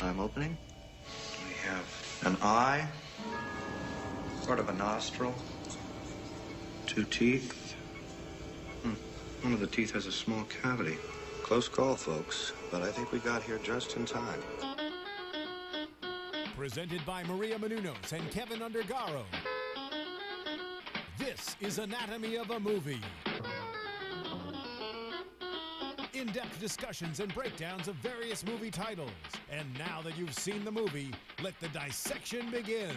I'm opening. We have an eye, sort of a nostril, 2 teeth. One of the teeth has a small cavity. Close call, folks, but I think we got here just in time. Presented by Maria Menounos and Kevin Undergaro. This is Anatomy of a Movie. In-depth discussions and breakdowns of various movie titles. And now that you've seen the movie, let the dissection begin.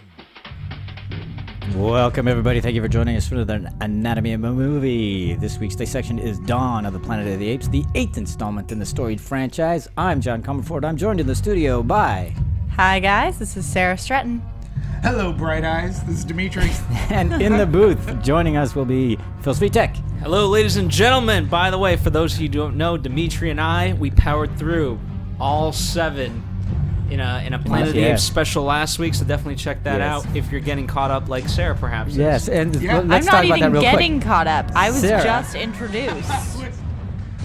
Welcome, everybody. Thank you for joining us for the Anatomy of a Movie. This week's dissection is Dawn of the Planet of the Apes, the 8th installment in the storied franchise. I'm John Comerford. I'm joined in the studio by... Hi, guys. This is Sara Stretton. Hello, Bright Eyes. This is Demetri. And in the booth, joining us will be Phil Svitek. Hello, ladies and gentlemen. By the way, for those of you who don't know, Demetri and I, we powered through all 7 in a Planet of the Apes special last week, so definitely check that out if you're getting caught up like Sarah perhaps is. Yes, and let's I'm talk not about that even real getting quick. caught up. I was Sarah. just introduced.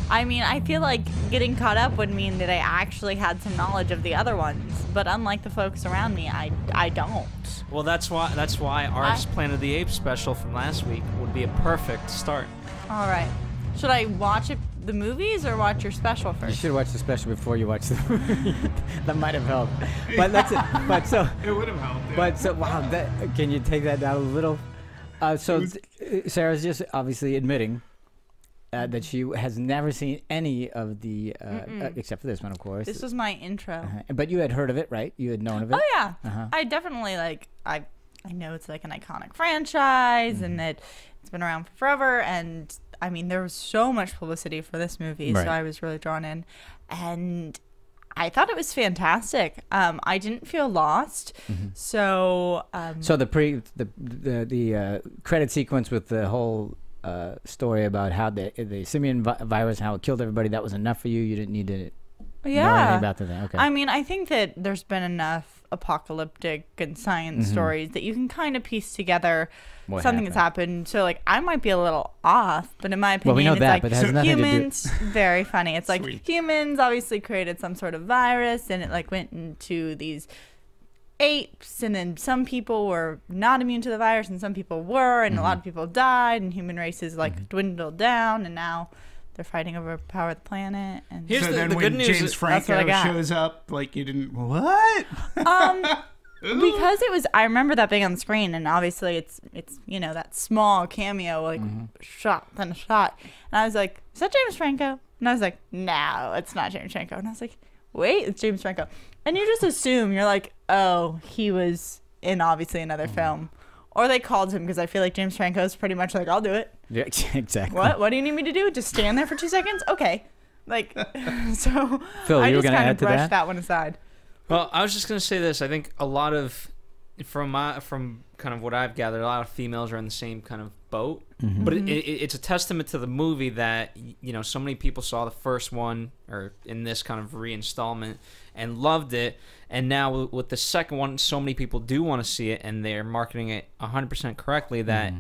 I mean, I feel like getting caught up would mean that I actually had some knowledge of the other ones, but unlike the folks around me, I don't. Well, that's why our Planet of the Apes special from last week would be a perfect start. All right. Should I watch the movies or watch your special first? You should watch the special before you watch the movie. That might have helped. But that's it. But so It would have helped. Yeah. But so wow, can you take that down a little? Sarah's just obviously admitting that she has never seen any of the except for this one, of course. This was my intro. But you had heard of it, right? You had known of it. Oh yeah, I definitely I know it's like an iconic franchise and that it's been around for forever. And I mean, there was so much publicity for this movie, so I was really drawn in, and I thought it was fantastic. I didn't feel lost. So so the credit sequence with the whole story about how the simian virus, how it killed everybody, that was enough for you? You didn't need to know anything about that? Okay. I mean, I think that there's been enough apocalyptic and science stories that you can kind of piece together something that's happened. So like, I might be a little off, but in my opinion, we know it's that, like but it has nothing humans, to do. very funny. It's like Sweet. humans obviously created some sort of virus, and it like went into these apes, and then some people were not immune to the virus and some people were, and a lot of people died, and human races like dwindled down, and now they're fighting over power of the planet. And Here's so the then good when news James is- That's what I Franco got. shows up, like you didn't what? because it was, I remember that being on the screen, and obviously it's you know, that small cameo, like shot then a shot, and I was like, is that James Franco? And I was like, no, it's not James Franco. And I was like, wait, it's James Franco. And you just assume, you're like, oh, he was in obviously another film, or they called him, because I feel like James Franco is pretty much like, I'll do it. Yeah, exactly. What do you need me to do? Just stand there for 2 seconds? Okay. Like, so Phil, I you were just gonna kind add of to brushed that? that one aside. Well, I was just gonna say this. I think a lot of from kind of what I've gathered, a lot of females are in the same kind of boat. But it's a testament to the movie that, you know, so many people saw the first one or in this kind of reinstallment and loved it, and now with the second one, so many people do want to see it, and they're marketing it 100% correctly. That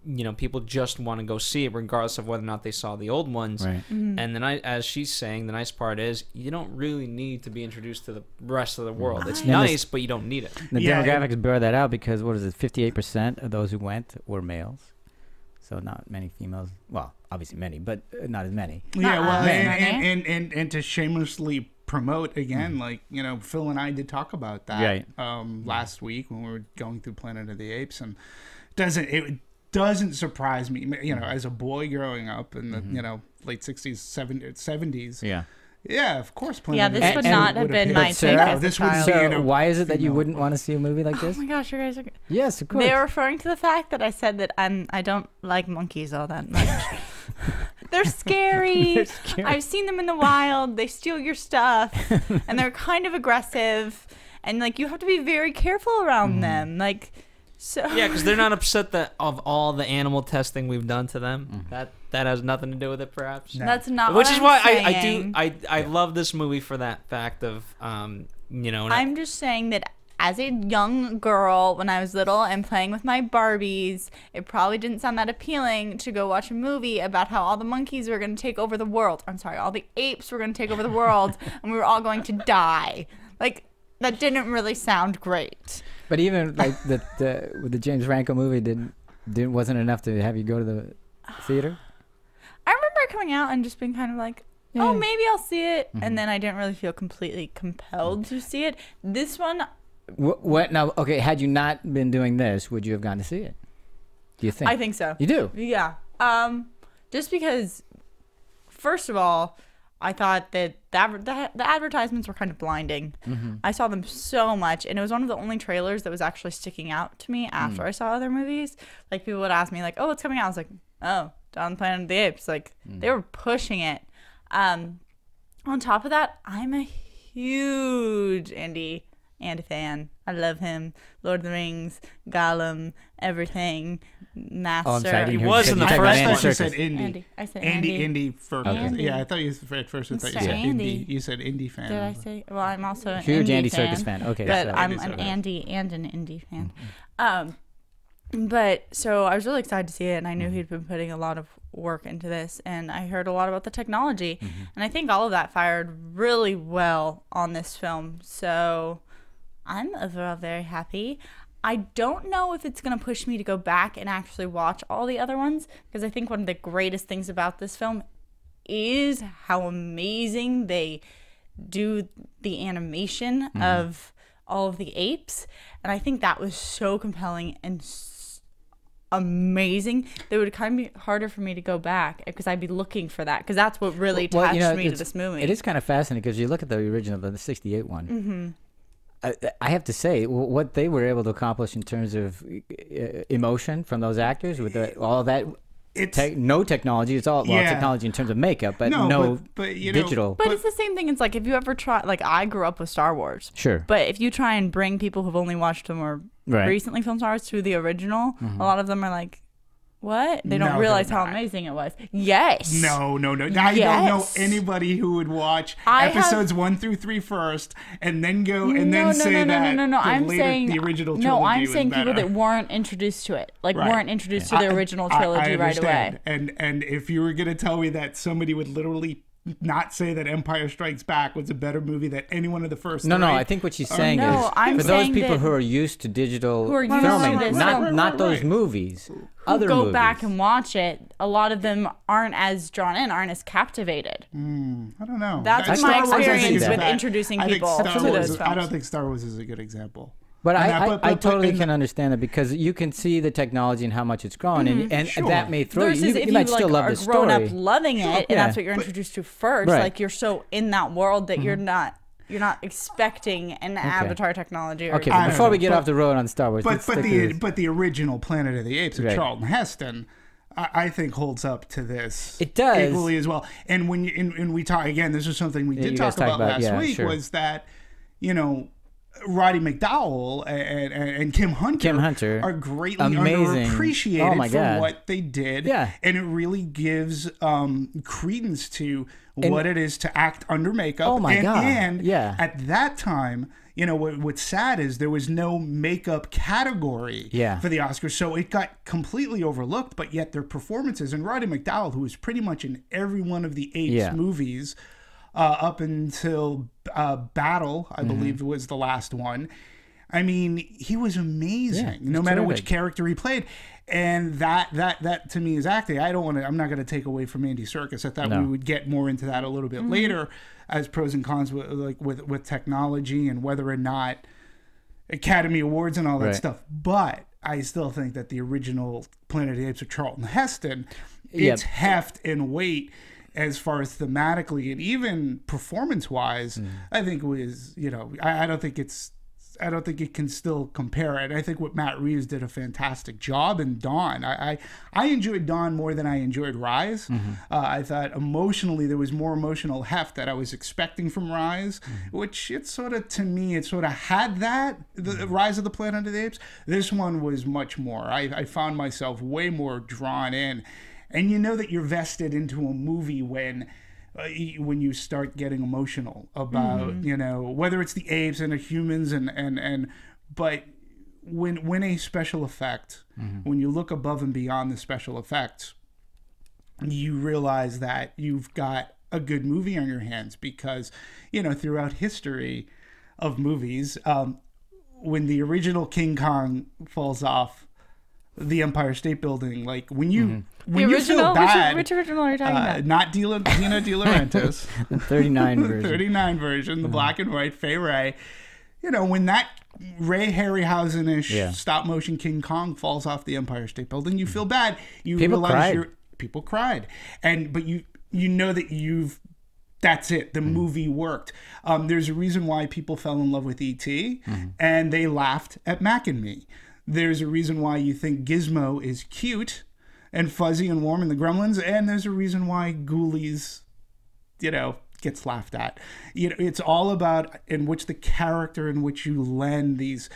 you know, people just want to go see it regardless of whether or not they saw the old ones. Right. And then as she's saying, the nice part is you don't really need to be introduced to the rest of the world. It's nice, but you don't need it. The Yeah, demographics bear that out, because what is it? 58% of those who went were males. So not many females. Well, obviously many, but not as many. Yeah, well, Man. and to shamelessly promote again, like, you know, Phil and I did talk about that last week when we were going through Planet of the Apes, and it doesn't surprise me, you know, as a boy growing up in the you know, late 60s, 70s. Yeah, of course. Yeah, this would not have been my take as a child. So why is it that you wouldn't want to see a movie like this? Oh my gosh, you guys are... Yes, of course. They're referring to the fact that I said that I don't like monkeys all that much. They're scary. They're scary. I've seen them in the wild. They steal your stuff, and they're kind of aggressive, and like, you have to be very careful around them. Like, so Yeah, because they're not upset that of all the animal testing we've done to them. That has nothing to do with it, perhaps. that's not Which what is I'm why saying. I love this movie for that fact of you know. I'm just saying that as a young girl, when I was little and playing with my Barbies, it probably didn't sound that appealing to go watch a movie about how all the monkeys were going to take over the world. I'm sorry, all the apes were going to take over the world, and we were all going to die. Like, that didn't really sound great. But even like with the James Franco movie wasn't enough to have you go to the theater? I remember it coming out and just being kind of like, oh, maybe I'll see it. And then I didn't really feel completely compelled to see it. This one... What now? Okay, had you not been doing this, would you have gone to see it? Do you think? I think so. You do? Yeah. Just because, first of all, I thought that the advertisements were kind of blinding. I saw them so much, and it was one of the only trailers that was actually sticking out to me after I saw other movies. Like, people would ask me, like, oh, what's coming out? I was like, oh, Dawn of the Planet of the Apes. Like, they were pushing it. On top of that, I'm a huge Andy fan. I love him. Lord of the Rings, Gollum, everything. Master. He was in the first one. You said Indy. I said Andy first. Andy. Yeah, I thought you at first. I thought you said Indy. You said Indy fan. Did I say? Well, I'm also an huge Andy fan, Serkis fan. Okay, but so I'm an Andy and an Indy fan. But so I was really excited to see it, and I knew he'd been putting a lot of work into this, and I heard a lot about the technology, and I think all of that fired really well on this film. So I'm overall very happy. I don't know if it's going to push me to go back and actually watch all the other ones, because I think one of the greatest things about this film is how amazing they do the animation of all of the apes. And I think that was so compelling and amazing that it would kind of be harder for me to go back, because I'd be looking for that, because that's what really attached me to this movie. It is kind of fascinating, because you look at the original, the 68 one. I have to say, what they were able to accomplish in terms of emotion from those actors with all that, no technology. It's all technology in terms of makeup, but but digital. But it's the same thing. It's like, if you ever try, like, I grew up with Star Wars. Sure. But if you try and bring people who've only watched them or recently filmed Star Wars to the original, a lot of them are like, what? They don't realize how amazing it was. Yes. No. I don't know anybody who would watch episodes 1 through 3 first, and then go and then say that. No. I'm saying the original trilogy. No, I'm saying was people better. that weren't introduced to it, weren't introduced to the original trilogy right away. And if you were gonna tell me that somebody would literally not say that Empire Strikes Back was a better movie than any one of the first three. I think what she's saying is, for those people who are used to digital filming, not those movies, other movies. Go back and watch it. A lot of them aren't as drawn in, aren't as captivated. I don't know. That's my experience with introducing people to those films. I don't think Star Wars is a good example. But I totally can understand it, because you can see the technology and how much it's grown, and that may throw you. You might still love the story. Grown up loving it, and that's what you're introduced to first. Right. Like, you're so in that world that you're not expecting an Avatar technology. Okay, before we get off the road on Star Wars, but the original Planet of the Apes of Charlton Heston, I think holds up to this. It does equally as well. And when we talk again, this is something we did talk about last week. Was that Roddy McDowell and Kim Hunter are greatly underappreciated for what they did. Yeah. And it really gives credence to what it is to act under makeup. Oh my God. And at that time, what's sad is there was no makeup category for the Oscars, so it got completely overlooked, but yet their performances, and Roddy McDowell, who was pretty much in every one of the Apes movies, up until Battle, I believe was the last one. I mean, he was amazing, no matter which character he played. And that to me is acting. I'm not going to take away from Andy Serkis. I thought we would get more into that a little bit later, as pros and cons with technology and whether or not Academy Awards and all that stuff. But I still think that the original Planet of the Apes of Charlton Heston, its heft and weight, as far as thematically and even performance-wise, I think was, I don't think it can still compare it. I think what Matt Reeves did a fantastic job in Dawn. I enjoyed Dawn more than I enjoyed Rise. I thought emotionally there was more emotional heft that I was expecting from Rise, which it sort of had that, the Rise of the Planet of the Apes. This one was much more. I found myself way more drawn in. And you know that you're vested into a movie when you start getting emotional about, whether it's the apes and the humans but when a special effect, when you look above and beyond the special effects, you realize that you've got a good movie on your hands, because, throughout history, of movies. When the original King Kong falls off the Empire State Building, like when you feel bad, which original are you talking about? Not Dino De Laurentiis, the 39 version. 39 version, the black and white Fay Ray. You know, when that Ray Harryhausen-ish stop motion King Kong falls off the Empire State Building, you feel bad. You realize people cried, but you know that that's it. The movie worked. There's a reason why people fell in love with E.T. And they laughed at Mac and Me. There's a reason why you think Gizmo is cute and fuzzy and warm in the Gremlins, and there's a reason why Ghoulies, gets laughed at. It's all about in which the character in which you lend these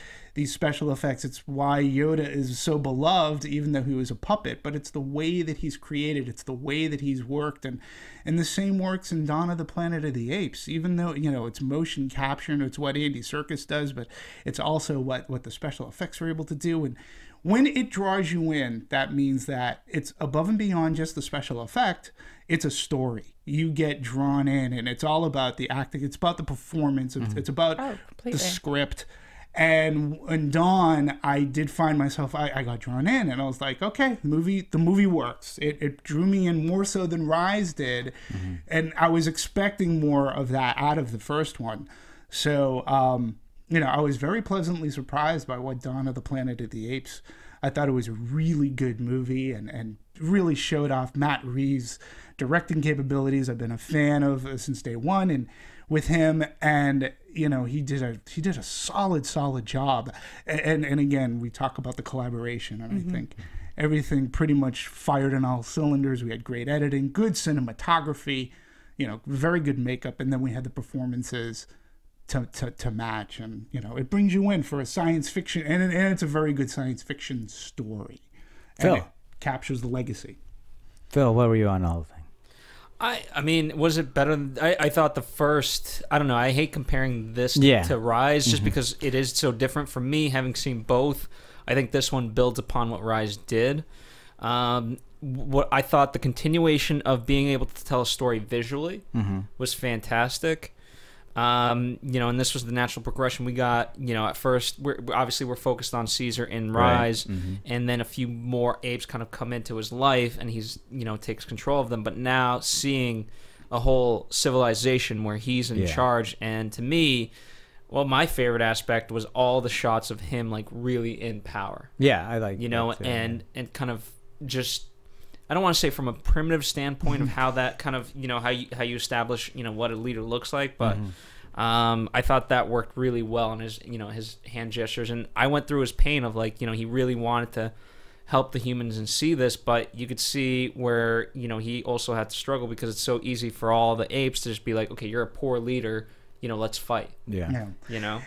special effects. It's why Yoda is so beloved, even though he was a puppet, but it's the way that he's created. It's the way that he's worked. And the same works in Dawn of the Planet of the Apes, even though, it's motion capture and it's what Andy Serkis does, but it's also what the special effects are able to do. And when it draws you in, that means that it's above and beyond just the special effect. It's a story. You get drawn in, and it's all about the acting. It's about the performance. It's about the script. And in Dawn, I did find myself, I got drawn in, and I was like, okay, the movie works. It drew me in more so than Rise did, and I was expecting more of that out of the first one. So, I was very pleasantly surprised by what Dawn of the Planet of the Apes. I thought it was a really good movie and really showed off Matt Reeves' directing capabilities. I've been a fan of since day one, and with him, and he did a solid job. And again, we talk about the collaboration, and I think everything pretty much fired on all cylinders. We had great editing, good cinematography, very good makeup, and then we had the performances to match, and it brings you in for a science fiction, and it's a very good science fiction story. Phil, and it captures the legacy. Phil, what were you on the whole thing? I mean, was it better? I thought the first, I don't know, I hate comparing this to Rise just because it is so different from me, having seen both. I think this one builds upon what Rise did. What I thought the continuation of being able to tell a story visually was fantastic. And this was the natural progression we got. At first, we're focused on Caesar in Rise, and then a few more apes kind of come into his life, and he's takes control of them. But now seeing a whole civilization where he's in charge, and to me, my favorite aspect was all the shots of him like really in power. Yeah, I like and kind of just. I don't want to say from a primitive standpoint of how that kind of, how you establish, what a leader looks like, but I thought that worked really well in his, his hand gestures. And I went through his pain of like, he really wanted to help the humans and see this, but you could see where, he also had to struggle because it's so easy for all the apes to just be like, okay, you're a poor leader. Let's fight. Yeah.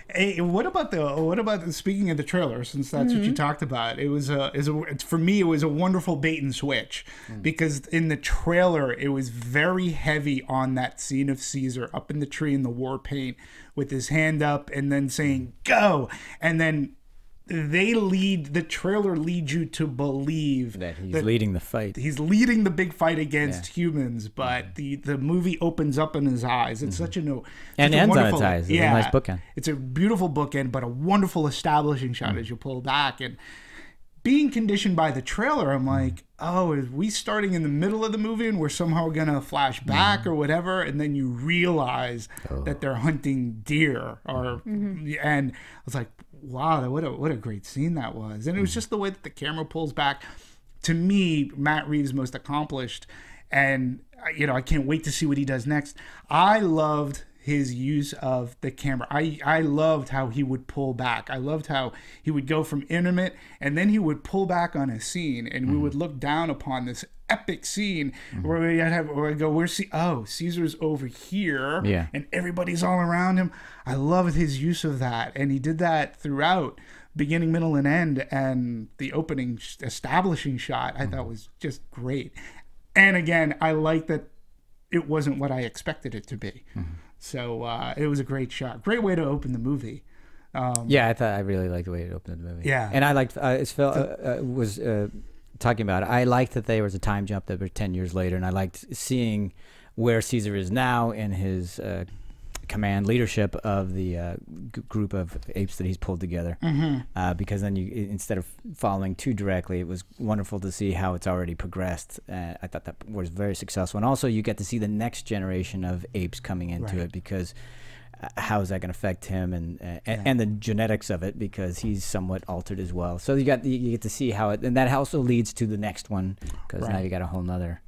Hey, what about speaking of the trailer, since that's what you talked about, for me, it was a wonderful bait and switch because in the trailer, it was very heavy on that scene of Caesar up in the tree in the war paint with his hand up and then saying, go. And then the trailer leads you to believe that he's leading the fight. He's leading the big fight against humans, but the movie opens up in his eyes. It's such a and ends on its eyes. It's a nice bookend. It's a beautiful bookend, but a wonderful establishing shot as you pull back. And being conditioned by the trailer, I'm like, oh, is we starting in the middle of the movie and we're somehow gonna flash back or whatever? And then you realize that they're hunting deer, and I was like, wow, what a great scene that was. And it was just the way that the camera pulls back. To me, Matt Reeves most accomplished, and I can't wait to see what he does next. I loved his use of the camera. I loved how he would pull back. I loved how he would go from intimate and then he would pull back on a scene, and we would look down upon this epic scene where we go, Caesar's over here, and everybody's all around him. I love his use of that, and he did that throughout, beginning, middle, and end. And the opening establishing shot I thought was just great. And again, I like that it wasn't what I expected it to be. So it was a great shot, great way to open the movie. I really liked the way it opened the movie. Yeah, and I liked as Phil was talking about it, I liked that there was a time jump that was 10 years later, and I liked seeing where Caesar is now in his command leadership of the group of apes that he's pulled together. Because then instead of following too directly, it was wonderful to see how it's already progressed. I thought that was very successful. And also you get to see the next generation of apes coming into it, because how is that going to affect him and the genetics of it, because he's somewhat altered as well. So you get to see how it, and that also leads to the next one, because now you got a whole nother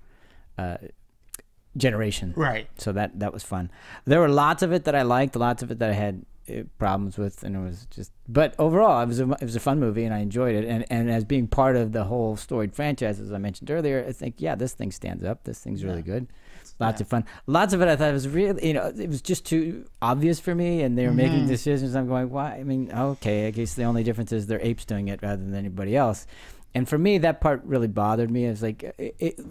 generation. Right. So that was fun. There were lots of it that I liked, lots of it that I had problems with, and it was just, but overall it was a fun movie and I enjoyed it, and as being part of the whole storied franchise, as I mentioned earlier, I think this thing stands up. This thing's really good. Lots of fun. Lots of it I thought was really, it was just too obvious for me, and they were making decisions. I'm going, why? I mean, okay, I guess the only difference is they're apes doing it rather than anybody else. And for me, that part really bothered me. It was like,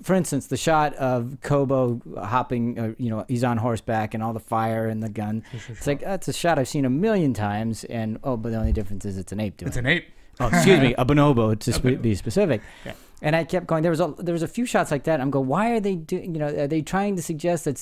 for instance, the shot of Kobo hopping, he's on horseback and all the fire and the gun. It's like, that's a shot I've seen a million times, and but the only difference is it's an ape doing it. It's an ape. Oh, excuse me, a bonobo to be specific. Yeah. And I kept going. There was a few shots like that. And I'm going, why are they doing? Are they trying to suggest that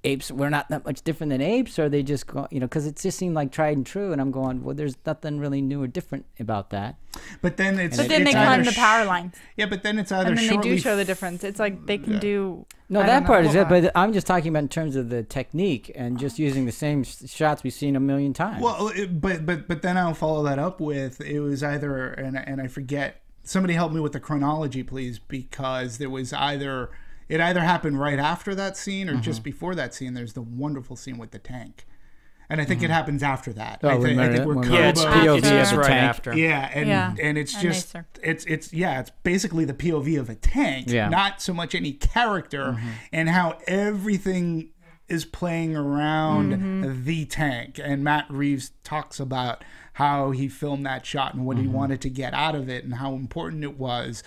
apes, we're not that much different than apes, or are they just going, because it just seemed like tried and true. And I'm going, well, there's nothing really new or different about that. But then they climb the power lines. Yeah, but then it's either. And then they do show the difference. It's like they can do. No, that part is it. But I'm just talking about in terms of the technique and just using the same shots we've seen a million times. Well, but then I'll follow that up with, it was either, and I forget. Somebody help me with the chronology, please, because it either happened right after that scene or just before that scene. There's the wonderful scene with the tank, and I think it happens after that. I think we're Kobo. Yeah, it's POV of the right tank. After. Yeah, and it's just it's basically the POV of a tank, not so much any character, and how everything is playing around the tank. And Matt Reeves talks about how he filmed that shot and what he wanted to get out of it and how important it was,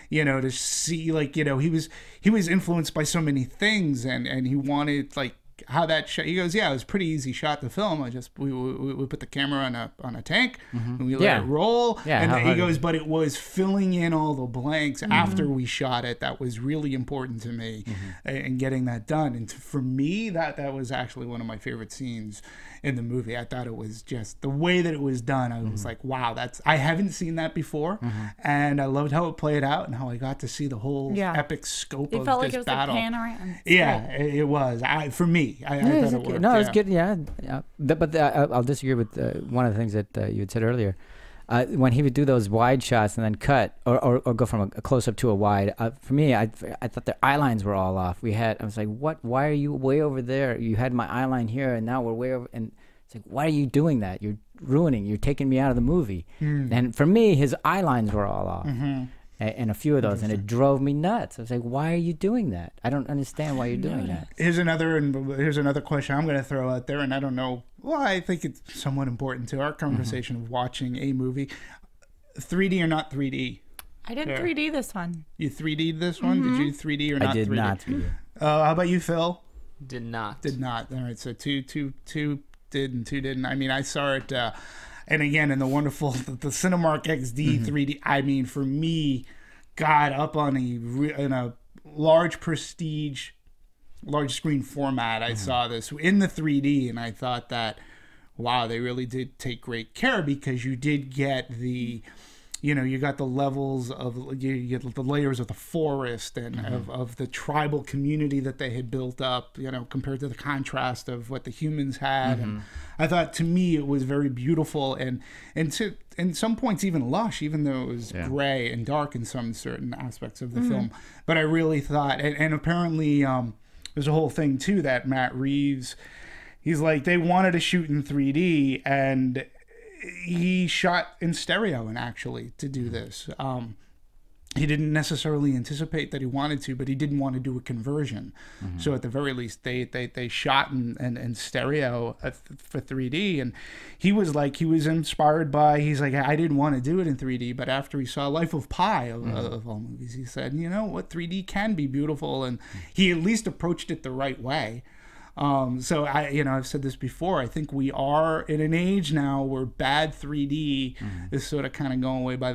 to see, like, he was influenced by so many things, and he wanted, like, how that shot. He goes, it was a pretty easy shot to film. We put the camera on a tank and we let it roll. And he goes, but it was filling in all the blanks after we shot it that was really important to me, and getting that done. And for me, that was actually one of my favorite scenes in the movie. I thought it was just the way that it was done. I was like, wow, I haven't seen that before, and I loved how it played out and how I got to see the whole epic scope of this battle. It felt like it was a panorama. Yeah, it was. For me, I thought it worked. No, it was good. Yeah. But I'll disagree with one of the things that you had said earlier. When he would do those wide shots and then cut or go from a close up to a wide, for me, I thought their eye lines were all off. I was like, what? Why are you way over there? You had my eye line here, and now we're way over. And it's like, why are you doing that? You're taking me out of the movie. And for me, his eye lines were all off. And a few of those, and it drove me nuts. I was like, why are you doing that? I don't understand why you're doing that. Here's another question I'm going to throw out there, and I don't know. Well, I think it's somewhat important to our conversation of watching a movie. 3D or not 3D? I did 3D this one. You 3D'd this one? Did you 3D or not 3D? I did not 3D. How about you, Phil? Did not. All right, so two did and two didn't. I mean, I saw it... and again, in the wonderful, the Cinemark XD 3D, I mean, for me, God, up on in a large prestige, large screen format, I saw this in the 3D, and I thought that, wow, they really did take great care, because you did get the, you got the levels of, you get the layers of the forest and of the tribal community that they had built up, compared to the contrast of what the humans had. And I thought, to me, it was very beautiful and to, in some points, even lush, even though it was gray and dark in some certain aspects of the film. But I really thought, and apparently there's a whole thing too that Matt Reeves, he's like, they wanted to shoot in 3D, and he shot in stereo, and actually to do this. He didn't necessarily anticipate that he wanted to, but he didn't want to do a conversion. So at the very least, they shot in stereo for 3D. And he was inspired by, he's like, I didn't want to do it in 3D, but after he saw Life of Pi of all movies, he said, you know what, 3D can be beautiful. And he at least approached it the right way. So I've said this before, I think we are in an age now where bad 3D is sort of kind of going away by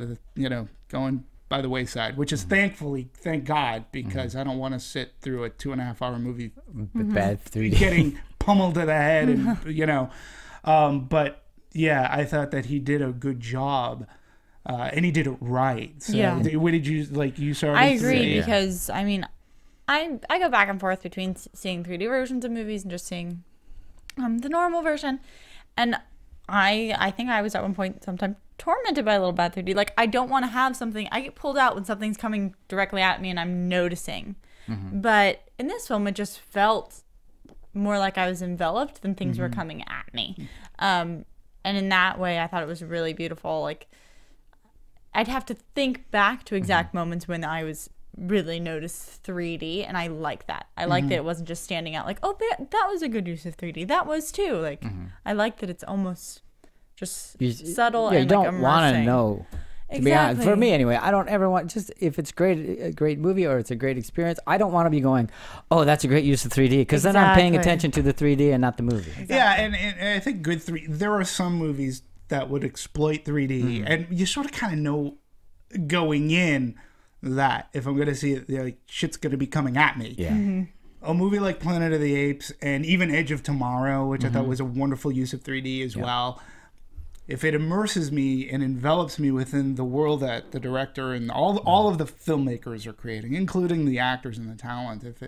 the wayside, which is thank God, because I don't want to sit through a 2.5 hour movie with bad 3D getting pummeled to the head, and but yeah, I thought that he did a good job. And he did it right. So what did you like? You started. I agree because I mean, I go back and forth between seeing 3D versions of movies and just seeing the normal version, and I think I was at one point sometimes tormented by a little bad 3D. Like I don't want to have something. I get pulled out when something's coming directly at me and I'm noticing. But in this film, it just felt more like I was enveloped than things were coming at me. And in that way, I thought it was really beautiful. Like. I'd have to think back to exact moments when I was really noticed 3D, and I like that. I like that it wasn't just standing out like, oh, that was a good use of 3D. That was too. Like, I like that it's almost just subtle and you don't like want to know. To be honest, Exactly. for me anyway, I don't ever want just if it's a great movie or it's a great experience. I don't want to be going, oh, that's a great use of 3D because then I'm paying attention to the 3D and not the movie. Exactly. Yeah, and I think there are some movies that would exploit 3D, and you sort of kind of know going in that if I'm going to see it, like shit's going to be coming at me. Yeah. A movie like Planet of the Apes and even Edge of Tomorrow, which I thought was a wonderful use of 3D as well. If it immerses me and envelops me within the world that the director and all of the filmmakers are creating, including the actors and the talent, if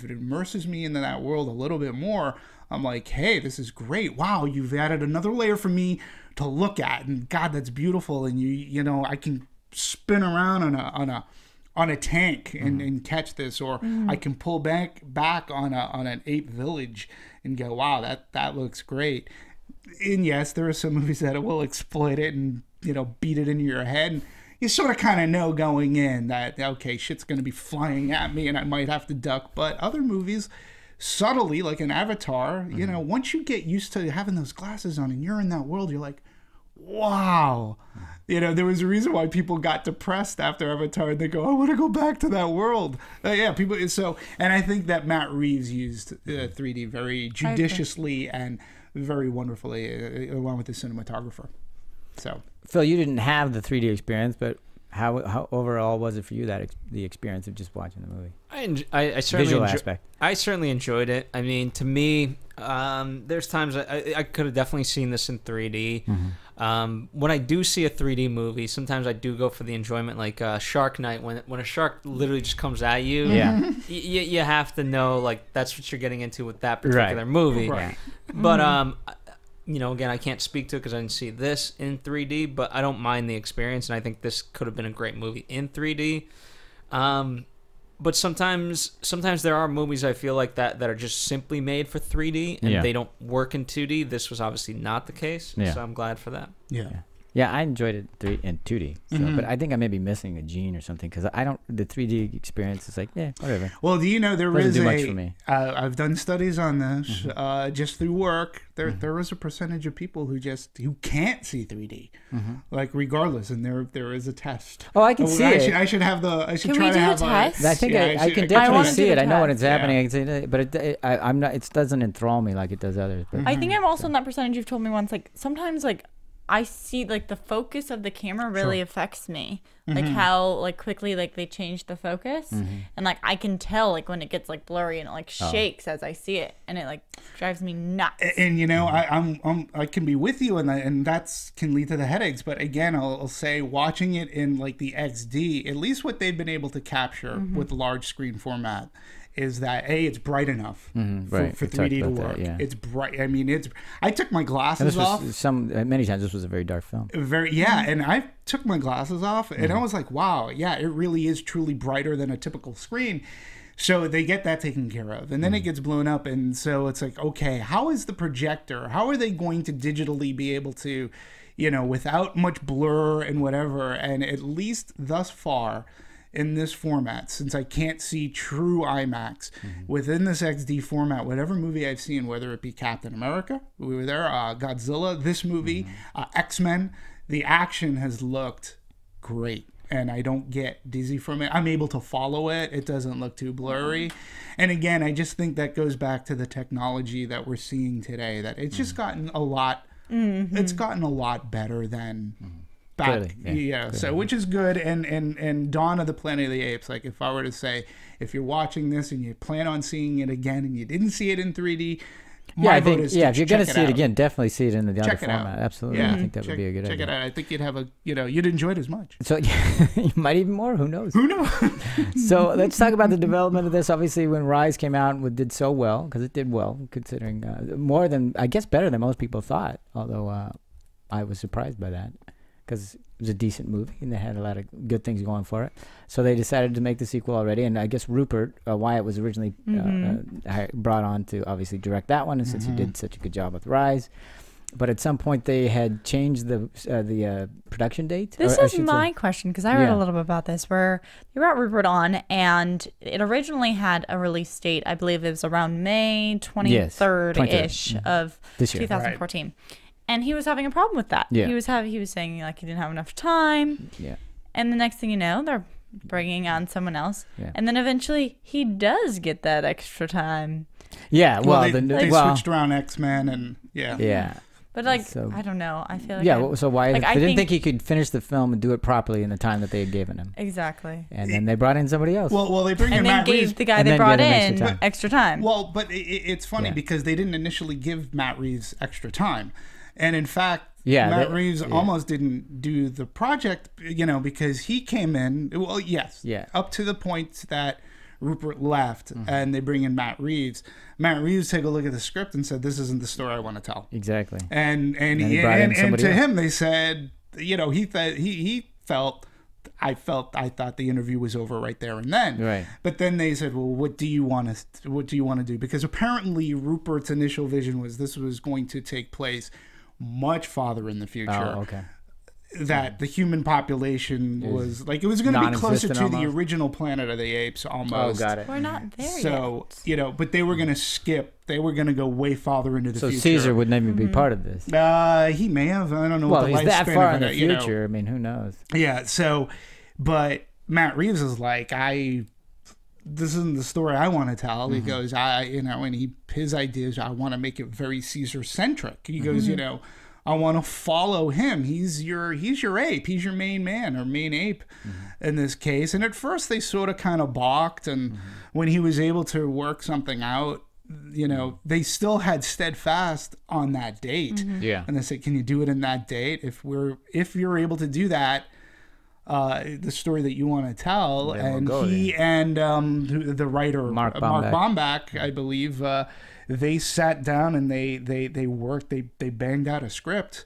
it immerses me into that world a little bit more, I'm like, hey, this is great. Wow, you've added another layer for me to look at, and God, that's beautiful. And you know, I can spin around on a tank and catch this, or I can pull back on an ape village and go, wow, that looks great. And yes, there are some movies that will exploit it and beat it into your head. And you sort of kind of know going in that okay, shit's going to be flying at me and I might have to duck. But other movies, subtly, like an Avatar, once you get used to having those glasses on and you're in that world, you're like, wow. There was a reason why people got depressed after Avatar, and they go, I want to go back to that world. And I think that Matt Reeves used 3D very judiciously and very wonderfully, along with the cinematographer. So, Phil, you didn't have the 3D experience, but how overall was it for you, the experience of just watching the movie? I certainly visual aspect. I certainly enjoyed it. I mean, to me, there's times I could have definitely seen this in 3D. When I do see a 3D movie, sometimes I do go for the enjoyment, like Shark Night, when a shark literally just comes at you. Yeah. You have to know, like, that's what you're getting into with that particular movie. Right. But again, I can't speak to it because I didn't see this in 3D, but I don't mind the experience, and I think this could have been a great movie in 3D. But sometimes there are movies I feel like that are just simply made for 3D, and they don't work in 2D. This was obviously not the case, so I'm glad for that. Yeah, I enjoyed it in 2D, but I think I may be missing a gene or something because the 3D experience is like, whatever. Well, do you know there Doesn't is do much for me. I've done studies on this just through work. There is a percentage of people who can't see 3D, like regardless, and there is a test. Oh, I can see it. I should have the. I should Can try we to do a have test? I think I can I definitely wanna see do it. the I know when test. it's happening. I can see it, but I'm not. It doesn't enthrall me like it does others. But I think I'm also in that percentage you've told me once. Like sometimes, like I see like the focus of the camera really affects me. Like how like quickly like they change the focus, and like I can tell like when it gets like blurry and it like shakes as I see it, and it like drives me nuts. And I can be with you, and that's can lead to the headaches. But again, I'll say watching it in like the XD, at least what they've been able to capture with large screen format is that it's bright enough for 3D to work. It's bright. I mean, I took my glasses off. Many times this was a very dark film. And I took my glasses off, and I was like, wow, it really is truly brighter than a typical screen. So they get that taken care of, and then it gets blown up, and so it's like, okay, how is the projector? How are they going to digitally be able to, without much blur and whatever, and at least thus far, in this format, since I can't see true IMAX within this XD format, whatever movie I've seen, whether it be Captain America, we were there, Godzilla, this movie, X-Men, the action has looked great. And I don't get dizzy from it. I'm able to follow it. It doesn't look too blurry. And again, I just think that goes back to the technology that we're seeing today, that it's just gotten a lot, it's gotten a lot better than... back. Clearly. So which is good. And Dawn of the Planet of the Apes, like if I were to say, if you're watching this and you plan on seeing it again and you didn't see it in 3D, My vote is if you're going to see it out. again, definitely see it in the other Check it format. out. Absolutely. Yeah. I think that would be a good idea. Check it out. I think you'd have you'd enjoy it as much. So you might even more. Who knows? Who knows? So let's talk about the development of this. Obviously, when Rise came out, it did so well, because it did well, considering more than, I guess, better than most people thought. Although I was surprised by that, because it was a decent movie and they had a lot of good things going for it. So they decided to make the sequel already, and I guess Rupert Wyatt was originally brought on to obviously direct that one, and since he did such a good job with Rise. But at some point they had changed the production date. This is my question, because I read a little bit about this, where you brought Rupert on, and it originally had a release date. I believe it was around May 23rd-ish of this year, 2014. Right. And he was having a problem with that. Yeah. He was saying like he didn't have enough time. Yeah. And the next thing you know, they're bringing on someone else. Yeah. And then eventually he does get that extra time. Yeah. Well, they switched around X-Men and Yeah. But I don't know. I feel like so why they didn't think he could finish the film and do it properly in the time that they had given him. Exactly. And then they brought in somebody else. Well, they bring in Matt Reeves. And then gave the guy they brought in extra time. Well, but it's funny because they didn't initially give Matt Reeves extra time. And in fact, Matt Reeves almost didn't do the project, because he came in, up to the point that Rupert left, and they bring in Matt Reeves. Matt Reeves took a look at the script and said, "This isn't the story I want to tell." Exactly. And to him they said, I thought the interview was over right there and then. Right. But then they said, "Well, what do you want to do?" Because apparently Rupert's initial vision was this was going to take place much farther in the future. Oh, okay. That the human population was like, it was going to be closer to the original Planet of the Apes almost. Oh, got it. We're not there yet. So, but they were going to skip. They were going to go way farther into the future. So Caesar would never be part of this. He may have. I don't know. Well, what the he's that lifespan far of in the it, future. I mean, who knows? Yeah. So, but Matt Reeves is like, this isn't the story I want to tell. He goes, and his idea is, I want to make it very Caesar centric. He goes, I want to follow him. He's your ape. He's your main man or main ape in this case. And at first they sort of kind of balked. And when he was able to work something out, they still had steadfast on that date. Yeah. And they said, can you do it in that date? If you're able to do that, the story that you want to tell. And he and the writer, Mark Bomback, I believe, they sat down and they worked, they banged out a script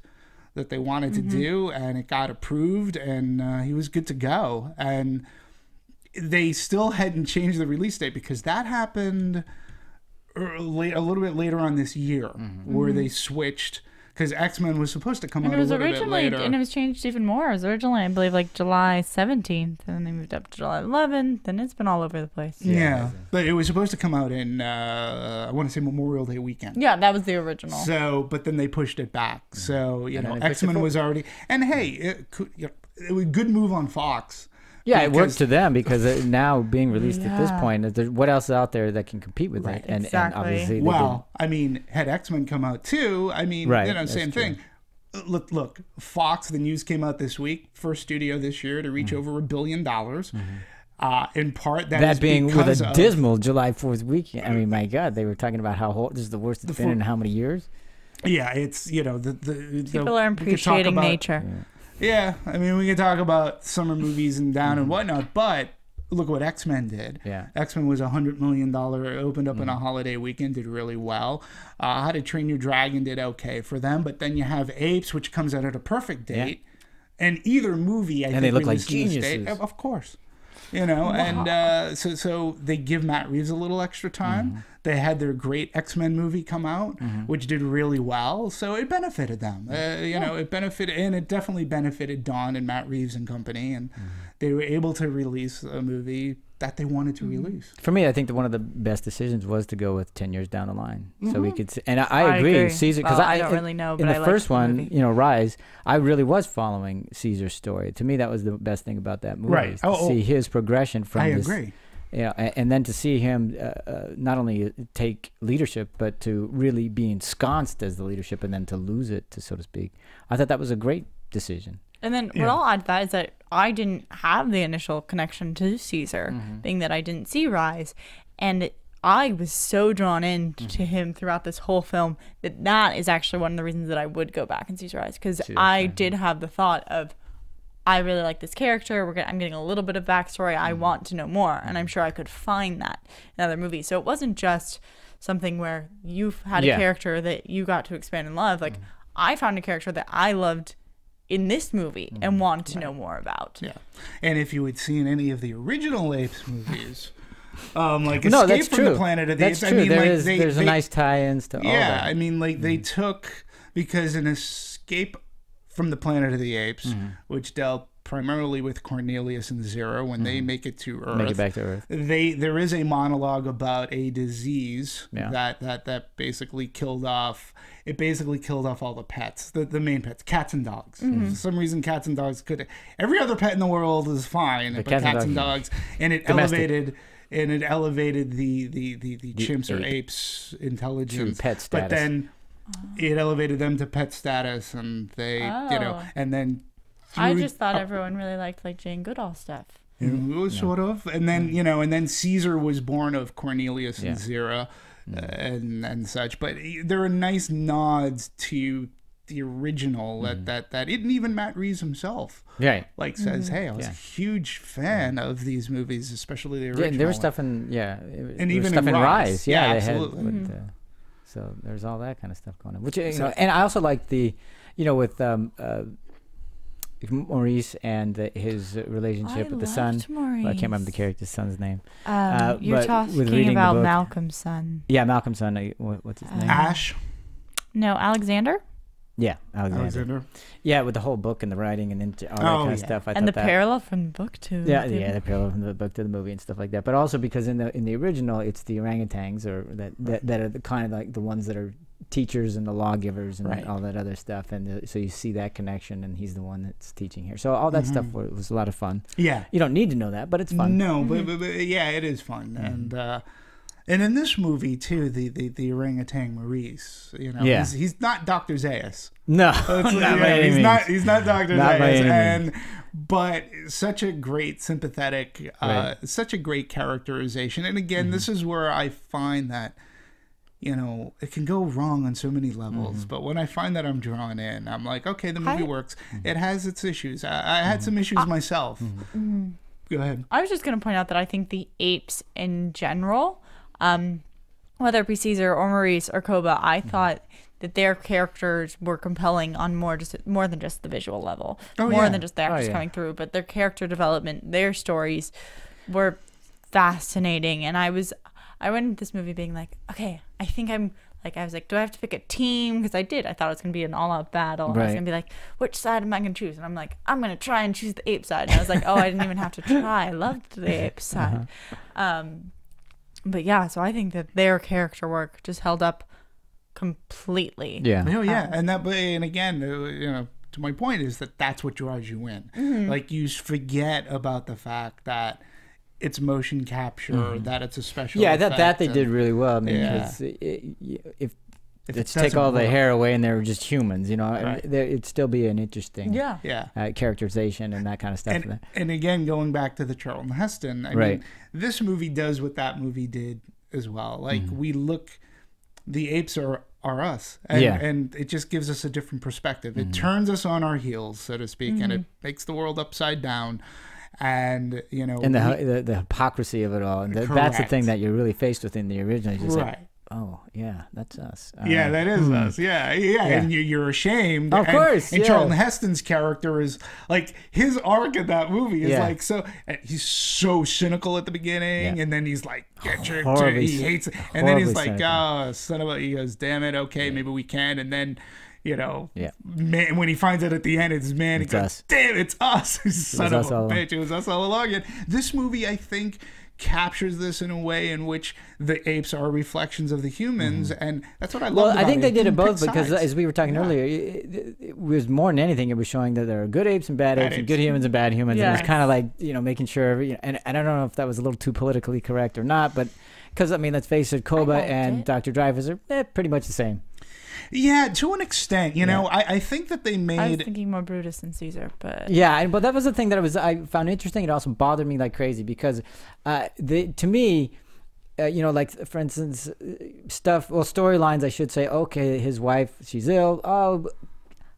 that they wanted to do, and it got approved, and he was good to go. And they still hadn't changed the release date, because that happened a little bit later on this year, where they switched, because X-Men was supposed to come out a little bit later. And it was changed even more. It was originally, I believe, like July 17th, and then they moved up to July 11th, and it's been all over the place. Yeah. But it was supposed to come out in, I want to say Memorial Day weekend. Yeah, that was the original. So, but then they pushed it back. So, X-Men was already, and hey, it was a good move on Fox. Yeah, it worked to them, because now being released at this point, what else is out there that can compete with it? And obviously, I mean, had X-Men come out too, I mean, same thing. Look, Fox, the news came out this week, first studio this year to reach over $1 billion. In part, that being with a dismal July 4th weekend. I mean, my God, they were talking about how this is the worst it's been in how many years? Yeah, it's, people are appreciating nature. Yeah, I mean, we can talk about summer movies and down and whatnot, but look what X-Men did. Yeah. X-Men was $100 million, opened up in a holiday weekend, did really well. How to Train Your Dragon did okay for them, but then you have Apes, which comes out at a perfect date, and either movie, I think, they look like geniuses. Of course. And so they give Matt Reeves a little extra time. They had their great X-Men movie come out, which did really well. So it benefited them. It benefited, and it definitely benefited Don and Matt Reeves and company. And they were able to release a movie that they wanted to release. For me, I think that one of the best decisions was to go with 10 years down the line, so we could. And I agree, Caesar, because I don't really know. But in the first one, Rise, I really was following Caesar's story. To me, that was the best thing about that movie. Right. To see his progression from. I agree. And then to see him not only take leadership, but to really be ensconced as the leadership, and then to lose it, so to speak. I thought that was a great decision. And then what I'll add to that is that I didn't have the initial connection to Caesar, being that I didn't see Rise. And I was so drawn in to him throughout this whole film that is actually one of the reasons that I would go back and see Rise, because I did have the thought of, I really like this character. I'm getting a little bit of backstory. I want to know more, and I'm sure I could find that in other movies. So it wasn't just something where you've had a character that you got to expand and love. Like I found a character that I loved in this movie and wanted to know more about. Yeah, and if you had seen any of the original Apes movies, like Escape from the Planet of the Apes, true. I mean, there's a nice tie-ins to all that. Yeah, I mean, like they took, because in Escape from the Planet of the Apes, which dealt primarily with Cornelius and Zero when they make it to Earth. Make it back to Earth. There is a monologue about a disease that basically killed off. It basically killed off all the pets, the main pets, cats and dogs. For some reason, cats and dogs could. Every other pet in the world is fine, but cats and dogs, and it elevated. And it elevated the chimps or apes' intelligence, to pet status. But then it elevated them to pet status, and they, and then. I just thought everyone really liked like Jane Goodall stuff. Sort of, and then and then Caesar was born of Cornelius and Zira, and such. But there are nice nods to the original that even Matt Reeves himself, says, "Hey, I was a huge fan of these movies, especially the original." Yeah, there was stuff in and even stuff in Rise. Yeah, absolutely. So there's all that kind of stuff going on. Which and I also like the, with Maurice and his relationship with the son. Well, I can't remember the character's son's name. You're talking about Malcolm's son. Yeah, Malcolm's son. What's his name? Ash. No, Alexander. Yeah, Alexander. Yeah, with the whole book and the writing and all that kind of stuff. And the parallel from the book to the parallel from the book to the movie and stuff like that. But also because in the original, it's the orangutans that are the kind of like the ones that are teachers and the lawgivers and all that other stuff, and so you see that connection, and he's the one that's teaching here. So all that stuff was a lot of fun. Yeah, you don't need to know that, but it's fun. No, but yeah, it is fun, and in this movie too, the orangutan Maurice, he's not Dr. Zaius. No, he's not Dr. Zaius, but such a great sympathetic, such a great characterization. And again, this is where I find that. It can go wrong on so many levels, but when I find that I'm drawn in, I'm like, okay, the movie works. It has its issues. I had some issues myself. Go ahead. I was just going to point out that I think the apes in general, whether it be Caesar or Maurice or Koba, I thought that their characters were compelling on more than just the visual level, than just the actors coming through, but their character development, their stories were fascinating, and I went into this movie being like, okay, I think I was like, do I have to pick a team? Because I did. I thought it was going to be an all-out battle. And I was going to be like, which side am I going to choose? And I'm like, I'm going to try and choose the ape side. And I was like, oh, I didn't even have to try. I loved the ape side. But yeah, so I think that their character work just held up completely. Yeah. And again, to my point is that's what draws you in. Like, you forget about the fact that it's motion capture, that it's a special effect. that they did really well. I mean, if let's take all the hair away and they were just humans, it'd still be an interesting characterization and that kind of stuff. And again, going back to the Charlton Heston, I mean, this movie does what that movie did as well. Like, we look, the apes are us, and it just gives us a different perspective. It turns us on our heels, so to speak, and it makes the world upside down. And and the hypocrisy of it all, and that's the thing that you're really faced with in the original. You're just like, oh yeah, that's us. That is us. Yeah. And you're ashamed. Of course. And Charlton Heston's character is like, his arc in that movie is like, so he's so cynical at the beginning, and then he's like, he hates it, and then he's like, oh, son of a, he goes, damn it, okay, maybe we can, and then. Man, when he finds out at the end, it's man. He goes, damn, it's us. Son of a bitch. It was us all along. And this movie, I think, captures this in a way in which the apes are reflections of the humans. And that's what I love about it. Well, I think they did it both because, as we were talking earlier, it was more than anything, it was showing that there are good apes and bad apes and good humans and bad humans. And it was kind of like, making sure, and I don't know if that was a little too politically correct or not, but because, I mean, let's face it, Koba and Dr. Dreyfus are pretty much the same. Yeah, to an extent, I think that they made. I was thinking more Brutus than Caesar, but but that was the thing that I found interesting. It also bothered me like crazy because, to me, you know, like for instance, storylines, I should say, okay, his wife, she's ill. Oh,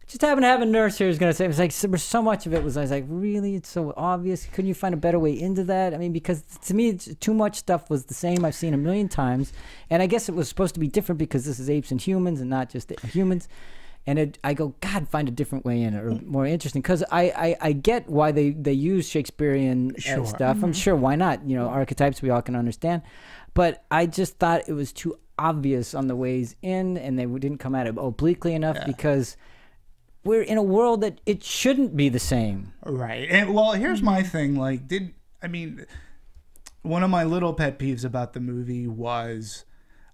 just happen to have a nurse here who's going to say, it was like, so much of it was, I was like, really? It's so obvious. Couldn't you find a better way into that? I mean, because to me, too much stuff was the same. I've seen a million times. And I guess it was supposed to be different because this is apes and humans and not just humans. And I go, God, find a different way in it, or more interesting. Because I get why they use Shakespearean stuff. I'm sure, why not? You know, archetypes we all can understand. But I just thought it was too obvious on the ways in, and they didn't come at it obliquely enough because we're in a world that it shouldn't be the same. Right. And well, here's my thing. Like, one of my little pet peeves about the movie was,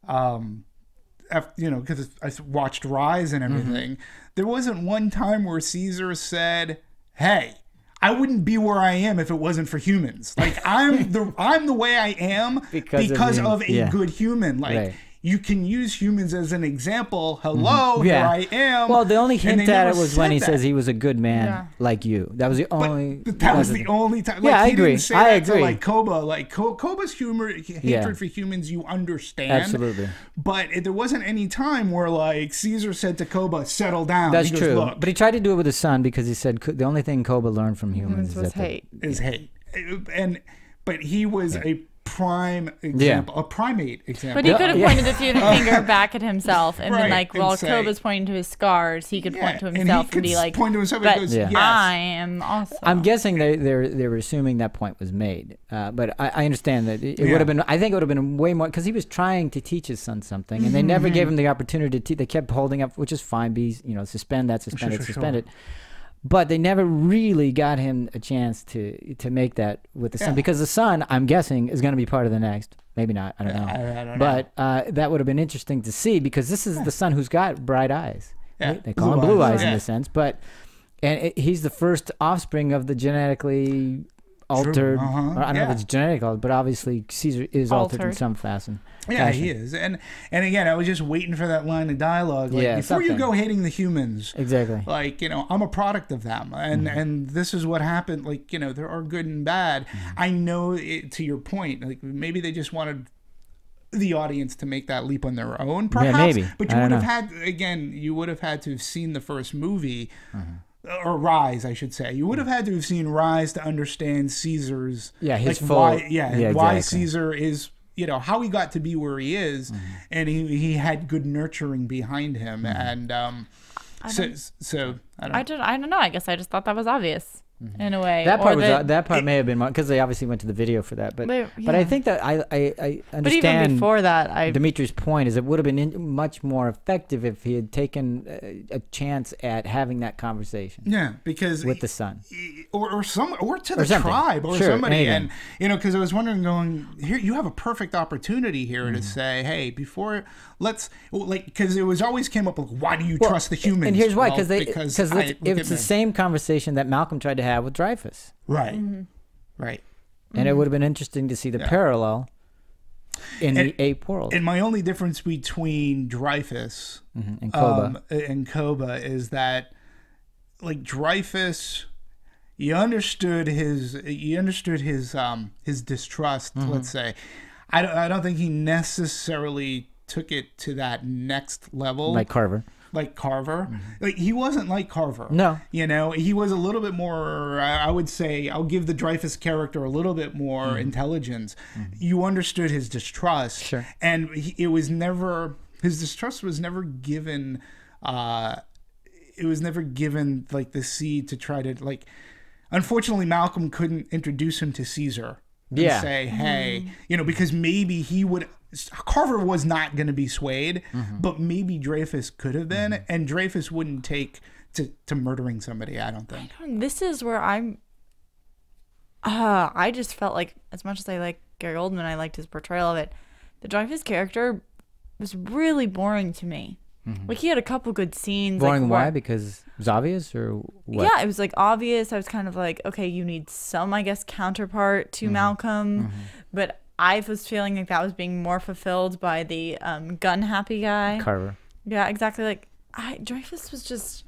you know, because I watched Rise and everything, there wasn't one time where Caesar said, hey, I wouldn't be where I am if it wasn't for humans. Like, I'm the way I am because of a good human. Like, you can use humans as an example. Hello, here I am. Well, the only hint at it was when he says he was a good man like you. That was the only. But that was the only time. Like, I agree. I agree. Like Koba, Koba's hatred for humans, you understand. Absolutely. But there wasn't any time where like Caesar said to Koba, "Settle down." That's true. Look. But he tried to do it with his son because he said the only thing Koba learned from humans was hate. But he was a prime example, a primate example. But he could have pointed the finger back at himself and been like, while Koba's pointing to his scars, he could point to himself and be like, point to himself and goes, yes. I am also. I'm guessing they were assuming that point was made. But I understand that it would have been, I think it would have been way more, because he was trying to teach his son something, and they never gave him the opportunity to, they kept holding up, which is fine, suspend that, suspend it. But they never really got him a chance to make that with the son, because the son, I'm guessing, is going to be part of the next. Maybe not. I don't know. I don't know. But that would have been interesting to see, because this is the son who's got bright eyes. Yeah. They call him blue eyes in a sense, but he's the first offspring of the genetically altered. Or I don't know if it's genetic, but obviously Caesar is altered in some fashion. Yeah, he is. And again, I was just waiting for that line of dialogue. Like, before you go hating the humans. Exactly. Like, I'm a product of them. And this is what happened. Like, there are good and bad. I know, to your point, like maybe they just wanted the audience to make that leap on their own, perhaps. Yeah, maybe. But you would have had to have seen the first movie. Or Rise, I should say. You would have had to have seen Rise to understand Caesar's... Yeah, his like, full... why Caesar is... how he got to be where he is, and he had good nurturing behind him, and I don't know. I guess I just thought that was obvious in a way. That part may have been because they obviously went to the video for that, but I think that I understand. But even before that, Dimitri's point is it would have been much more effective if he had taken a chance at having that conversation. Yeah, because with the son, or to the tribe or somebody, anything. And because I was wondering, going here, you have a perfect opportunity here to say, hey, because it was always came up like, why do you trust the humans? And here's why, because it's the same conversation that Malcolm tried to have with Dreyfus. Right. Right. And it would have been interesting to see the parallel in the ape world. And my only difference between Dreyfus and Koba is that, like, Dreyfus, you understood his distrust. Let's say, I don't think he necessarily took it to that next level, like Carver. Like, he wasn't like Carver. No. He was a little bit more, I would say, I'll give the Dreyfus character a little bit more intelligence. You understood his distrust. Sure. And his distrust was never given, it was never given, like, the seed to try to, like, unfortunately, Malcolm couldn't introduce him to Caesar and say, hey, because maybe he would... Carver was not going to be swayed, but maybe Dreyfus could have been, and Dreyfus wouldn't take to murdering somebody, I don't think. This is where I just felt like, as much as I like Gary Oldman, I liked his portrayal of it, the Dreyfus character was really boring to me. Like, he had a couple good scenes. Boring, why? Because it was obvious, or what? Yeah, it was, like, obvious. I was kind of like, okay, you need some, I guess, counterpart to Malcolm, but I was feeling like that was being more fulfilled by the gun happy guy. Carver. Yeah, exactly. Like, Dreyfus was just...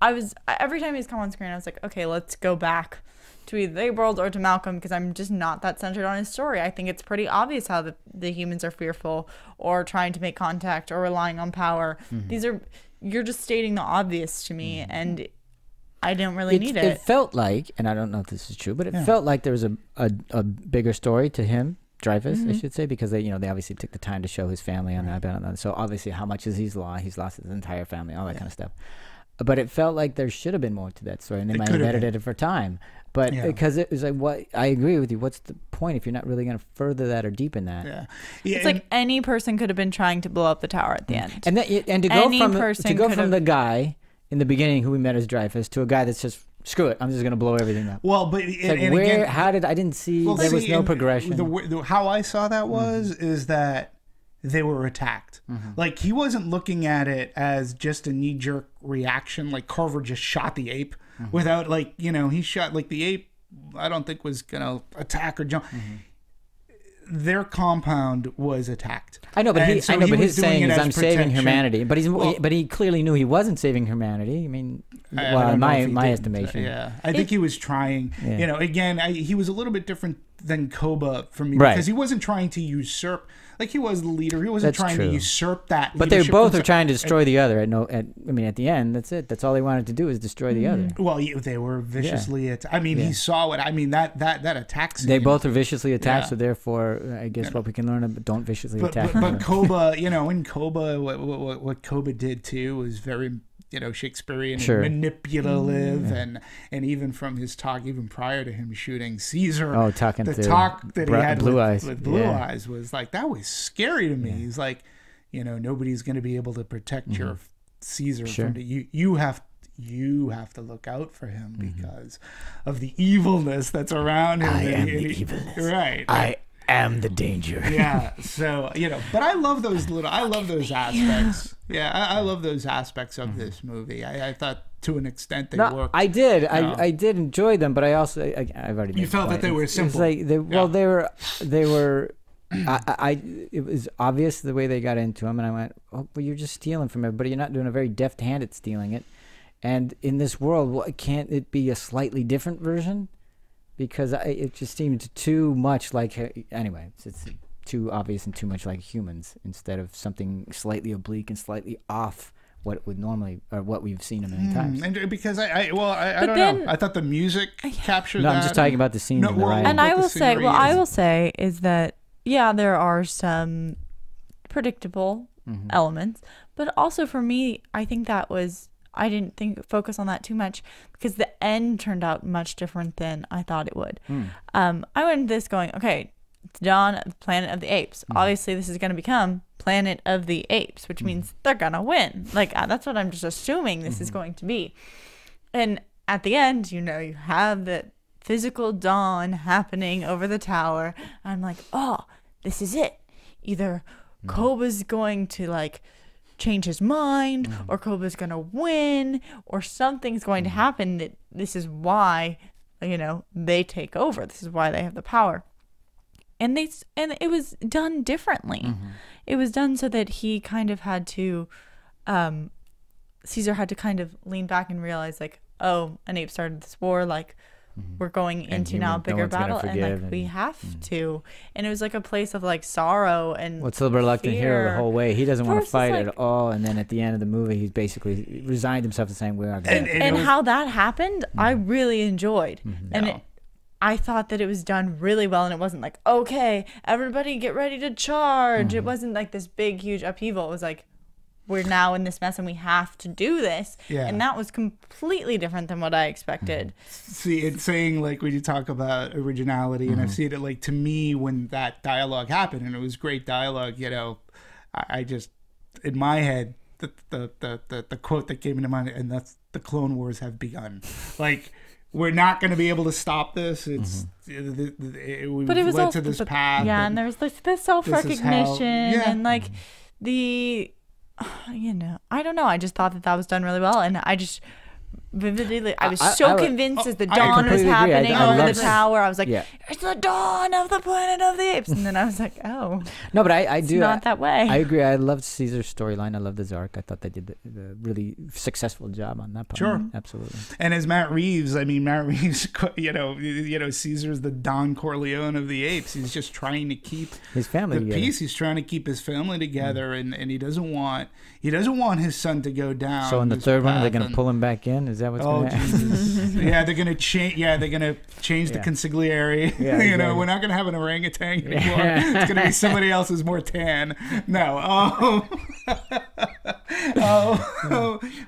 every time he's come on screen, I was like, okay, let's go back to either the world or to Malcolm, because I'm just not that centered on his story. I think it's pretty obvious how the humans are fearful or trying to make contact or relying on power. You're just stating the obvious to me, and I didn't really need it. It felt like, and I don't know if this is true, but it felt like there was a bigger story to him, Dreyfus, I should say, because they obviously took the time to show his family on that. So obviously, how much is he's lost his entire family, all that kind of stuff. But it felt like there should have been more to that story, and they might have edited it for time. But because it was like, what I agree with you. What's the point if you're not really going to further that or deepen that? Yeah, it's like any person could have been trying to blow up the tower at the end, and to go from the guy in the beginning who we met as Dreyfus to a guy that's just, screw it, I'm just going to blow everything up. Well, but I didn't see, there was no progression. How I saw that is that they were attacked. Like, he wasn't looking at it as just a knee-jerk reaction, like Carver just shot the ape without, like, he shot, like, the ape, I don't think was going to attack or jump. Their compound was attacked. I know, but his saying is, I'm saving humanity. But but he clearly knew he wasn't saving humanity. I mean, in my estimation. Yeah, I think he was trying. Again, he was a little bit different than Koba for me, because he wasn't trying to usurp. Like, he was the leader. He wasn't trying to usurp that. But they both are trying to destroy the other. At the end, that's it. That's all they wanted to do, is destroy the other. Well, they were viciously attacked. He saw it. That attack scene. They both are viciously attacked, so therefore, I guess what we can learn is don't viciously attack. But Koba, in Koba, what Koba did too was very, Shakespearean and manipulative, and even from his talk, even prior to him shooting Caesar, talk that he had with Blue Eyes was like, that was scary to me. He's like, nobody's going to be able to protect your Caesar from you have to look out for him because of the evilness that's around him. I am the evilness. Right. I am the danger. Yeah. So, but I love those aspects. Yeah, I love those aspects of this movie. I thought to an extent they worked. I did. I did enjoy them, but I also I've already. You felt that they were simple. It were. It was obvious the way they got into them, and I went, "Oh, well, you're just stealing from everybody. You're not doing a very deft hand at stealing it." And in this world, can't it be a slightly different version? Because it just seemed too much like, anyway, it's too obvious and too much like humans, instead of something slightly oblique and slightly off what would normally, or what we've seen a million times. And because I don't know. I thought the music captured that. No, I'm just talking about the scenes in the writing. And I will say is that, there are some predictable elements, but also for me, I think I didn't focus on that too much, because the end turned out much different than I thought it would. I went into this going, okay, it's dawn of the Planet of the Apes. Obviously, this is going to become Planet of the Apes, which means they're going to win. Like, that's what I'm just assuming this is going to be. And at the end, you have the physical dawn happening over the tower. I'm like, oh, this is it. Either Koba's going to, like, change his mind, or Koba's gonna win, or something's going to happen, that this is why they take over, this is why they have the power. And it was done differently. It was done so that he kind of had to Caesar had to kind of lean back and realize, like, oh, an ape started this war, like, we're going into now a bigger battle, and like we have to. And it was like a place of like sorrow and what's the reluctant hero the whole way? He doesn't want to fight at all, and then at the end of the movie, he's basically resigned himself to saying we are going. And how that happened, I really enjoyed, and I thought that it was done really well, and it wasn't like, okay, everybody get ready to charge. It wasn't like this big, huge upheaval. It was like, we're now in this mess and we have to do this. Yeah. And that was completely different than what I expected. See, it's saying, like, when you talk about originality, and I've seen it, like, to me, when that dialogue happened, and it was great dialogue, I just, in my head, the quote that came into mind, and that's, the Clone Wars have begun. Like, we're not going to be able to stop this. It's we've led to this path. Yeah, and there's like the self-recognition and like the, I don't know. I just thought that was done really well, and I just vividly. I was so convinced as the dawn was happening over the tower. I was like, it's the dawn of the Planet of the Apes. And then I was like, oh. No, but I do. Not that way. I agree. I loved Caesar's storyline. I loved his arc. I thought they did the really successful job on that part. Sure. Absolutely. And as Matt Reeves, Caesar's the Don Corleone of the Apes. He's just trying to keep his family together. Peace. He's trying to keep his family together, and he doesn't want his son to go down. So in the third one, they're going to pull him back in. Is that what's going to happen? Yeah, they're going to change. Yeah, they're going to change the consigliere. Yeah, exactly. We're not going to have an orangutan anymore. It's going to be somebody else who's more tan. No.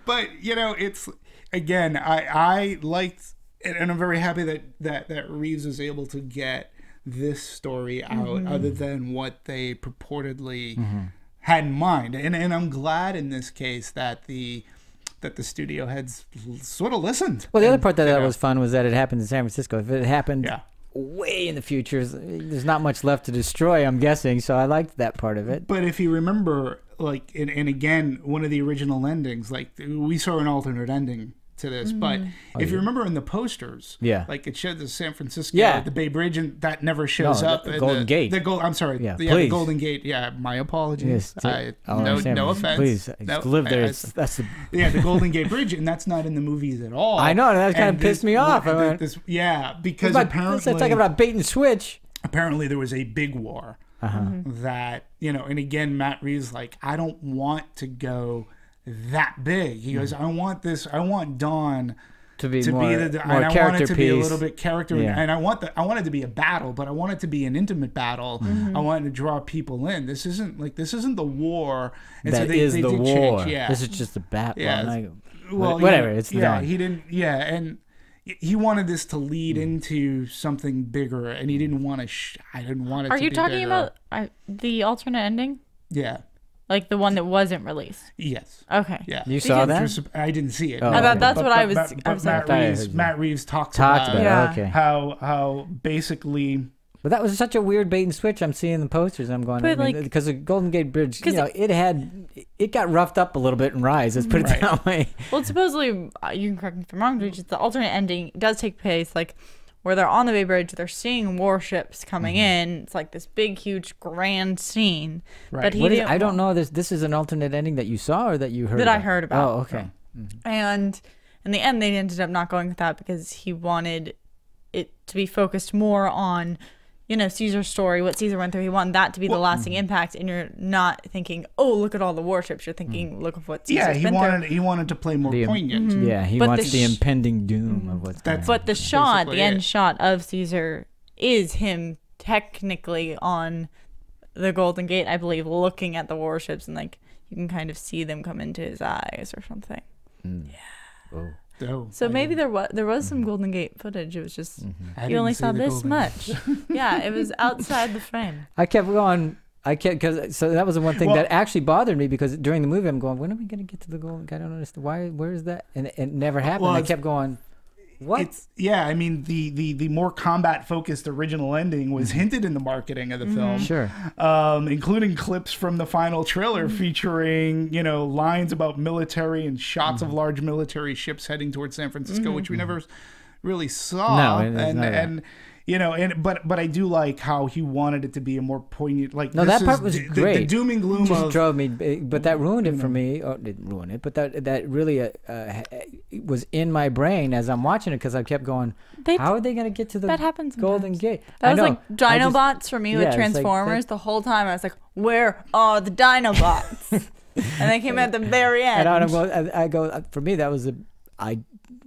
But it's again. I liked, and I'm very happy that Reeves was able to get this story out, other than what they purportedly had in mind. And I'm glad in this case that the studio heads sort of listened. Well, the other part that was fun was that it happened in San Francisco. If it happened way in the future, there's not much left to destroy, I'm guessing. So I liked that part of it. But if you remember, like, and again, one of the original endings, like, we saw an alternate ending to this, but if you remember in the posters, like, it showed the San Francisco, the Bay Bridge, and that never shows up. The Golden Gate. The Golden Gate. Yeah, my apologies. Yes, no offense. Please, live there. The Golden Gate Bridge, and that's not in the movies at all. I know, that kind of pissed me off. Because apparently, let's talk about bait and switch. Apparently, there was a big war that and again, Matt Reeves like, I don't want to go that big. He goes, I want Dawn to be more character I want it to piece. be a little bit character, and I want it to be a battle, but I want it to be an intimate battle. I want to draw people in. This isn't the war. And that so is the war. Change. Yeah. This is just a battle. Yeah. Whatever. It's Dawn. He didn't. Yeah, and he wanted this to lead into something bigger, and he didn't want to. I didn't want it. Are to you be talking bigger. about the alternate ending? Yeah. Like the one that wasn't released. Yes. Okay. Yeah. You saw that? I didn't see it. Oh, that's what I was. Matt Reeves talked about it. Okay. How basically. But that was such a weird bait and switch. I'm seeing the posters. I'm going because the Golden Gate Bridge, it got roughed up a little bit in Rise. Let's put it that way. Well, supposedly, you can correct me if I'm wrong, just the alternate ending does take place like where they're on the Bay Bridge, they're seeing warships coming in. It's like this big, huge, grand scene. Right. But I don't know. This is an alternate ending that you saw or that you heard. That I heard about. Oh, okay. And in the end, they ended up not going with that because he wanted it to be focused more on, Caesar's story, what Caesar went through. He wanted that to be the lasting impact, and you're not thinking, oh, look at all the warships. You're thinking, look at what Caesar's been through. He wanted to play more poignant. Yeah, he wants the impending doom of what's going on. But the end shot of Caesar is him technically on the Golden Gate, I believe, looking at the warships, and like you can kind of see them come into his eyes or something. Yeah. So maybe there was some Golden Gate footage. It was just you only saw this much. Yeah, it was outside the frame. I kept going. So that was the one thing that actually bothered me because during the movie I'm going, when are we going to get to the Golden Gate? I don't understand why. Where is that? And it never happened. I kept going. What? I mean, the more combat focused original ending was hinted in the marketing of the film, sure, including clips from the final trailer featuring lines about military and shots of large military ships heading towards San Francisco, which we never really saw. No, but I do like how he wanted it to be a more poignant. Like that part was great. The doom and gloom just drove me, but that ruined it for me. Or didn't ruin it, but that really was in my brain as I'm watching it because I kept going. How are they going to get to the Golden Gate? That was like Dinobots for me with Transformers. The whole time I was like, where are the Dinobots? And they came at the very end. And I go for me that was I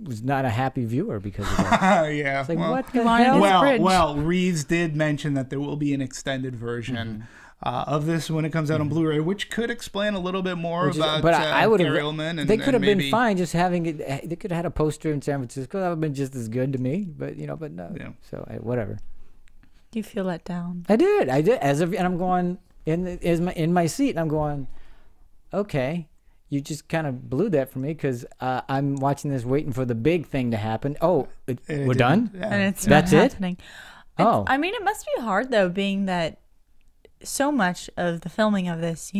was not a happy viewer because of that. Yeah. It's like, what the hell? Well, Reeves did mention that there will be an extended version of this when it comes out on Blu-ray, which could explain a little bit more about Gary Oldman. They could have been fine just having it. They could have had a poster in San Francisco. That would have been just as good to me. But but no. Yeah. So whatever. Do you feel let down? I did. And I'm going in my seat, and I'm going, okay. You just kind of blew that for me because I'm watching this waiting for the big thing to happen. Oh, we're done? Yeah. And it's That's not happening. Oh. I mean, it must be hard, though, being that so much of the filming of this,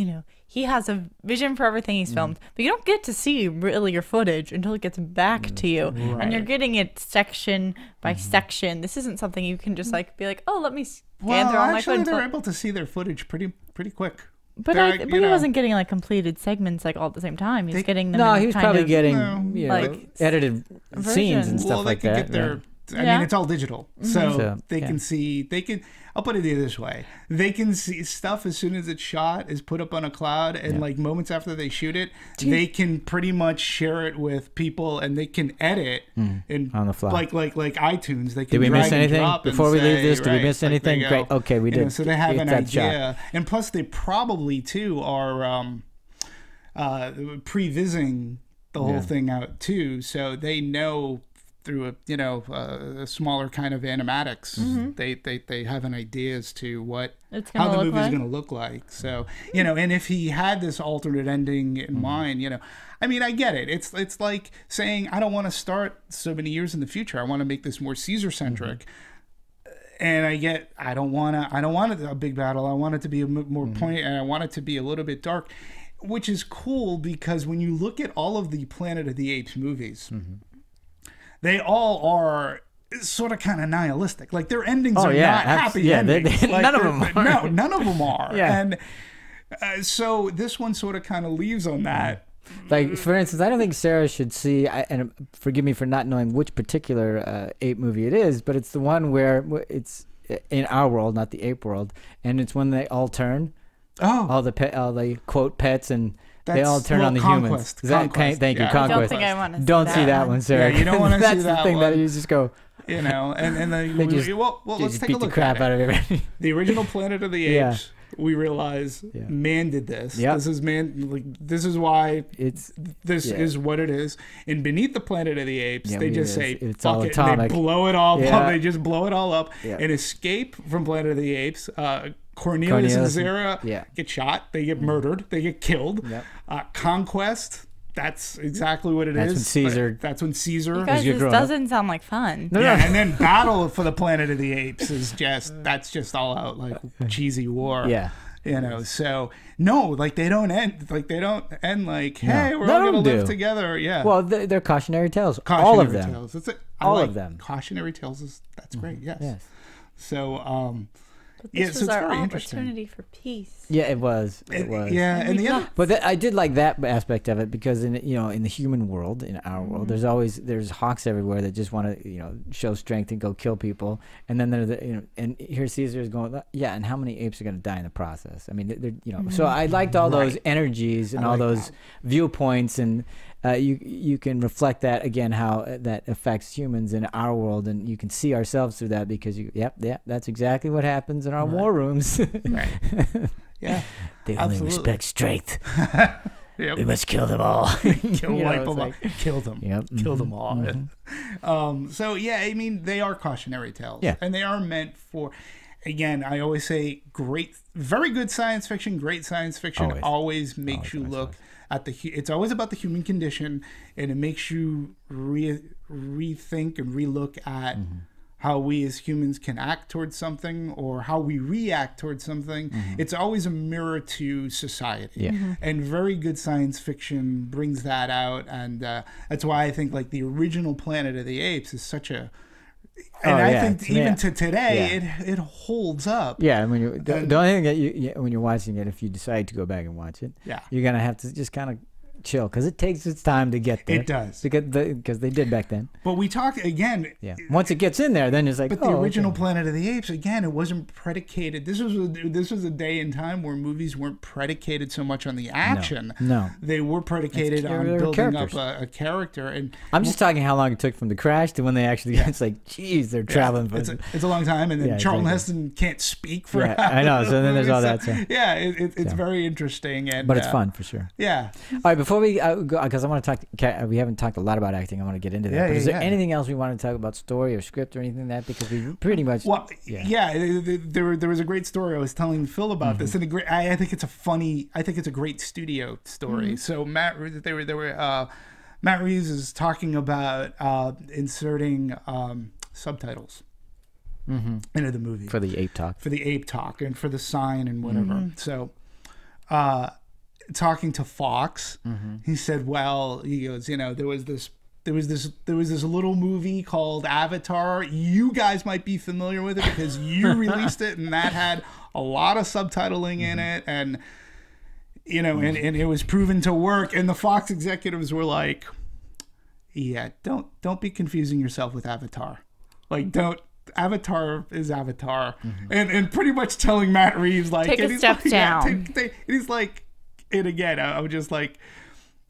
he has a vision for everything he's filmed, but you don't get to see really your footage until it gets back to you. Right. And you're getting it section by section. This isn't something you can just be like, oh, let me scan through all my footage. They're able to see their footage pretty quick. But he wasn't getting completed segments all at the same time. He's getting them. No, he was probably getting edited scenes and stuff like that. I mean, it's all digital, so they can see. I'll put it this way: they can see stuff as soon as it's shot, is put up on a cloud, and moments after they shoot it, they can pretty much share it with people, and they can edit on the fly, like iTunes. They can. Did we miss anything before we leave this? Did we miss anything? Great. Okay, we did. So they have an idea, and plus they probably too are prevising the whole thing out too, so they know. Through a smaller kind of animatics, they have an idea as to how the movie is going to look like. So and if he had this alternate ending in mind, I mean, I get it. It's like saying I don't want to start so many years in the future. I want to make this more Caesar centric. And I don't want a big battle. I want it to be a more poignant, and I want it to be a little bit dark, which is cool because when you look at all of the Planet of the Apes movies. They all are sort of kind of nihilistic. Like their endings are not happy endings. None of them are. No, none of them are. And so this one sort of kind of leaves on that. Like, for instance, I don't think Sarah should see, and forgive me for not knowing which particular ape movie it is, but it's the one where it's in our world, not the ape world, and it's when they all turn. Oh. All the quote pets and... They all turn on the humans. Conquest. Thank you, Conquest. I don't think I want to see Don't see that one, Sarah. Yeah, you don't want to see that one. That's the thing that you just go... And then let's take a look the crap at out of everybody. The original Planet of the Apes, we realize man did this. Yep. This is man. This is why this is what it is. And beneath the Planet of the Apes, they just say, it's fuck all it, atomic. and they blow it all up. They just blow it all up and escape from Planet of the Apes. Cornelius and Sarah get shot. They get murdered. They get killed. Yep. Conquest. That's exactly what it is. That's when Caesar. You guys, this doesn't sound like fun. And then Battle for the Planet of the Apes is just all out cheesy war. So no, they don't end hey, we're all gonna live together. Well, they're cautionary tales. All of them. All of them. Cautionary tales that's great. Yes. So But this was our opportunity for peace. Yeah, it was. But I did like that aspect of it because in the human world, in our world, there's hawks everywhere that just want to show strength and go kill people, and then and here Caesar is going, and how many apes are going to die in the process? I mean, So I liked all those energies and all those viewpoints, and you can reflect that again, how that affects humans in our world, and you can see ourselves through that because that's exactly what happens in our war rooms. Yeah, they only respect strength. We must kill them all. Kill them. Yep. Kill them all. So I mean, they are cautionary tales, and they are meant for. Again, I always say, very good science fiction. Great science fiction always makes you look at it's always about the human condition, and it makes you rethink and relook at how we as humans can act towards something or how we react towards something. It's always a mirror to society. And very good science fiction brings that out, and that's why I think the original Planet of the Apes is such a... And I think even to today, it holds up. Yeah, I mean, the only thing that when you're watching it, if you decide to go back and watch it, you're going to have to just kind of chill because it takes its time to get there. It does. Because they did back then. But we talked again. Once it gets in there, then it's like, but the original Planet of the Apes, again, it wasn't predicated. This was a day and time where movies weren't predicated so much on the action. No. They were predicated on building up a character. And I'm just talking how long it took from the crash to when they actually, it's like, geez, they're traveling. It's a long time. And then Charlton Heston can't speak for I know. So then there's all that. So. Yeah, it's very interesting. But it's fun for sure. Yeah. All right, before we go, because I want to talk, we haven't talked a lot about acting. I want to get into that. But is there anything else we want to talk about, story or script or anything like that? Because we pretty much. Well, there was a great story. I was telling Phil about this, and I think it's a great studio story. So Matt Reeves is talking about inserting subtitles into the movie for the ape talk and for the sign and whatever. So, talking to Fox, he said, "Well, he goes, there was this little movie called Avatar. You guys might be familiar with it because you released it, and that had a lot of subtitling in it, and and it was proven to work." And the Fox executives were like, "Yeah, don't be confusing yourself with Avatar. Like, don't. Avatar is Avatar," and pretty much telling Matt Reeves like, take a step down. He's like, and again, I was just like.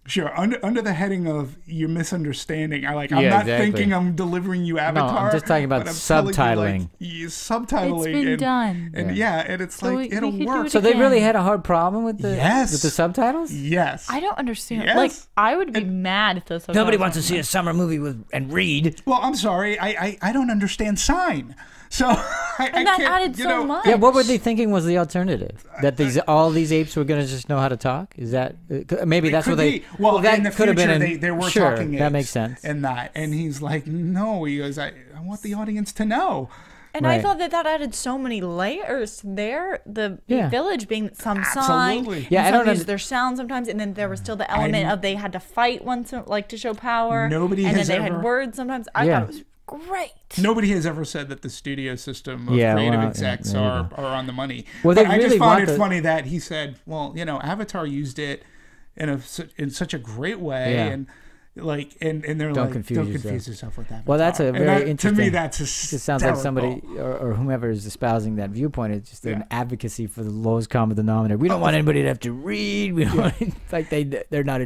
Sure, under the heading of you're misunderstanding, I'm not thinking I'm delivering you Avatar. No, I'm just talking about subtitling. Subtitling. It's been done. And and it's so like, it'll work. So they really had a hard problem with the subtitles? Yes. I don't understand. Yes. Like, I would be mad if those subtitles nobody wants to see a summer movie and read. Well, I'm sorry. I don't understand sign. So and that added so much. Yeah, what were they thinking was the alternative? That all these apes were going to just know how to talk? Is that maybe that's what they? Well, that in the could have future, been. They were sure, talking. That makes sense. And he's like, no. He goes, I want the audience to know. And I thought that added so many layers there. The village being some sign. Yeah, I don't know their sound sometimes, and then there was still the element of they had to fight once, like to show power. Nobody and has then they ever, had words sometimes. I thought it was great. Nobody has ever said that the studio system of creative execs are on the money. Well, I just found it funny that he said, well, Avatar used it in such a great way, and like and they're don't like, confuse yourself with Avatar. Well, that's a very interesting. To me, that's hysterical. It sounds like somebody or whomever is espousing that viewpoint is just an advocacy for the lowest common denominator. We don't want anybody to have to read. We don't want, like they're not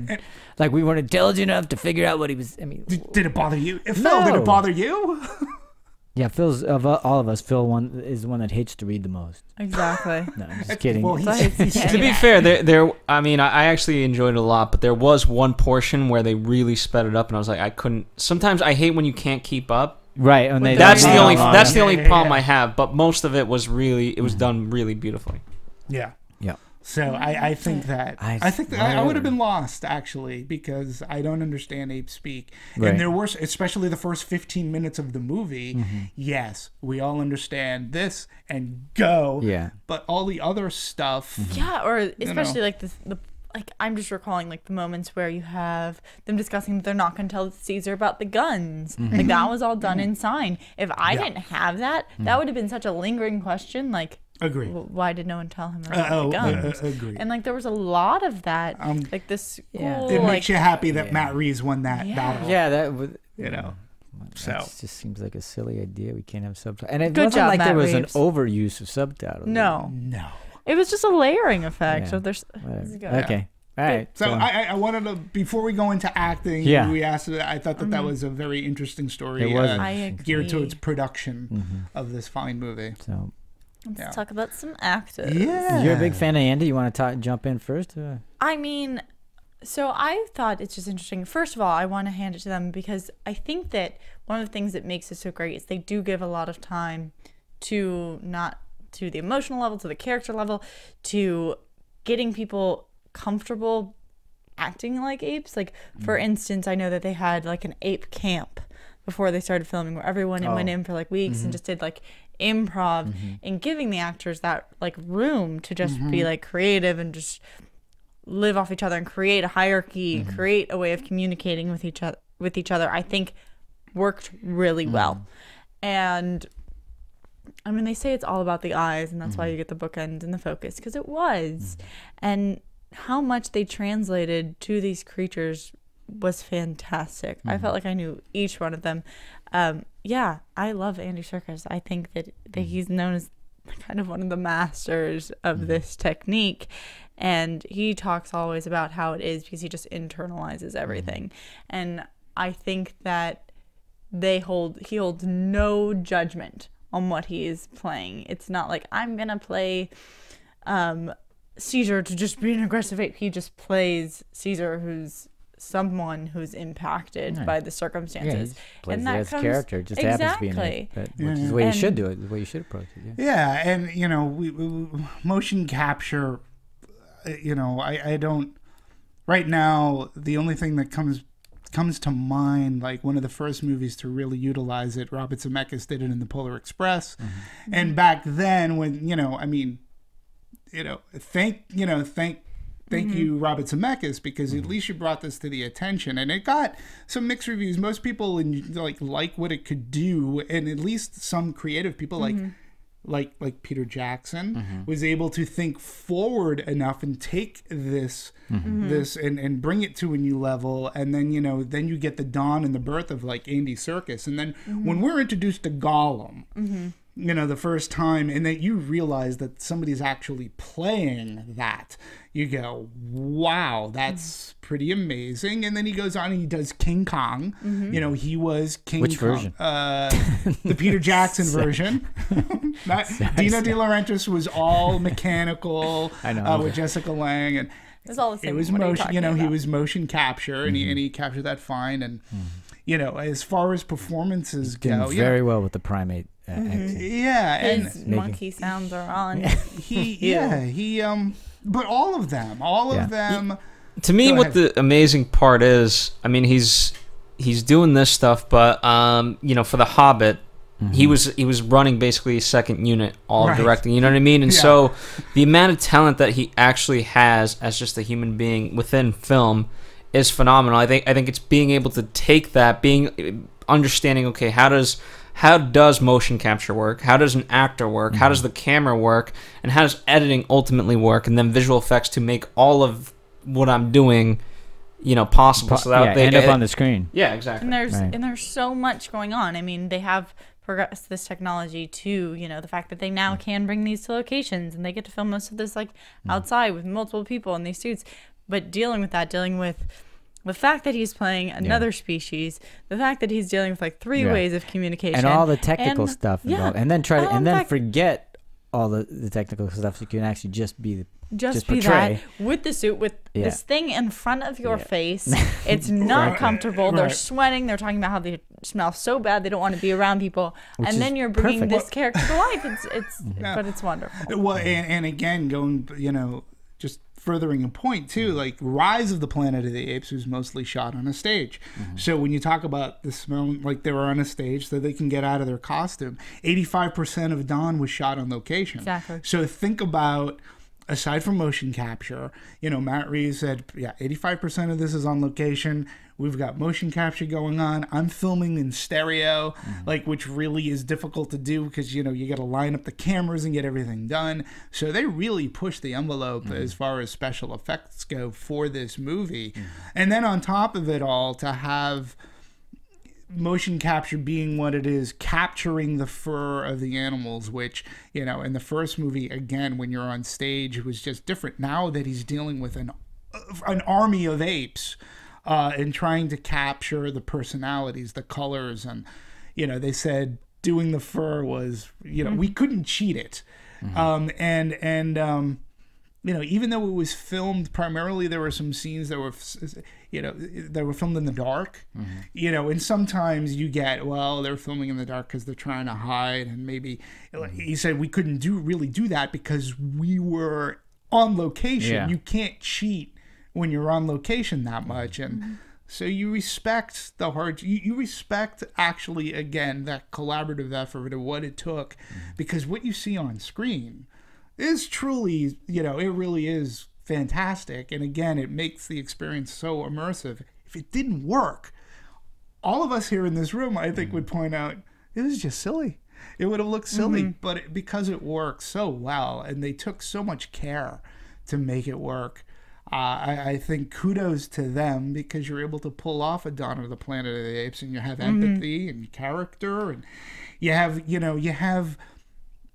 like we weren't intelligent enough to figure out what he was. I mean, did it bother you? Phil, did it bother you? Yeah, Phil's of all of us. Phil is the one that hates to read the most. Exactly. No, I'm just kidding. Well, to be fair, there. I mean, I actually enjoyed it a lot, but there was one portion where they really sped it up, and I was like, I couldn't. Sometimes I hate when you can't keep up. Right, and that's the only problem I have. But most of it was done really beautifully. Yeah. Yeah. So I think that I would have been lost actually because I don't understand ape speak. Right. And there were, especially the first 15 minutes of the movie. Yes, we all understand this and go. Yeah. But all the other stuff. Yeah, or especially like the like I'm just recalling like the moments where you have them discussing that they're not going to tell Caesar about the guns. Like that was all done in sign. If I didn't have that, that would have been such a lingering question. Like. Agree. Why did no one tell him about the guns? Agree. And like there was a lot of that. Like this school. It makes you happy that Matt Reeves won that battle. Yeah, that would. So it just seems like a silly idea. We can't have subtitles, and it Good wasn't job, like Matt there was Reeves. an overuse of subtitles. No. It was just a layering effect. So there's. Okay. All right. So I wanted to, before we go into acting, we asked. I thought that was a very interesting story. It was geared towards production of this fine movie. So. Let's talk about some actors. Yeah. You're a big fan of Andy. You want to jump in first? I mean, so I thought it's just interesting. First of all, I want to hand it to them because I think that one of the things that makes it so great is they do give a lot of time to the emotional level, to the character level, to getting people comfortable acting like apes. Like, for instance, I know that they had like an ape camp before they started filming where everyone went in for like weeks and just did like improv and giving the actors that like room to just be like creative and just live off each other and create a hierarchy, create a way of communicating with each other, I think worked really well. And I mean, they say it's all about the eyes and that's why you get the bookends and the focus, because it was. And how much they translated to these creatures was fantastic. I felt like I knew each one of them. I love Andy Serkis. I think that he's known as kind of one of the masters of this technique, and he talks always about how it is because he just internalizes everything. And I think that he holds no judgment on what he is playing. It's not like I'm gonna play Caesar to just be an aggressive ape. He just plays Caesar, who's someone who's impacted by the circumstances. Plays and that as character, just happens to be an ape, which is the way you should do it, the way you should approach it. Yeah, and we motion capture. I don't. Right now, the only thing that comes comes to mind, like one of the first movies to really utilize it. Robert Zemeckis did it in The Polar Express, and back then, when thank you, Robert Zemeckis, because at least you brought this to the attention, and it got some mixed reviews. Most people like what it could do, and at least some creative people like Peter Jackson was able to think forward enough and take this and bring it to a new level. And then then you get the dawn and the birth of like Andy Serkis, and then when we're introduced to Gollum, the first time, and that you realize that somebody's actually playing that, you go, wow, that's pretty amazing. And then he goes on and he does King Kong. He was King Which Kong. version? The Peter Jackson version. Dino De Laurentiis was all mechanical. I know. With Jessica Lange, and It's all the same. it was motion. He was motion capture, and he captured that fine. And as far as performances go, very well with the primate. His monkey sounds are on. But all of them. To me, what the amazing part is, I mean, he's doing this stuff, but for The Hobbit, he was running basically a second unit, all directing. You know what I mean? And so the amount of talent that he actually has as just a human being within film is phenomenal. I think it's being able to take that, understanding, okay, how does motion capture work? How does an actor work? How does the camera work? And how does editing ultimately work? And then visual effects to make all of what I'm doing, possible. So that they end up on the screen. Yeah, exactly. And there's so much going on. I mean, they have progressed this technology to, the fact that they now can bring these to locations, and they get to film most of this like outside with multiple people in these suits. But dealing with the fact that he's playing another species, the fact that he's dealing with like three ways of communication, and all the technical stuff involved, and then forget all the technical stuff, so you can actually just be portray. That with the suit, with this thing in front of your face. It's not comfortable. They're sweating. They're talking about how they smell so bad they don't want to be around people. And then you're bringing this character to life. But it's wonderful. Well, and again, going, just furthering a point too, like Rise of the Planet of the Apes was mostly shot on a stage. So when you talk about the smell, like they were on a stage so they can get out of their costume, 85% of Dawn was shot on location. Exactly. So think about, aside from motion capture, Matt Reeves said, 85% of this is on location. We've got motion capture going on. I'm filming in stereo, which really is difficult to do because, you got to line up the cameras and get everything done. So they really pushed the envelope as far as special effects go for this movie. And then on top of it all, to have motion capture being what it is, capturing the fur of the animals, which, in the first movie, again, when you're on stage, it was just different. Now that he's dealing with an army of apes, and trying to capture the personalities, the colors, and they said doing the fur was we couldn't cheat it, even though it was filmed primarily, there were some scenes that were that were filmed in the dark, and sometimes you get, well, they're filming in the dark because they're trying to hide, and maybe he said we couldn't really do that because we were on location. You can't cheat when you're on location that much, and so you respect the hard. You respect actually, again, that collaborative effort of what it took, because what you see on screen is truly, it really is fantastic, and again, it makes the experience so immersive. If it didn't work, all of us here in this room, I think, would point out it was just silly. It would have looked silly, but because it works so well, and they took so much care to make it work. I think kudos to them, because you're able to pull off a Dawn of the Planet of the Apes, and you have empathy and character, and you have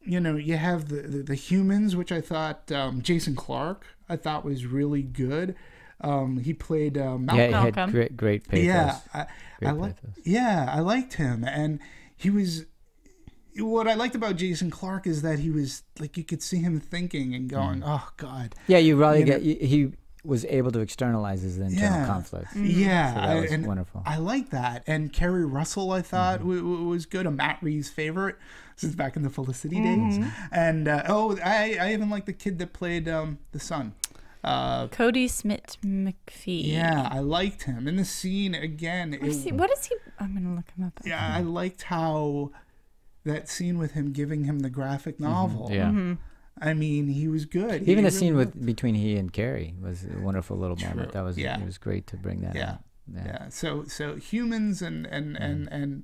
the humans, which I thought Jason Clarke I thought was really good. He played Malcolm. Yeah, he had great pathos. I liked him, and he was. What I liked about Jason Clarke is that he was like, you could see him thinking and going, "Oh God." Yeah, he was able to externalize his internal conflict. Yeah, so that was wonderful. I like that. And Keri Russell, I thought was good. A Matt Reeves favorite since back in the Felicity days. And I even like the kid that played the son. Kodi Smit-McPhee. Yeah, I liked him in the scene again. What is he? I'm gonna look him up. Yeah, I liked how that scene with him giving him the graphic novel. Yeah. Mm-hmm. I mean, he was good. Even the scene between he and Keri was a wonderful little moment. That was it was great to bring that out. Yeah. So humans and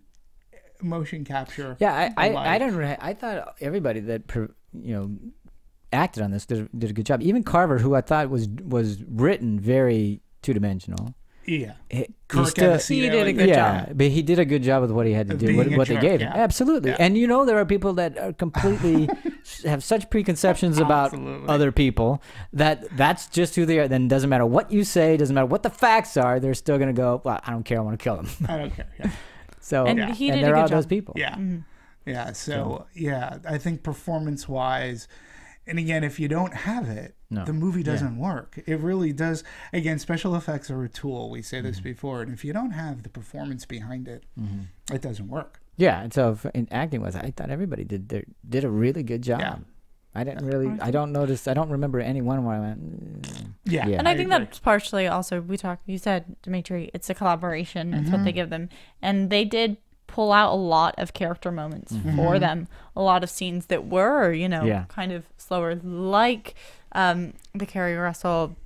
motion capture. Yeah, I thought everybody that acted on this did a good job. Even Carver, who I thought was written very two-dimensional. Yeah. He did a good job. But he did a good job with what he had to do, what they gave him. Absolutely. Yeah. And there are people that are completely have such preconceptions about other people that's just who they are. Then it doesn't matter what you say, doesn't matter what the facts are, they're still going to go, well, I don't care, I want to kill him. I don't care. Yeah. So, and he did a good there are job. those people. Yeah. Mm-hmm. Yeah. So, I think performance-wise, and again, if you don't have it, the movie doesn't work. It really does. Again, special effects are a tool. We say this before. And if you don't have the performance behind it, it doesn't work. Yeah. And so in acting-wise, I thought everybody did a really good job. Yeah. I don't remember any one where I went, yeah. And I think that's partially also, you said, Demetri, it's a collaboration. It's what they give them. And they did pull out a lot of character moments for them, a lot of scenes that were kind of slower, like the Keri Russell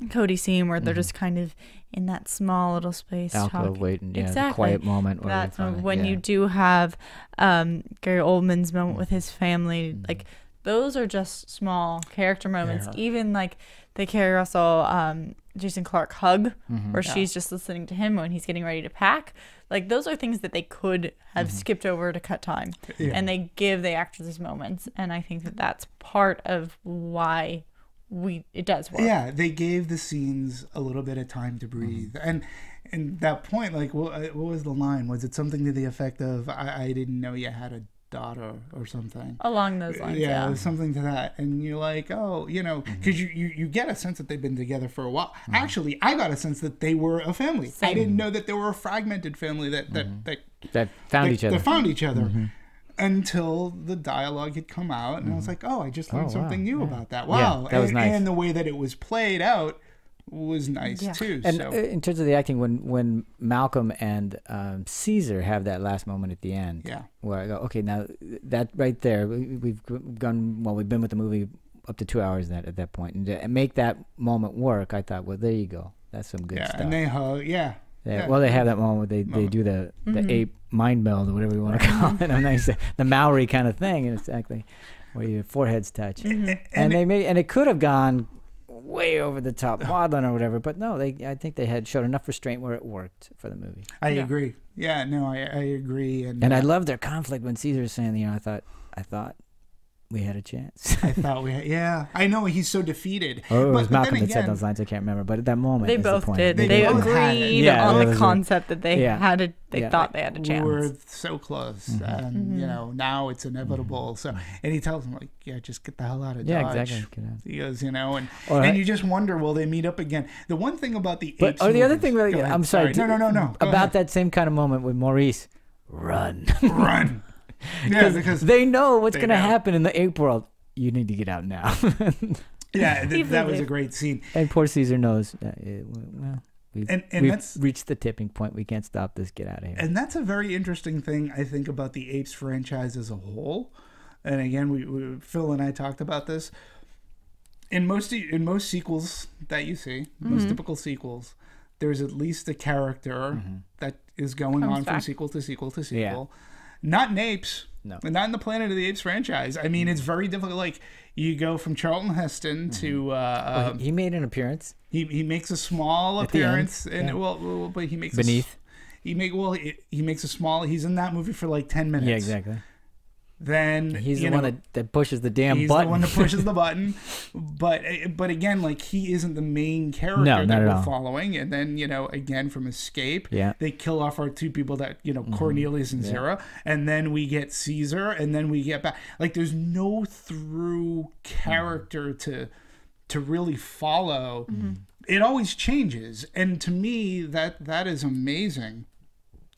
Kodi scene where they're just kind of in that small little space alcove waiting, exactly. The quiet moment that's when you do have Gary Oldman's moment with his family, like those are just small character moments. Even like the Keri Russell Jason Clarke hug where she's just listening to him when he's getting ready to pack. Like those are things that they could have skipped over to cut time, and they give the actors these moments, and I think that that's part of why it does work. Yeah, they gave the scenes a little bit of time to breathe, and that point, like what was the line? Was it something to the effect of "I didn't know you had a daughter" or something along those lines? Yeah, it was something to that, and you're like, oh, because you get a sense that they've been together for a while. Actually, I got a sense that they were a family. Same. I didn't know that they were a fragmented family that found each other. They found each other until the dialogue had come out, and I was like, oh, I just learned something new about that. Wow, that was nice. And the way that it was played out was nice too. And in terms of the acting, when Malcolm and Caesar have that last moment at the end, where I go, okay, now that right there, we've been with the movie up to 2 hours at that point, and to make that moment work, I thought, well, there you go, that's some good stuff. And they hug, well, they have that moment where they do the ape mind meld or whatever you want to call it. The Maori kind of thing, and exactly where your foreheads touch. And it could have gone way over the top maudlin or whatever, but no, I think they had showed enough restraint where it worked for the movie. I agree. Yeah, no, I agree. And I love their conflict when Caesar's saying, I thought we had a chance. I thought we had, I know, he's so defeated. Or it was Malcolm that said those lines, I can't remember, but at that moment, they both did. They agreed on the concept that they had they thought they had a chance. We were so close, and now it's inevitable. So, and he tells him, like, just get the hell out of Dodge. Yeah, exactly. He goes, and you just wonder, will they meet up again? The one thing about the Apes the other thing, I'm sorry. No. About that same kind of moment with Maurice, run. Yeah, because they know what's going to happen in the ape world. You need to get out now. That was a great scene. And poor Caesar knows. We've reached the tipping point. We can't stop this. Get out of here. And that's a very interesting thing, I think, about the Apes franchise as a whole. And again, Phil and I talked about this. In most sequels that you see, most typical sequels, there's at least a character that is going on from sequel to sequel to sequel. Yeah. Not in Apes. No. Not in the Planet of the Apes franchise. I mean, it's very difficult. Like, you go from Charlton Heston to... he made an appearance. He makes a small appearance. But he makes... Beneath. He makes a small... He's in that movie for like 10 minutes. Yeah, exactly. Then he's the one that pushes the damn button. He's the one that pushes the button. But again, like, he isn't the main character that we're following. And then, again, from Escape, they kill off our two people that, Cornelius and Zara. And then we get Caesar, and then we get back. Like, there's no through character to really follow. It always changes. And to me, that is amazing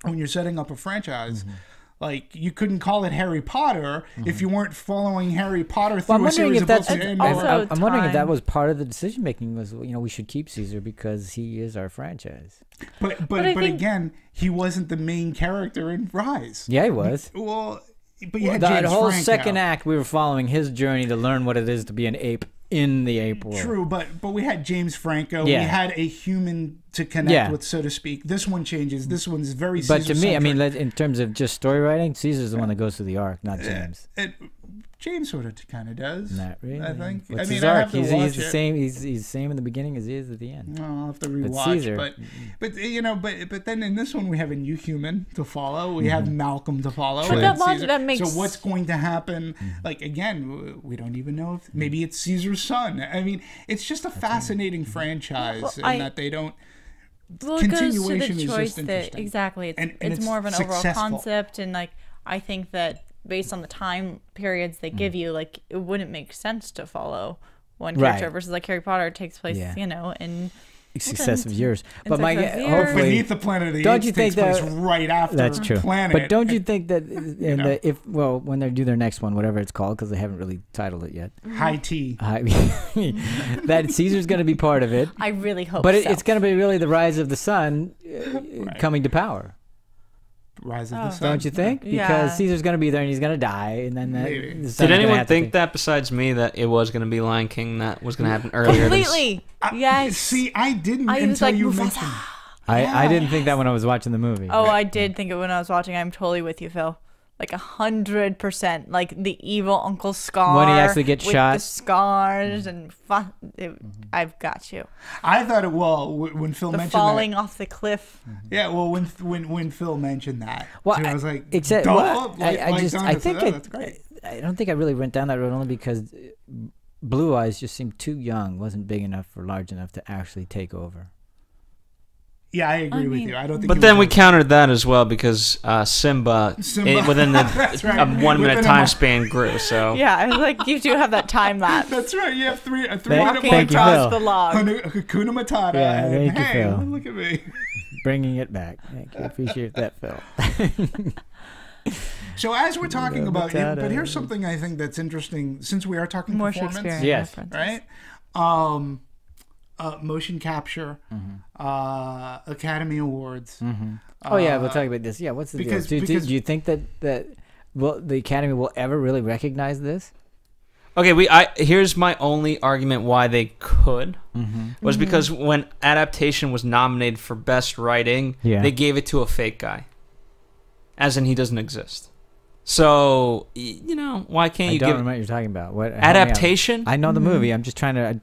when you're setting up a franchise Like, you couldn't call it Harry Potter if you weren't following Harry Potter Well, through a series of books. also I'm wondering if that time. was part of the decision making. Was we should keep Caesar because he is our franchise. But I think- again, he wasn't the main character in Rise. Yeah, he was. Well, but you had The James whole Franco. second act, we were following his journey to learn what it is to be an ape in the ape world. True, but we had James Franco. Yeah. We had a human to connect with, so to speak. This one changes. This one's very But to me, I mean, Caesar-centric. in terms of just story writing, Caesar's the one that goes through the arc, not James. James sort of kind of does. Not really. I think. What's I mean, his I arc? have to He's watch the it. same. He's the same in the beginning as he is at the end. I'll have to rewatch. Caesar. But then in this one we have a new human to follow. We have Malcolm to follow. True. and That logic- Caesar. that makes- So what's going to happen? Like, again, we don't even know if maybe it's Caesar's son. I mean, it's just a fascinating franchise in that they don't. Well, it goes to Continuation the is choice just that interesting. exactly. It's And it's it's more of an overall successful. concept, and like I think that based on the time periods they give you, like it wouldn't make sense to follow one character Right. versus like Harry Potter takes place, Yeah. in Successive years. in But my successive years. hopefully, Beneath the Planet of the don't Apes you think takes place that- right after that's true. Planet. But don't you think that when they do their next one, whatever it's called, because they haven't really titled it yet, High Tea. that Caesar's going to be part of it. I really hope. But so. it's going to be really the rise of the sun coming to power. Rise of the Sun. Don't you think? Because Yeah. Caesar's going to be there and he's going to die, and then Maybe. the sun's Did gonna anyone have to think that besides me that it was going to be Lion King that was going to happen earlier? completely. Yes. See, I didn't I was until like, you Mufasa. mentioned. I didn't think that when I was watching the movie. Oh, I did think it when I was watching. I'm totally with you, Phil. Like 100%. Like the evil Uncle Scar. When he actually gets with shot. the scars and I've got you. I thought it. Well, when Phil The mentioned falling off the cliff. that. Yeah. Well, when Phil mentioned that, Well, too, I was like, except duh, well, like Donna I said, think "Oh, that's great." I don't think I really went down that road only because Blue Eyes just seemed too young, wasn't big enough or large enough to actually take over. Yeah, I agree with mean- you. I don't think. But he then was we countered that as well because Simba, within That's the right. a 1 minute Within a time month. span grew. So Yeah, I was like, you do have that time lapse. That's right. You have a 3 minute Thank mark. you, across Phil. the log. Hakuna Matata. Yeah, and thank you, hey, Phil. look at me. Bringing it back. Thank you. Appreciate that, Phil. So as we're talking about, Matata. but here's something I think that's interesting since we are talking More performance, Shakespearean Yes. references. right? Motion capture, Mm-hmm. Academy Awards. Oh yeah, we'll talk about this. Yeah, what's the because- deal? because- Do you think that the Academy will ever really recognize this? okay, here's my only argument why they could was because when adaptation was nominated for best writing, Yeah. they gave it to a fake guy, as in he doesn't exist. So why can't I you don't give remember what you're talking about. What adaptation? I know the movie. I'm just trying to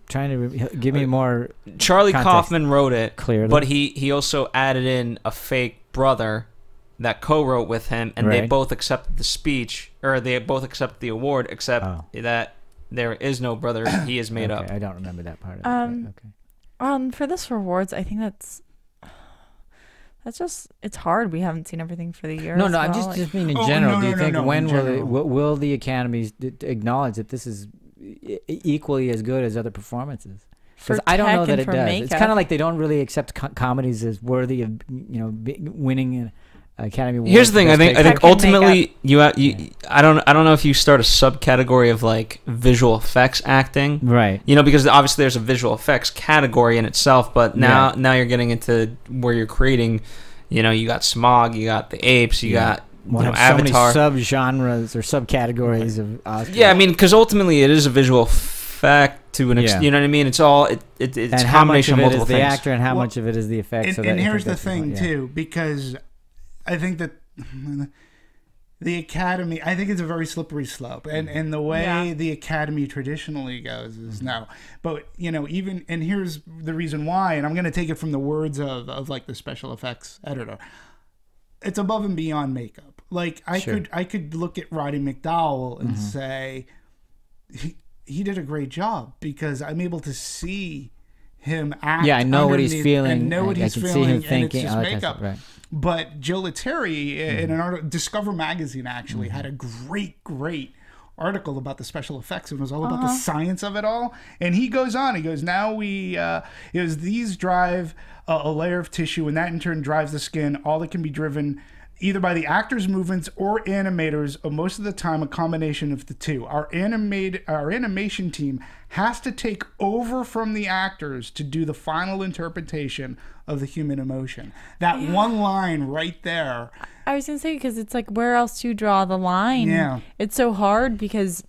give me more. Charlie context. Kaufman wrote it, Clearly. but he also added in a fake brother that co-wrote with him, and they Right. both accepted the speech, or they both accepted the award, except that there is no brother. He is made Okay, up. I don't remember that part of it. Okay. For this rewards, I think that's just it's hard. We haven't seen everything for the year. No, as no. I'm well. just mean in Oh, general. no, Do you no, think no, when in general. will the academies acknowledge that this is equally as good as other performances? For Because I don't know tech that and it for does. It's makeup. kind of like they don't really accept comedies as worthy of winning an Academy Award. Here's the thing. for I Best think Picture. Tech and ultimately I don't know if you start a subcategory of like visual effects acting. Right. Because obviously there's a visual effects category in itself, but now you're getting into where you're creating. You got Smog, you got the Apes, you got We'll have Avatar. so many subgenres or subcategories of Oscars. Yeah, I mean, because ultimately it is a visual effect to an extent. Yeah. You know what I mean? It's all it's and a how much combination of of it multiple is the things. actor and how Well, much of it is the effects. And here's the thing too, because I think that the Academy, I think it's a very slippery slope, and the way the Academy traditionally goes is no. But even, and here's the reason why, and I'm going to take it from the words of like the special effects editor. It's above and beyond makeup. Like I could look at Roddy McDowell and say he did a great job because I'm able to see him act. Yeah, I know what he's underneath feeling. and know what I he's can feeling, see him and thinking. it's just Oh, that's makeup. right. But Joe Letteri in an article, Discover Magazine actually had a great article about the special effects. It was all about the science of it all. And he goes on. He goes, now these drive a layer of tissue, and that in turn drives the skin. All that can be driven either by the actors' movements or animators, or most of the time a combination of the two. Our animation team has to take over from the actors to do the final interpretation of the human emotion. That one line right there. I was going to say, because it's like, where else do you draw the line? Yeah. It's so hard because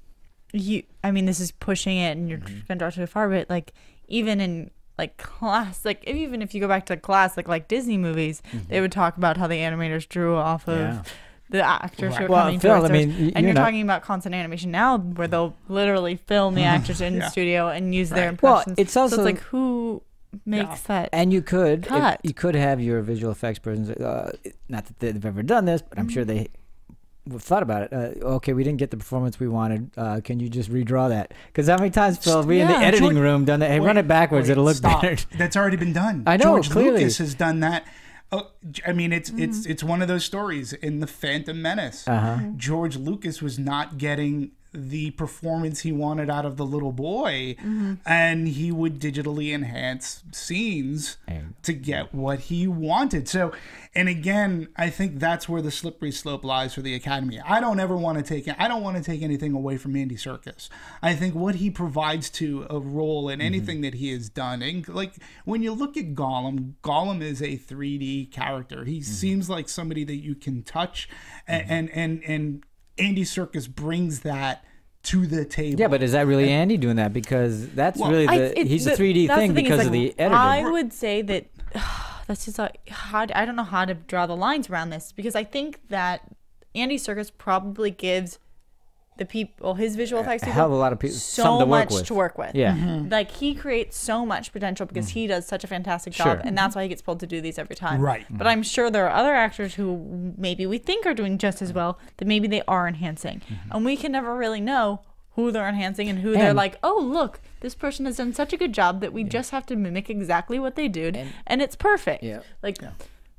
this is pushing it and you're going to draw too far, but like, even in like class, like even if you go back to classic like Disney movies, they would talk about how the animators drew off of the actors who are coming towards us. And you're talking about constant animation now, where they'll literally film the actors in the studio and use their impressions. Well, it's also, so it's like, who makes that? And you could have your visual effects persons. Not that they've ever done this, but I'm sure they thought about it. Okay, we didn't get the performance we wanted. Can you just redraw that? Because how many times, Phil, we in the editing room done that? Hey, run it backwards. It'll look better. That's already been done. I know. George clearly. Lucas has done that. It's one of those stories in The Phantom Menace. George Lucas was not getting the performance he wanted out of the little boy, and he would digitally enhance scenes to get what he wanted. So, and again, I think that's where the slippery slope lies for the Academy. I don't want to take anything away from Andy Serkis. I think what he provides to a role in anything that he has done, and like when you look at Gollum is a 3D character. He seems like somebody that you can touch, and Andy Serkis brings that to the table. Yeah, but is that really Andy doing that? Because that's really he's a 3D thing because like, of the editor. I would say that that's just like, I don't know how to draw the lines around this, because I think that Andy Serkis probably gives the people, his visual effects people, a hell of a lot of people, so much to work with. Yeah. Like, he creates so much potential because he does such a fantastic job, and that's why he gets pulled to do these every time. Right. But I'm sure there are other actors who maybe we think are doing just as well, that maybe they are enhancing. And we can never really know who they're enhancing and who they're like, oh, look, this person has done such a good job that we just have to mimic exactly what they did, and it's perfect.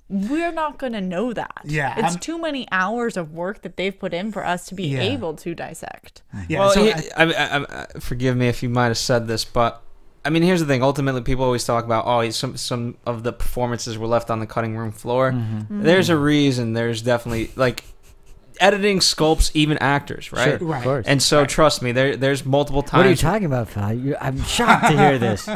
We're not going to know that. Yeah, it's too many hours of work that they've put in for us to be able to dissect. Yeah. Well, so forgive me if you might have said this, but I mean, here's the thing. Ultimately, people always talk about, some of the performances were left on the cutting room floor. There's a reason. There's definitely, like, editing sculpts even actors, right? Sure, of course. And so, trust me, there's multiple times. What are you talking about, Phil? I'm shocked to hear this.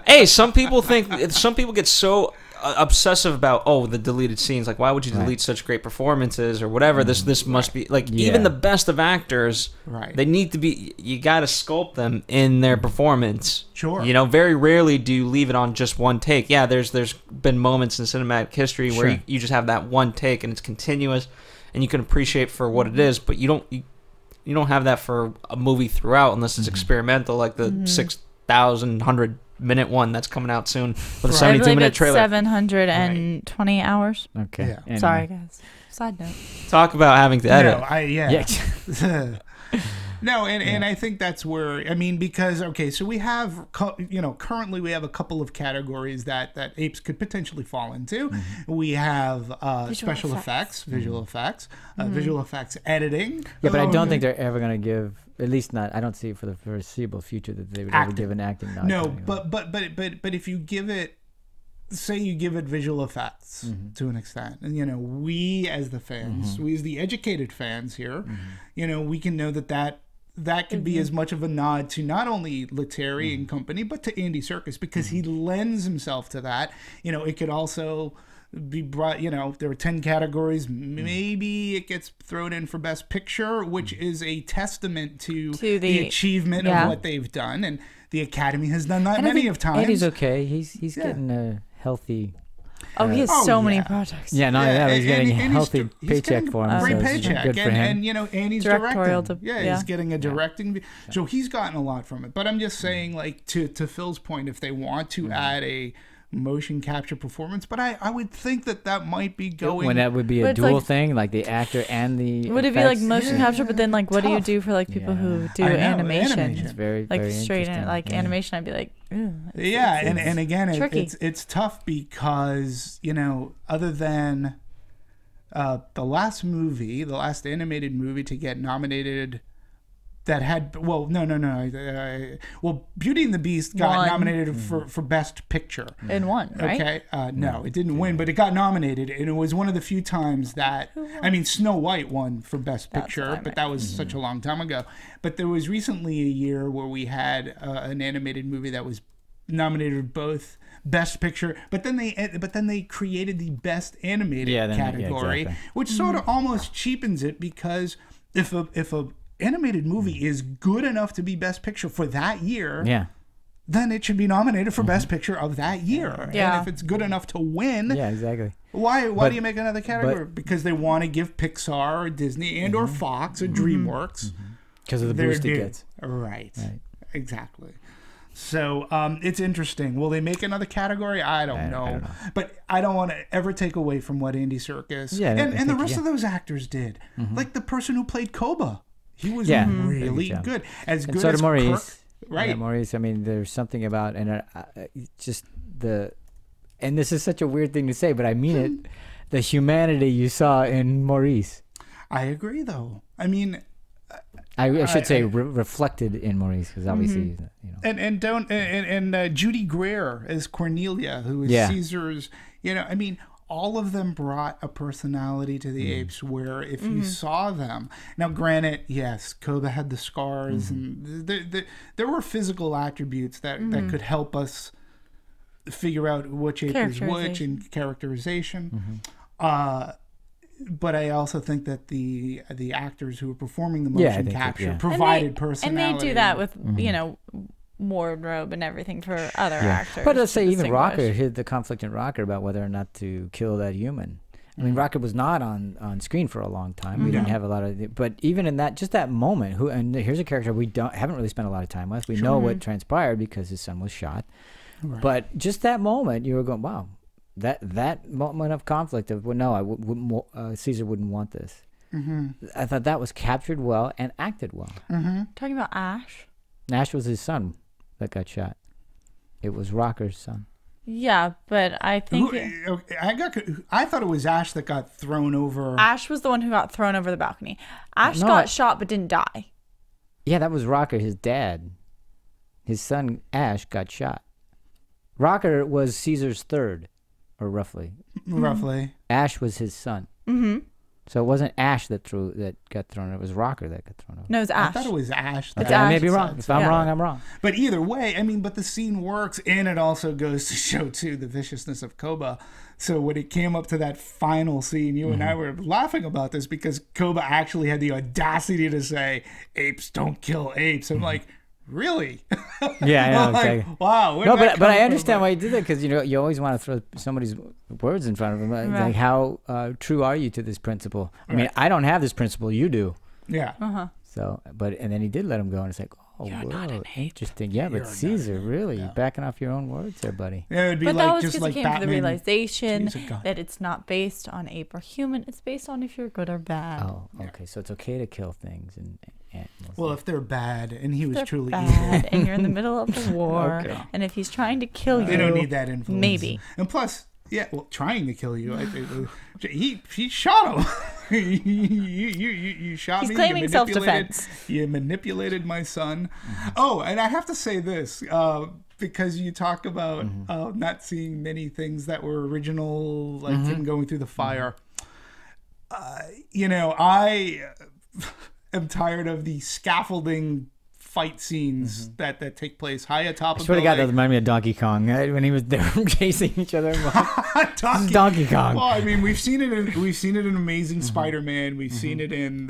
Hey, some people get so obsessive about the deleted scenes. Like, why would you delete such great performances or whatever? This must be like even the best of actors. Right. They need to be. You got to sculpt them in their performance. Sure. You know, very rarely do you leave it on just one take. Yeah, there's been moments in cinematic history where you just have that one take and it's continuous, and you can appreciate for what it is. But you don't have that for a movie throughout unless it's experimental, like the 6,100 minute one that's coming out soon with a 72-minute trailer. 720 hours. Okay. Yeah. Anyway. Sorry, guys. Side note. Talk about having to edit. No, and I think that's where, I mean, because, so we have, currently we have a couple of categories that Apes could potentially fall into. We have special effects, visual effects, visual effects editing. Yeah, but I don't think they're ever going to give, at least not, I don't see it for the foreseeable future that they would ever give an acting nod. No, but if you give it, say you give it visual effects to an extent, and we as the fans, we as the educated fans here, we can know that could be as much of a nod to not only Lettieri and company, but to Andy Serkis, because he lends himself to that. It could also be brought, there are 10 categories. Maybe it gets thrown in for Best Picture, which is a testament to the achievement of what they've done. And the Academy has done that many of times. Andy's okay. He's getting a healthy... he has so many projects. Yeah, he's getting a healthy paycheck for him. Great paycheck. Good for him. And Andy's Directorial directing. He's getting a directing. So he's gotten a lot from it. But I'm just saying, like, to Phil's point, if they want to add a motion capture performance, but I would think that might be going... When that would be a dual thing, like the actor and the Would it be like motion capture, but then like what do you do for like people who do animation? It's very, like very straight interesting. animation, I'd be like, and again, tricky. it's tough because, other than the last animated movie to get nominated well, Beauty and the Beast got nominated for Best Picture. And won, right? Okay. No, it didn't win, but it got nominated, and it was one of the few times that, I mean, Snow White won for Best Picture, but that was such a long time ago. But there was recently a year where we had an animated movie that was nominated both Best Picture, but then they created the Best Animated category, which sort of almost cheapens it, because if a animated movie is good enough to be Best Picture for that year, then it should be nominated for Best Picture of that year. Yeah. And if it's good enough to win, why do you make another category? Because they want to give Pixar or Disney and or Fox or DreamWorks because of the boost it gets. Right. Exactly. So it's interesting. Will they make another category? I don't know. But I don't want to ever take away from what Andy Serkis and the rest of those actors did. Like the person who played Koba. He was really good. As good as Maurice. Kirk. Right. Yeah, Maurice. I mean, there's something about, and just and this is such a weird thing to say, but I mean it, the humanity you saw in Maurice. I agree, though. I mean, I should say reflected in Maurice, because obviously, and Judy Greer as Cornelia, who is Caesar's. I mean, all of them brought a personality to the Apes, where if you saw them, now granted, yes, Koba had the scars, and there were physical attributes that could help us figure out which ape is which and characterization. But I also think that the actors who were performing the motion capture provided personality. And they do that with, wardrobe and everything for other actors. But let's say even Rocker hid the conflict in Rocker about whether or not to kill that human. I mean, Rocker was not on screen for a long time. We didn't have a lot of, but even in that moment, and here's a character we haven't really spent a lot of time with. We know what transpired because his son was shot. Right. But just that moment, you were going, wow. That moment of conflict of, well, no, Caesar wouldn't want this. I thought that was captured well and acted well. Talking about Ash? Ash was his son that got shot. It was Rocker's son. Yeah, but I think I thought it was Ash that got thrown over. Ash was the one who got thrown over the balcony. Ash got shot but didn't die. Yeah, that was Rocker, his dad. His son Ash got shot. Rocker was Caesar's third. Or roughly. Ash was his son. So it wasn't Ash that got thrown over. It was Rocker that got thrown over. No, it was Ash. I thought it was Ash. I may be wrong. If I'm wrong, I'm wrong. But either way, I mean, but the scene works, and it also goes to show, too, the viciousness of Koba. So when it came up to that final scene, you and I were laughing about this, because Koba actually had the audacity to say, "Apes don't kill apes." I'm like, really? Yeah, like, wow. No, but I understand why you did that, because you always want to throw somebody's words in front of them. Right. Like, how true are you to this principle? I mean, I don't have this principle. You do. Yeah. So, and then he did let him go, and it's like, oh, whoa, interesting. Yeah, but Caesar, really, backing off your own words there, buddy. Yeah, it'd be but like that was just because like it came Batman. to the realization that it's not based on ape or human. It's based on if you're good or bad. Oh, okay. So it's okay to kill things and animals. Well, if they're bad, and he was truly bad, evil, and you're in the middle of the war, and if he's trying to kill you, they don't need that influence. Maybe. And plus, trying to kill you. He shot him. You shot me. He's claiming self-defense. You manipulated my son. Oh, and I have to say this, because you talk about not seeing many things that were original, like him going through the fire. I am tired of the scaffolding fight scenes that take place high atop of. I swear to God, that reminded me of Donkey Kong, right? When he was there chasing each other. Donkey Kong. Well, I mean, we've seen it in Amazing Spider-Man. We've seen it in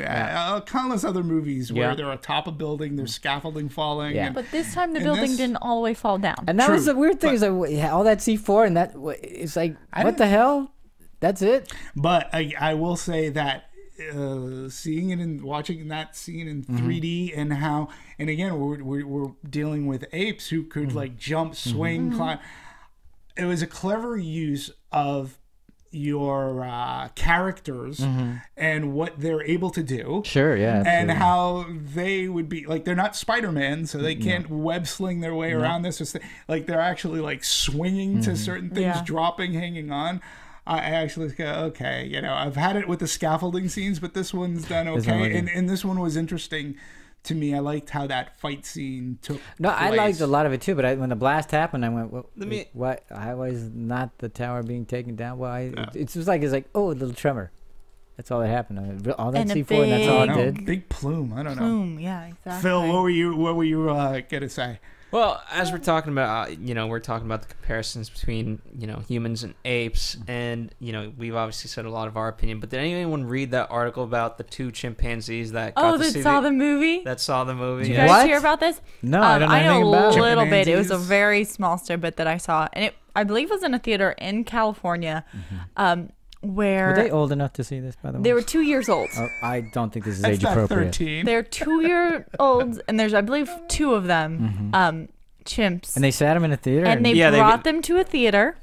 countless other movies where they're atop a building, there's scaffolding falling. Yeah, but this time the building didn't all the way fall down. And that was the weird thing, is like all that C4 and that it's like, what the hell? That's it. But I will say that seeing it and watching that scene in 3D, and how, and again, we're dealing with apes who could like jump, swing, climb. It was a clever use of your characters and what they're able to do. Sure, yeah. And how they would be, like, they're not Spider-Man, so they can't web sling their way around this. Like, they're actually like swinging to certain things, dropping, hanging on. I actually go, okay, I've had it with the scaffolding scenes, but this one's done okay. And this one was interesting to me. I liked how that fight scene took No, place. I liked a lot of it too, but when the blast happened, I went, what? I was not the tower being taken down? Why? Yeah. It's like, oh, a little tremor. That's all that happened. All that C4, and that's all it did. Big plume. I don't know. Plume, yeah, exactly. Phil, what were you gonna say? Well, as we're talking about, we're talking about the comparisons between, humans and apes, and, we've obviously said a lot of our opinion, but did anyone read that article about the 2 chimpanzees that saw the movie? That saw the movie. Did you guys hear about this? No, I don't know anything about it. I know a little bit. It was a very small snippet that I saw, and I believe it was in a theater in California, where... Were they old enough to see this, by the way? They were 2 years old. Oh, I don't think this is age appropriate. 13. They're 2-year-olds, and there's, I believe, 2 of them, chimps. And they sat them in a theater? And they brought them to a theater.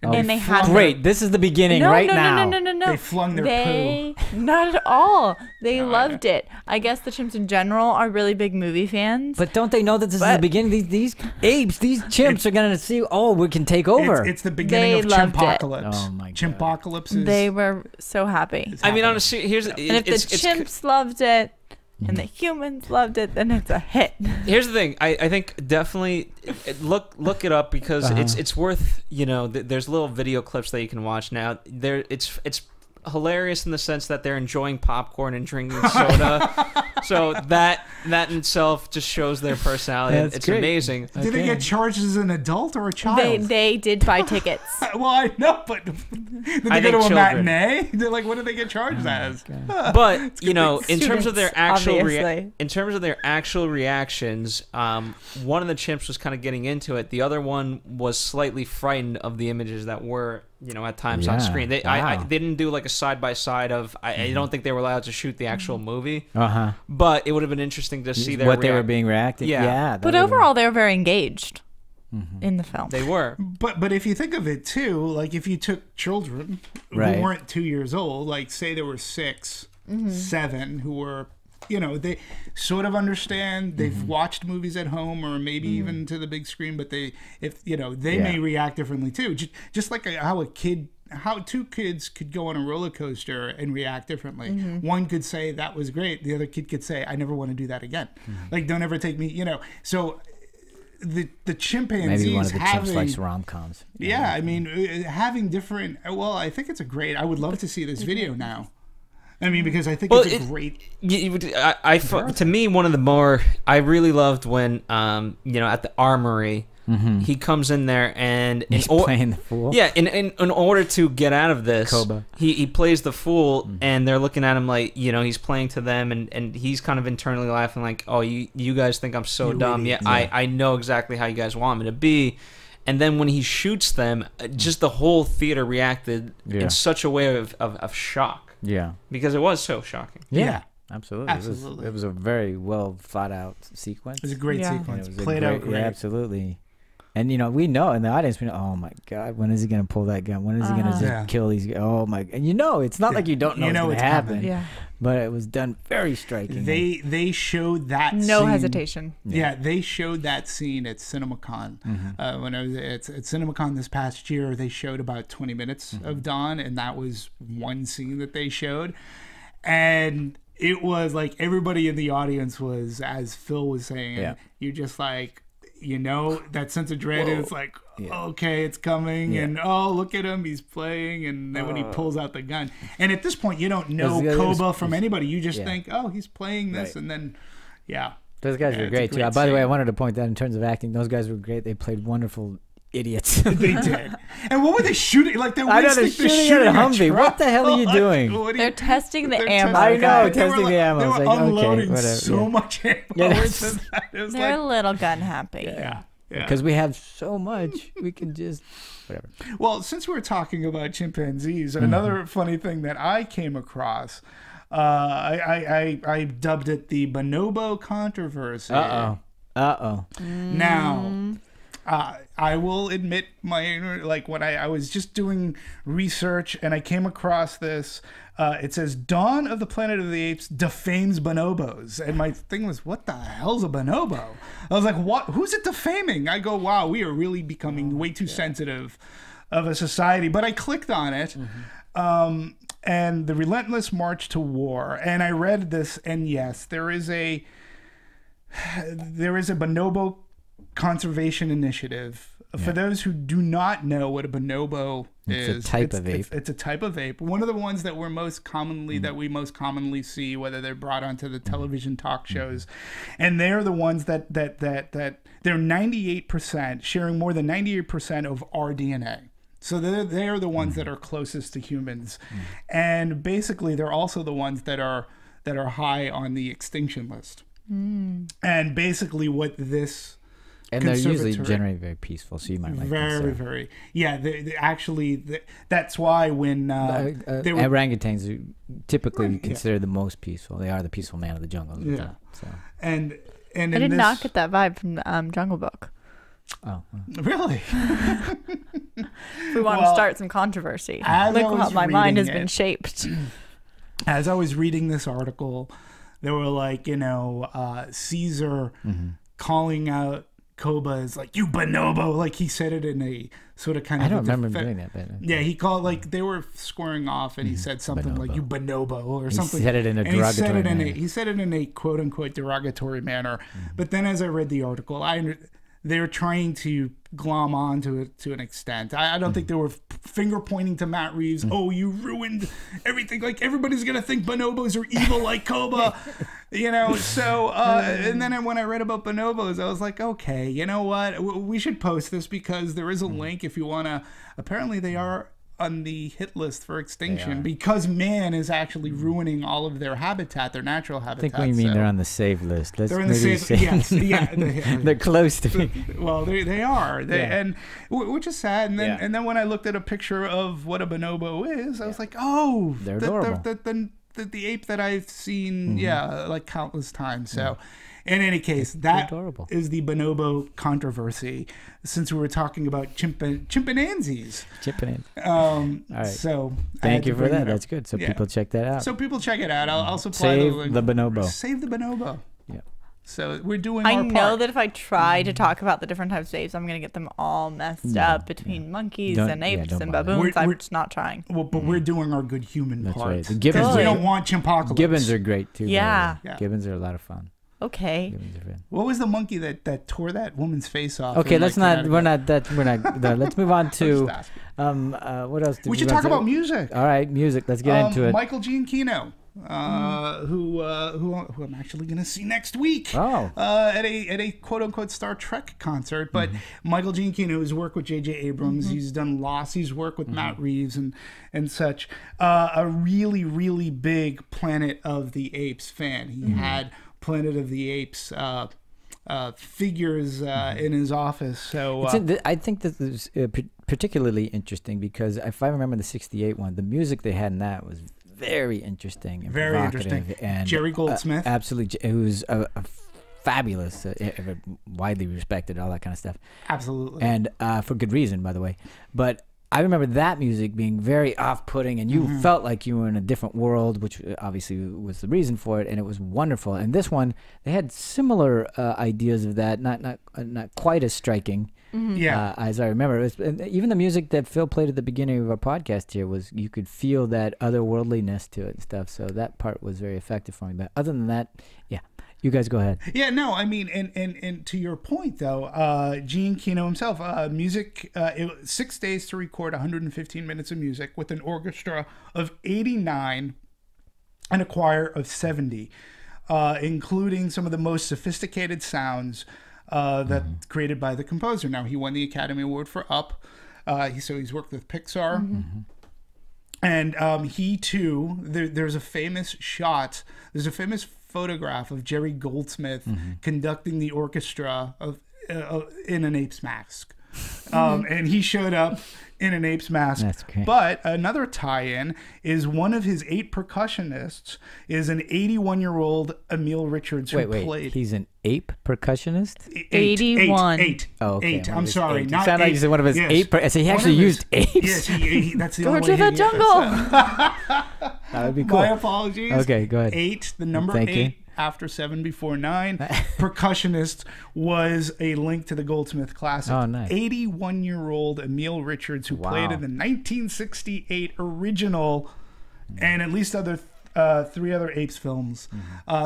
And they had great. This is the beginning now. No. They flung their poo. Not at all. They loved it. I guess the chimps in general are really big movie fans. But don't they know that this is the beginning? These apes, these chimps are going to see, we can take over. It's the beginning of Chimpocalypse. Oh my God. Chimpocalypse They were so happy. I mean, honestly, and if the chimps loved it, and the humans loved it, then it's a hit. Here's the thing. I think definitely look it up because it's worth, there's little video clips that you can watch now. It's hilarious in the sense that they're enjoying popcorn and drinking soda. So that in itself just shows their personality. Yeah, it's great. Amazing. Did they get charged as an adult or a child? They did buy tickets. Well, I know, but did they go to a matinee? They're like, what did they get charged as? But in terms of their actual reactions, one of the chimps was kind of getting into it. The other one was slightly frightened of the images that were at times on screen. They didn't do like a side by side of. I don't think they were allowed to shoot the actual movie. But it would have been interesting to see what they were being reacted. Yeah. But overall, they were very engaged in the film. They were. But if you think of it too, like if you took children who weren't 2 years old, like say there were 6, 7 who were. They sort of understand. They've watched movies at home or maybe even to the big screen, but they may react differently too. Just like how two kids could go on a roller coaster and react differently. One could say that was great. The other kid could say, I never want to do that again. Like, don't ever take me, So the chimpanzees maybe one of the chimps likes rom-coms. Yeah, I mean, having different. Well, I think it's I would love to see this video now. I mean, because I think it's a great. To me, one of the more I really loved when at the armory. He comes in there and he's playing the fool. Yeah, in order to get out of this, he plays the fool, and they're looking at him like he's playing to them, and he's kind of internally laughing like, oh, you guys think I'm so dumb? Yeah, I know exactly how you guys want me to be. And then when he shoots them, just the whole theater reacted in such a way of shock. Yeah, because it was so shocking. Yeah. Absolutely. It was a very well thought out sequence. It was a great sequence. Played out great. Yeah, absolutely. And we know in the audience, we know, oh my God, when is he gonna pull that gun? When is he gonna just kill these guys? Oh my! And it's not like you don't know what's gonna happen. Yeah. But it was done very striking. They showed that no hesitation. Yeah, they showed that scene at CinemaCon. When I was at CinemaCon this past year, they showed about 20 minutes of Dawn, and that was one scene that they showed, and it was like everybody in the audience was, as Phil was saying, you're just like. That sense of dread is like, okay, it's coming, and look at him, he's playing, and then when he pulls out the gun, and at this point you don't know Koba from anybody, you just think, oh, he's playing this, and then, those guys were great too. By the way, I wanted to point that in terms of acting, those guys were great. They played wonderful idiots. They did. And what were they shooting? Like they're shooting at a Humvee. What the hell are you doing? They're testing the ammo. I know, testing the ammo. They were like, unloading okay, so much ammo. They're a little gun happy. Yeah. Because we have so much, we can just whatever. Well, since we're talking about chimpanzees, another funny thing that I came across, I dubbed it the Bonobo controversy. Now. I will admit when I was just doing research and I came across this, it says Dawn of the Planet of the Apes defames bonobos. And my thing was, what the hell's a bonobo? I was like, what? Who's it defaming? I go, wow, we are really becoming way too sensitive of a society. But I clicked on it. And the relentless march to war. And I read this, and yes, there is a there is a bonobo conservation initiative. For those who do not know what a bonobo is, it's a type of ape. It's a type of ape. One of the ones that we most commonly see, whether they're brought onto the television talk shows, and they're the ones that they're 98% sharing more than 98% of our DNA. So they're the ones that are closest to humans, and basically they're also the ones that are high on the extinction list. And basically what this and they're usually generally very peaceful, so you might like very yeah. They actually that's why when orangutans are typically considered the most peaceful. They are the peaceful man of the jungle. Yeah. So. And I did not get that vibe from Jungle Book. Oh, really? We want to start some controversy. Look how my mind has been shaped. As I was reading this article, they were like, Caesar calling out Koba is like, you bonobo, like he said it in a sort of kind of. I don't remember him doing that. But, yeah, he called like they were squaring off, and he said something like "you bonobo" or something. He said it in a derogatory manner. He said it in a quote unquote derogatory manner. But then, as I read the article, they're trying to glom on to it to an extent. I don't think they were finger pointing to Matt Reeves. Oh, you ruined everything. Like everybody's gonna think bonobos are evil like Koba, So and then when I read about bonobos, I was like, okay, you know what? We should post this because there is a link if you wanna. Apparently, they are on the hit list for extinction because man is actually ruining all of their habitat, their natural habitat. I think we mean they're on the save list. They're on the save list. Yes, they're close to being. Well, they are. And which is sad. And then when I looked at a picture of what a bonobo is, I was like, oh, they're adorable. The ape that I've seen, like countless times. So. In any case, that is the bonobo controversy. Since we were talking about chimpanzees. All right. So thank you for that. That's good. So people check that out. So people check it out. I'll supply Save the bonobo. Save the bonobo. Yeah. So we're doing our part. I know that if I try to talk about the different types of apes, I'm going to get them all messed up between monkeys and apes and baboons. I'm just not trying. Well, but we're doing our good human part. That's right. The gibbons, we don't want chimpocalypse. Gibbons are great too. Yeah. Gibbons are a lot of fun. Okay. What was the monkey that tore that woman's face off? Okay, let's not. We're not. Let's move on to. What else? We should talk about music. All right, music. Let's get into it. Michael Giacchino, who I'm actually going to see next week. Oh. At a quote unquote Star Trek concert. But Michael Giacchino has worked with J.J. Abrams. He's done Lost. He's worked with Matt Reeves and such. A really really big Planet of the Apes fan. He had Planet of the Apes figures in his office. So I think this is particularly interesting because if I remember the '68 one, the music they had in that was very interesting and very interesting. And Jerry Goldsmith, absolutely, who's a fabulous, widely respected, all that kind of stuff. Absolutely, and for good reason, by the way. But I remember that music being very off-putting, and you felt like you were in a different world, which obviously was the reason for it, and it was wonderful. And this one, they had similar ideas of that, not quite as striking. As I remember. Even the music that Phil played at the beginning of our podcast here you could feel that otherworldliness to it and stuff. So that part was very effective for me. But other than that, you guys go ahead. Yeah, no, I mean, and to your point though, Giacchino himself, music, 6 days to record 115 minutes of music with an orchestra of 89 and a choir of 70, including some of the most sophisticated sounds that created by the composer. Now, he won the Academy Award for Up, so he's worked with Pixar. And he too, there's a famous shot, there's a famous photograph of Jerry Goldsmith conducting the orchestra in an ape's mask. And he showed up in an ape's mask. That's great. But another tie-in is one of his 8 percussionists is an 81-year-old Emil Richards who played. He's an ape percussionist? 81. 8. Oh, okay. Eight. I'm sorry. Not sound like you said one of his 8. So he actually used apes? Yes, that's the only way. Go to the jungle. That would be cool. My apologies. Okay, go ahead. 8, the number 8. After 7 before 9. Percussionist was a link to the Goldsmith classic. Oh, nice. 81-year-old Emil Richards who played in the 1968 original and at least other 3 other Apes films.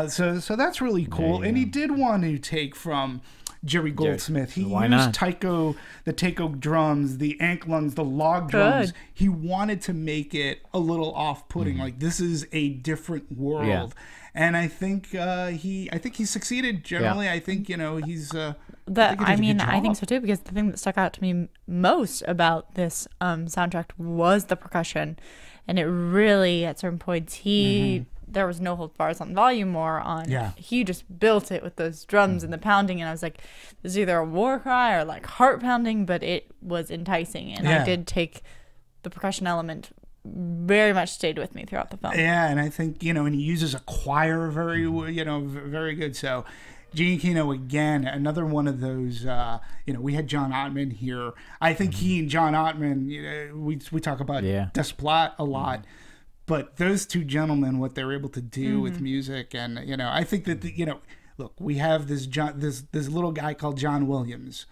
So that's really cool. And he did want to take from Jerry Goldsmith. He used the taiko drums, the anklungs, the log drums. He wanted to make it a little off-putting. Like, this is a different world. Yeah. And I think he succeeded generally. Yeah. I think, he's I think so too, because the thing that stuck out to me most about this soundtrack was the percussion. And it really, at certain points, there was no hold bars on volume or on. Yeah. He just built it with those drums and the pounding, and I was like, this is either a war cry or like heart pounding, but it was enticing, and I did take the percussion element. Very much stayed with me throughout the film. Yeah, and I think and he uses a choir very good. So, Gene Kino again, another one of those. We had John Ottman here. I think he and John Ottman, we talk about Desplat a lot. But those two gentlemen, what they're able to do with music, and I think that look, we have this little guy called John Williams.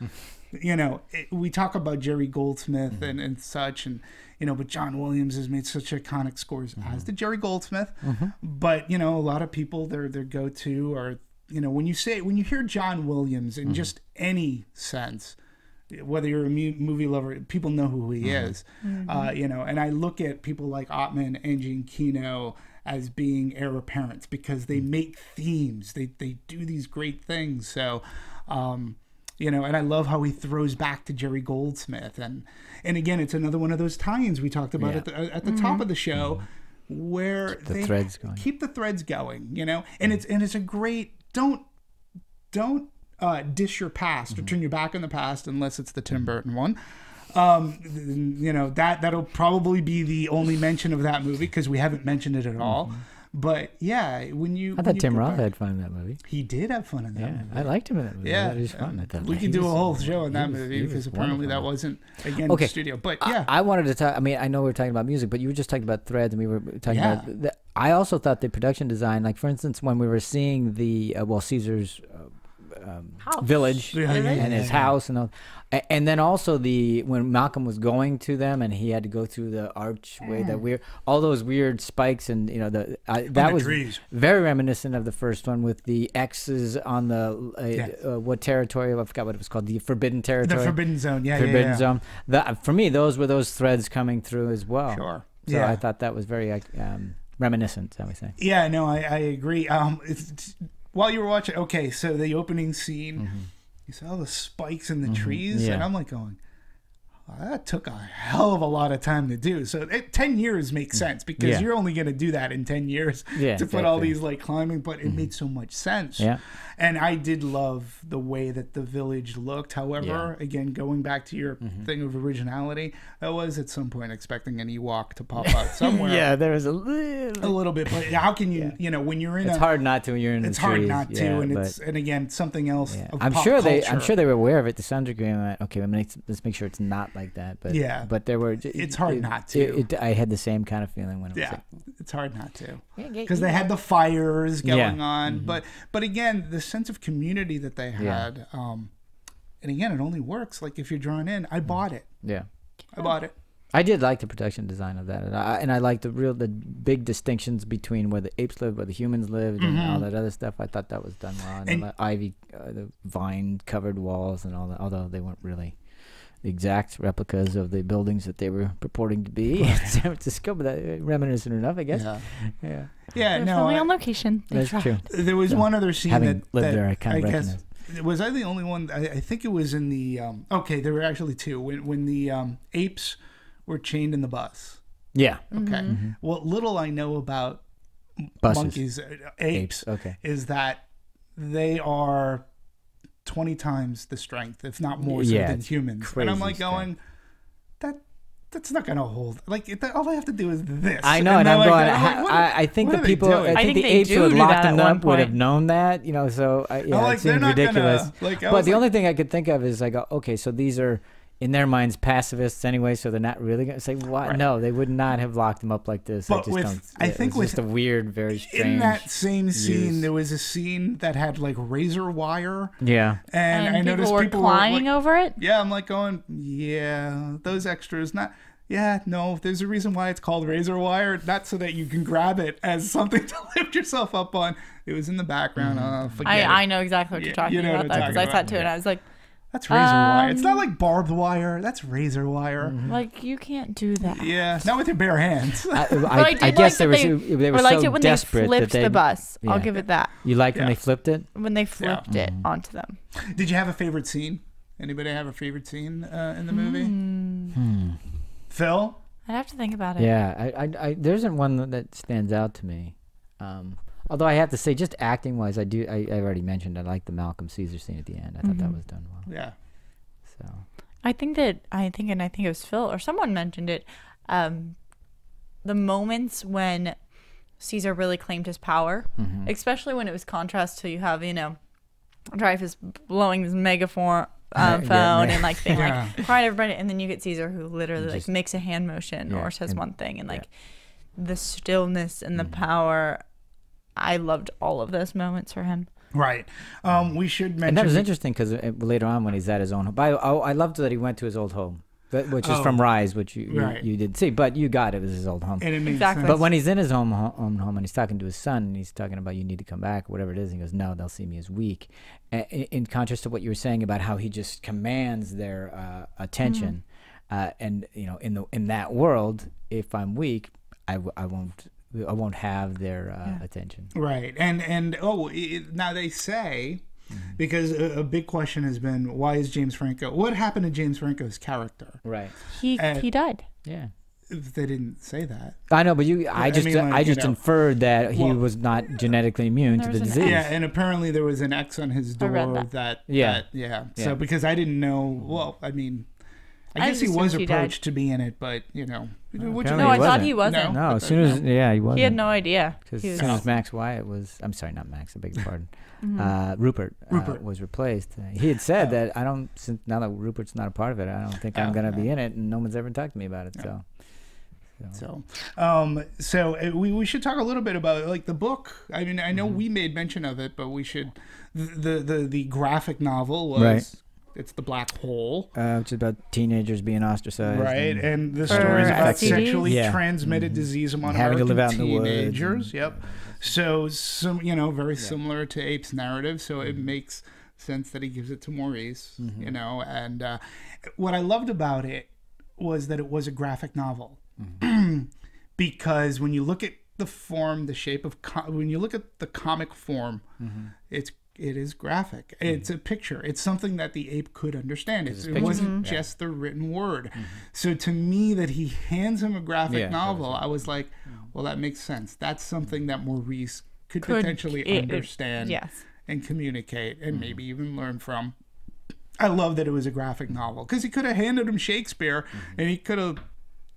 We talk about Jerry Goldsmith and such, and but John Williams has made such iconic scores, as did Jerry Goldsmith. But a lot of people their go-to are when you hear John Williams in just any sense. Whether you're a movie lover, people know who he is, and I look at people like Ottman and Gene Kino as being heir apparents because they make themes, they do these great things. So, and I love how he throws back to Jerry Goldsmith, and again, it's another one of those tie-ins we talked about at the top of the show, where they keep the threads going, and it's a great don't dish your past or turn your back on the past unless it's the Tim Burton one. That'll probably be the only mention of that movie because we haven't mentioned it at all. But I thought Tim Roth had fun in that movie. He did have fun in that movie. I liked him in that movie. Yeah, it was fun. We could do a whole show on that movie because apparently that wasn't the studio. But I wanted to talk. I mean, I know we were talking about music, but you were just talking about threads, and we were talking about. I also thought the production design, like for instance, when we were seeing the Caesar's. Village and his house and all, and then also when Malcolm was going to them and he had to go through the archway, all those weird spikes, and that was trees. Very reminiscent of the first one with the X's on the what territory, I forgot what it was called, the Forbidden Territory, the Forbidden Zone, Forbidden Zone. For me, those were those threads coming through as well. Sure. So I thought that was very reminiscent, shall we say? Yeah, no, I agree. While you were watching, so the opening scene, you saw the spikes in the trees, and I'm like going, that took a hell of a lot of time to do. So 10 years makes sense because you're only going to do that in 10 years to put all these like climbing, but it made so much sense. Yeah. And I did love the way that the village looked. However, again, going back to your thing of originality, I was at some point expecting an Ewok to pop out somewhere. There was a little bit, but how can you, when you're in it's hard not to when you're in the trees. It's hard not to, and again, something else of I'm pop sure culture. I'm sure they were aware of it to some degree. I'm like, okay, let's make sure it's not like that. But but there were. It's hard not to. I had the same kind of feeling when it was. It's hard not to because they had the fires going on, but again, the sense of community that they had, and again, it only works like if you're drawn in. I bought it. Yeah, I bought it. I did like the production design of that, and I liked the big distinctions between where the apes lived, where the humans lived, and all that other stuff. I thought that was done well. And the ivy, the vine-covered walls, and all that. Although they weren't really the exact replicas of the buildings that they were purporting to be in San Francisco, but that reminiscent enough, I guess. Yeah. No, filming on location. That's true. There was one other scene lived there. I kind of recognize. Was I the only one? I think it was in the. There were actually two when the apes were chained in the bus. Yeah. Okay. Well, little I know about monkeys, apes, is that they are 20 times the strength, if not more, so than humans. And I'm like going, that's not going to hold. Like, all I have to do is this. I know, and I'm like, going, I think the people, I think the apes who had locked them up would have known that, so it seems ridiculous. But the only thing I could think of is, I go, okay, so these are, in their minds, pacifists anyway, so they're not really going to say, what? Right. No, they would not have locked them up like this. But I think just a weird, very strange. In that same scene, there was a scene that had like razor wire. Yeah. And I noticed people were crying over it. Yeah, I'm like going, those extras, Yeah, no, there's a reason why it's called razor wire, not so that you can grab it as something to lift yourself up on. It was in the background. I know exactly what you're talking about, though, because I sat to it and I was like, that's razor wire. It's not like barbed wire. That's razor wire. Like, you can't do that. Yeah, not with your bare hands. I guess they were so when desperate they flipped the bus. Yeah. I'll give it that. You liked when they flipped it? When they flipped it onto them. Did you have a favorite scene? Anybody have a favorite scene in the movie? Phil? I'd have to think about it. Yeah, I there isn't one that stands out to me. Although I have to say, just acting wise, I already mentioned I like the Malcolm Caesar scene at the end. I thought that was done well. Yeah. So I think it was Phil or someone mentioned it. The moments when Caesar really claimed his power, especially when it was contrast to you have, Dreyfus blowing his megaphone and like being like crying to everybody, and then you get Caesar who literally like makes a hand motion or says one thing, and like the stillness and the power. I loved all of those moments for him. Right. We should mention, and that was interesting because later on when he's at his own home, I loved that he went to his old home, which is from Rise, which you did see, but you got it was his old home. And it made exactly. sense. But when he's in his own home and he's talking to his son and he's talking about you need to come back or whatever it is, and he goes, no, they'll see me as weak. In contrast to what you were saying about how he just commands their attention, and in that world, if I'm weak, I won't have their attention. Right. And now they say, because a big question has been, why is James Franco, what happened to James Franco's character? Right. He died. Yeah. They didn't say that. I know, but I just inferred that he was not genetically immune to the disease. Yeah, and apparently there was an X on his door that. So because I didn't know, well, I mean, I guess he was approached to be in it, but I thought he wasn't. No, as soon as he wasn't. He had no idea. Because as soon as Max Wyatt was, I'm sorry, not Max, I beg your pardon. Rupert was replaced. He had said that now that Rupert's not a part of it, I don't think I'm going to be in it, and no one's ever talked to me about it. So we should talk a little bit about like the book. I mean, I know we made mention of it, but we should. The graphic novel was. Right. It's The Black Hole. Which is about teenagers being ostracized. Right, and the story is about sexually transmitted disease among American to live out teenagers. Yep. So, very similar to Apes' narrative, so it makes sense that he gives it to Maurice, and what I loved about it was that it was a graphic novel. Because when you look at the form, the shape of, when you look at the comic form, it is graphic. It's a picture. It's something that the ape could understand. It wasn't just the written word. So to me, that he hands him a graphic novel, I was like, well, that makes sense. That's something that Maurice could potentially understand and communicate and maybe even learn from. I love that it was a graphic novel because he could have handed him Shakespeare and he could have,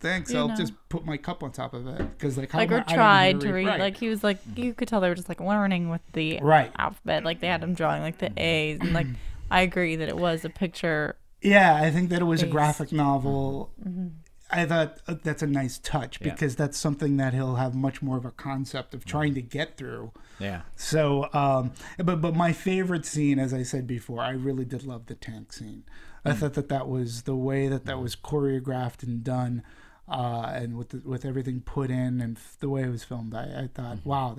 thanks, I'll just put my cup on top of it because or tried to read. Like he was like, you could tell they were just like learning with the alphabet. Like they had him drawing like the A's and like I agree that it was a picture. Yeah, I think that it was a graphic novel. I thought that's a nice touch because that's something that he'll have much more of a concept of trying to get through. Yeah. So, but my favorite scene, as I said before, I really did love the tank scene. I thought that was the way that was choreographed and done. And with everything put in and the way it was filmed, I thought, wow,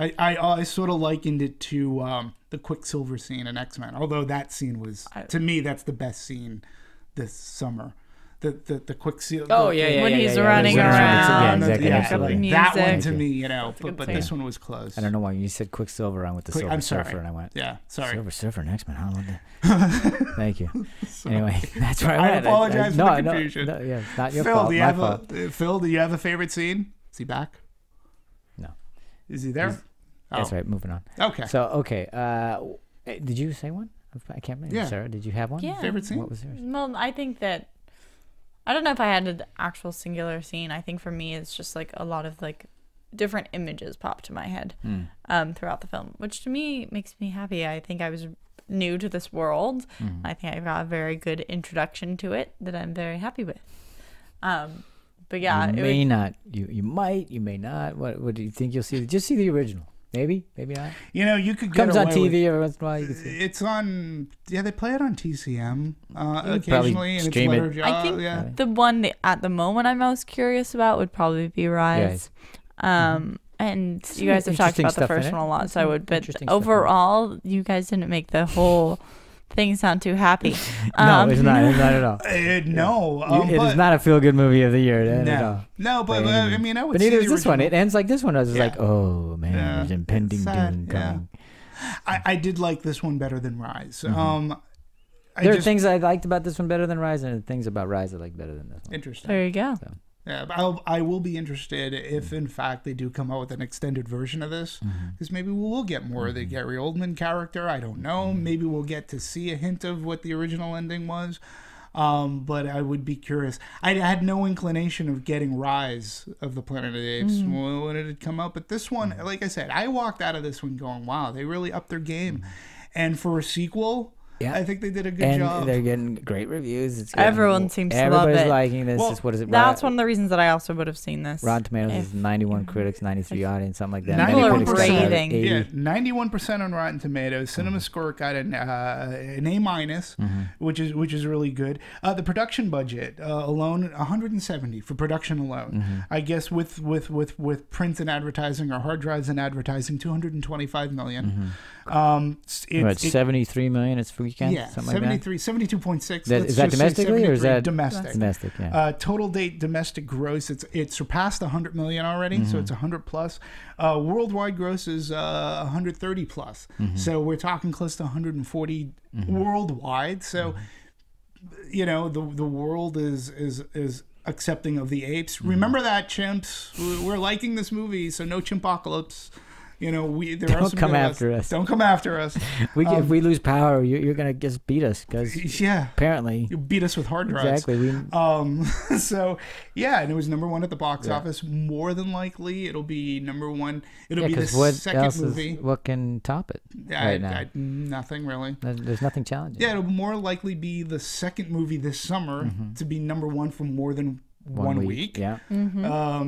I sort of likened it to the Quicksilver scene in X-Men. Although that scene was, to me, that's the best scene this summer. The Quicksilver. Oh when he's running around. Exactly. That one to me, but this one was close. I don't know why you said Quicksilver. I went to Silver Surfer, and I went, Silver Surfer and X-Men. I love that. Thank you. Anyway, that's where I went. I apologize for the confusion. It's not your fault. Phil, do you have a favorite scene? Is he back? No. Is he there? That's right. Moving on. Okay. So did you say one? I can't remember. Yeah. Sarah, did you have one? Yeah. Favorite scene? What was yours? Well, I think that. I don't know if I had an actual singular scene. I think for me, it's just like a lot of like different images pop to my head throughout the film, which to me makes me happy. I think I was new to this world. I think I got a very good introduction to it that I'm very happy with. But yeah, you may not. You might. You may not. What do you think you'll see? Just see the original. Maybe not. You know, you could get comes on away TV every once in a while. You can see it's on. Yeah, they play it on TCM occasionally, and it's stream later. it. I think the one at the moment I'm most curious about would probably be Rise. And you guys have talked about the first one a lot, so I would. But overall, you guys didn't make the whole thing sound too happy. No, it's not. It's not at all. It is not a feel-good movie of the year at all. No, but I mean, I would. But neither is this one. It ends like this one. I was like, oh man, there's impending doom coming. I did like this one better than Rise. There are things I liked about this one better than Rise, and things about Rise I liked better than this one. Interesting. There you go. So. Yeah, but I will be interested if, in fact, they do come out with an extended version of this, because maybe we will get more of the Gary Oldman character. I don't know. Maybe we'll get to see a hint of what the original ending was. But I would be curious. I had no inclination of getting Rise of the Planet of the Apes when it had come out. But this one, like I said, I walked out of this one going, wow, they really upped their game. And for a sequel... Yeah. I think they did a good job. And they're getting great reviews. Everyone seems to love it. Everybody's liking this. Well, what is it? That's one of the reasons that I also would have seen this. Rotten Tomatoes is 91 critics, 93 audience, something like that. People are rating. Yeah, 91% on Rotten Tomatoes. CinemaScore got an A-, which is really good. The production budget alone, 170 for production alone. I guess with print and advertising or hard drives and advertising, 225 million. It's 73 million. It's for weekend. Yeah, 72.6. Is that domestically or is that domestic? Domestic. Yeah. Total date domestic gross. It surpassed 100 million already, so it's 100 plus. Worldwide gross is 130 plus. So we're talking close to 140 worldwide. So you know the world is accepting of the apes. Remember that, chimps. We're liking this movie, so no chimpocalypse. You know, don't come after us. Don't come after us. If we lose power, you're gonna just beat us because apparently you beat us with hard drives. Exactly. So yeah, and it was #1 at the box office. More than likely, it'll be #1. It'll be the second movie. What can top it right now? Nothing really. There's nothing challenging. Yeah, it'll more likely be the second movie this summer to be #1 for more than one week. Yeah. I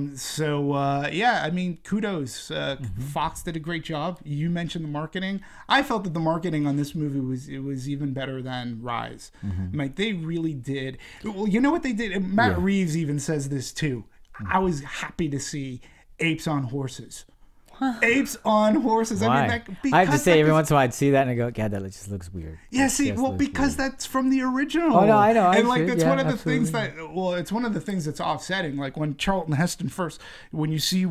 mean, kudos. Fox did a great job. You mentioned the marketing. I felt that the marketing on this movie was even better than Rise. Like, they really did. Well, you know what they did? Matt Reeves even says this too. I was happy to see apes on horses. Apes on horses. Why? I mean, I have to say, every once in a while I'd see that and I go, God, that just looks weird. Yeah, because that's from the original. Oh, no, I know. And like, that's one of the things that, it's one of the things that's offsetting. Like when Charlton Heston first, when he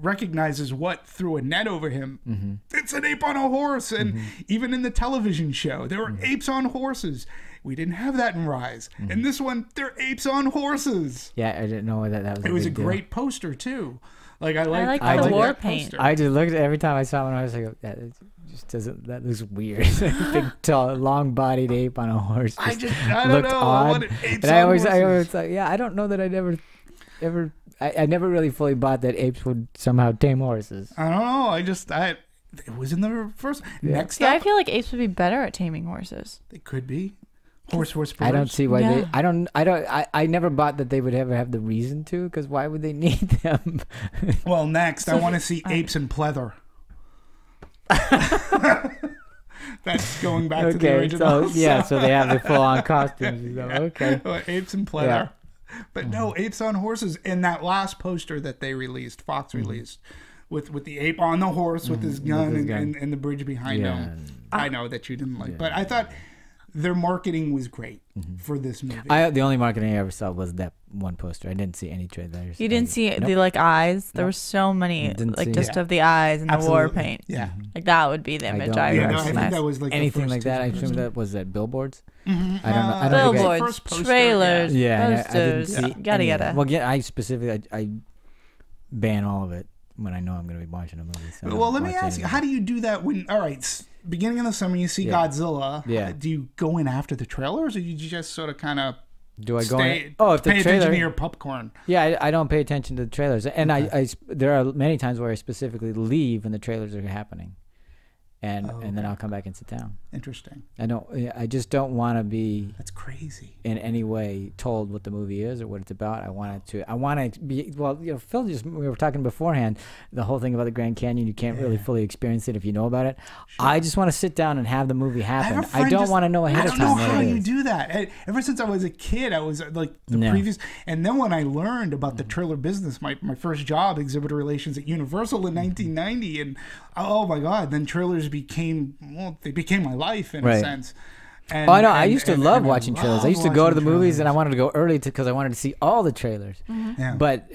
recognizes what threw a net over him, it's an ape on a horse. And even in the television show, there were apes on horses. We didn't have that in Rise. In this one, they're apes on horses. Yeah, I didn't know that was. It was a great poster too. Like I like the war paint. I just looked every time I saw one. I was like, that just doesn't. That looks weird. Big, tall, long-bodied ape on a horse. I don't know. Odd. And I always like, I don't know that I'd ever. I never really fully bought that apes would somehow tame horses. I don't know. It was in the first. Yeah. Next up, I feel like apes would be better at taming horses. They could be. Horse. I don't see why they. I never bought that they would ever have the reason to. Because why would they need them? Well, next I want to see apes in pleather. That's going back to the original. So they have the full-on costumes. Okay. Apes in pleather. But no, apes on horses. In that last poster that they released, Fox released, with the ape on the horse with his gun and the bridge behind him. I know that you didn't like, but I thought their marketing was great for this movie. The only marketing I ever saw was that one poster. I didn't see any trailers. You didn't see the eyes? There were so many of the eyes and the war paint. Yeah. Like that would be the image I I think that was like anything like that. I assume that was at billboards. I don't know. Billboards, trailers, posters, yada. Well, I specifically I ban all of it when I know I'm going to be watching a movie. So well, let me ask you, how do you do that when? All right. Beginning of the summer, you see Godzilla. Yeah. Do you go in after the trailers, or do you just sort of kind of go in? Oh, if the pay trailer, attention to your popcorn. Yeah, I don't pay attention to the trailers, and I there are many times where I specifically leave when the trailers are happening, and then I'll come back and sit down. Interesting. I just don't want to be. That's crazy. In any way told what the movie is or what it's about. I want it to be. Well, Phil we were talking beforehand. The whole thing about the Grand Canyon, you can't really fully experience it if you know about it. Sure. I just want to sit down and have the movie happen. I don't want to know ahead of time. I don't know how you do that. Ever since I was a kid, I was like previous, and then when I learned about the trailer business, my first job, exhibitor relations at Universal in 1990, and oh my God, then trailers became my life in a sense. And, I know. I used to love watching trailers. I used to go to the movies, and I wanted to go early because I wanted to see all the trailers. Yeah. But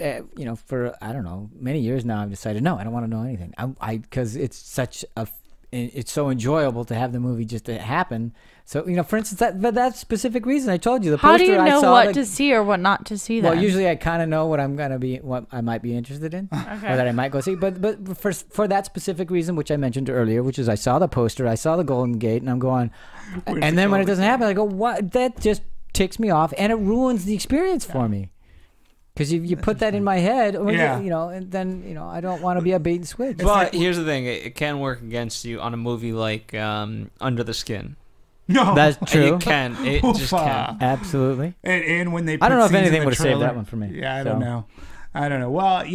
for I don't know, many years now, I've decided no, I don't want to know anything. Because it's so enjoyable to have the movie just to happen. So for instance, that specific reason I told you, the poster. How do you know what to see or what not to see? Then? Well, usually I kind of know what I might be interested in, or that I might go see. But for that specific reason, which I mentioned earlier, which is I saw the poster, I saw the Golden Gate, and I'm going, and then when it doesn't happen, I go, what? That just ticks me off, and it ruins the experience for me. Because you put that in my head, and then I don't want to be a bait and switch. But here's the thing: it can work against you on a movie like Under the Skin. No, that's true. It can. It just can. Absolutely. And when they, I don't know if anything would have saved that one for me. Yeah, I don't know. Well,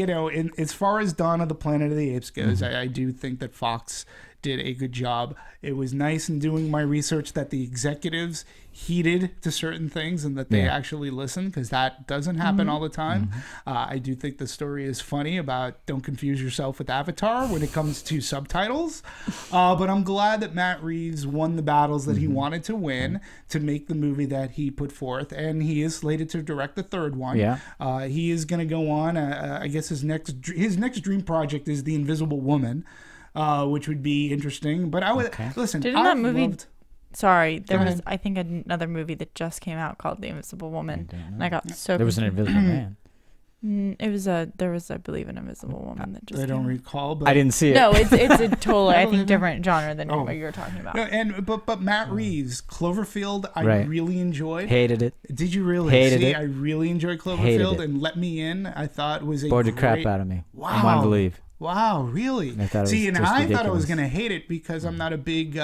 as far as Dawn of the Planet of the Apes goes, I do think that Fox did a good job. It was nice in doing my research that the executives heeded to certain things and that they actually listened, because that doesn't happen all the time. I do think the story is funny about don't confuse yourself with Avatar when it comes to subtitles. But I'm glad that Matt Reeves won the battles that he wanted to win to make the movie that he put forth, and he is slated to direct the third one. He is going to go on. I guess his next dream project is The Invisible Woman. Which would be interesting, but I would listen. Didn't that movie? Sorry, there was I think another movie that just came out called The Invisible Woman, and I got so. There was an Invisible Man. There was I believe an Invisible Woman that just. I don't recall, but I didn't see it. No, it's a totally I think different genre than what you're talking about. No, but Matt Reeves, Cloverfield, I really enjoyed. Hated it. Did you really? Hated it. I really enjoyed Cloverfield, and Let Me In. I thought was bored the crap out of me. Wow. I wanted to leave. Wow, really? I thought I was going to hate it because I'm not a big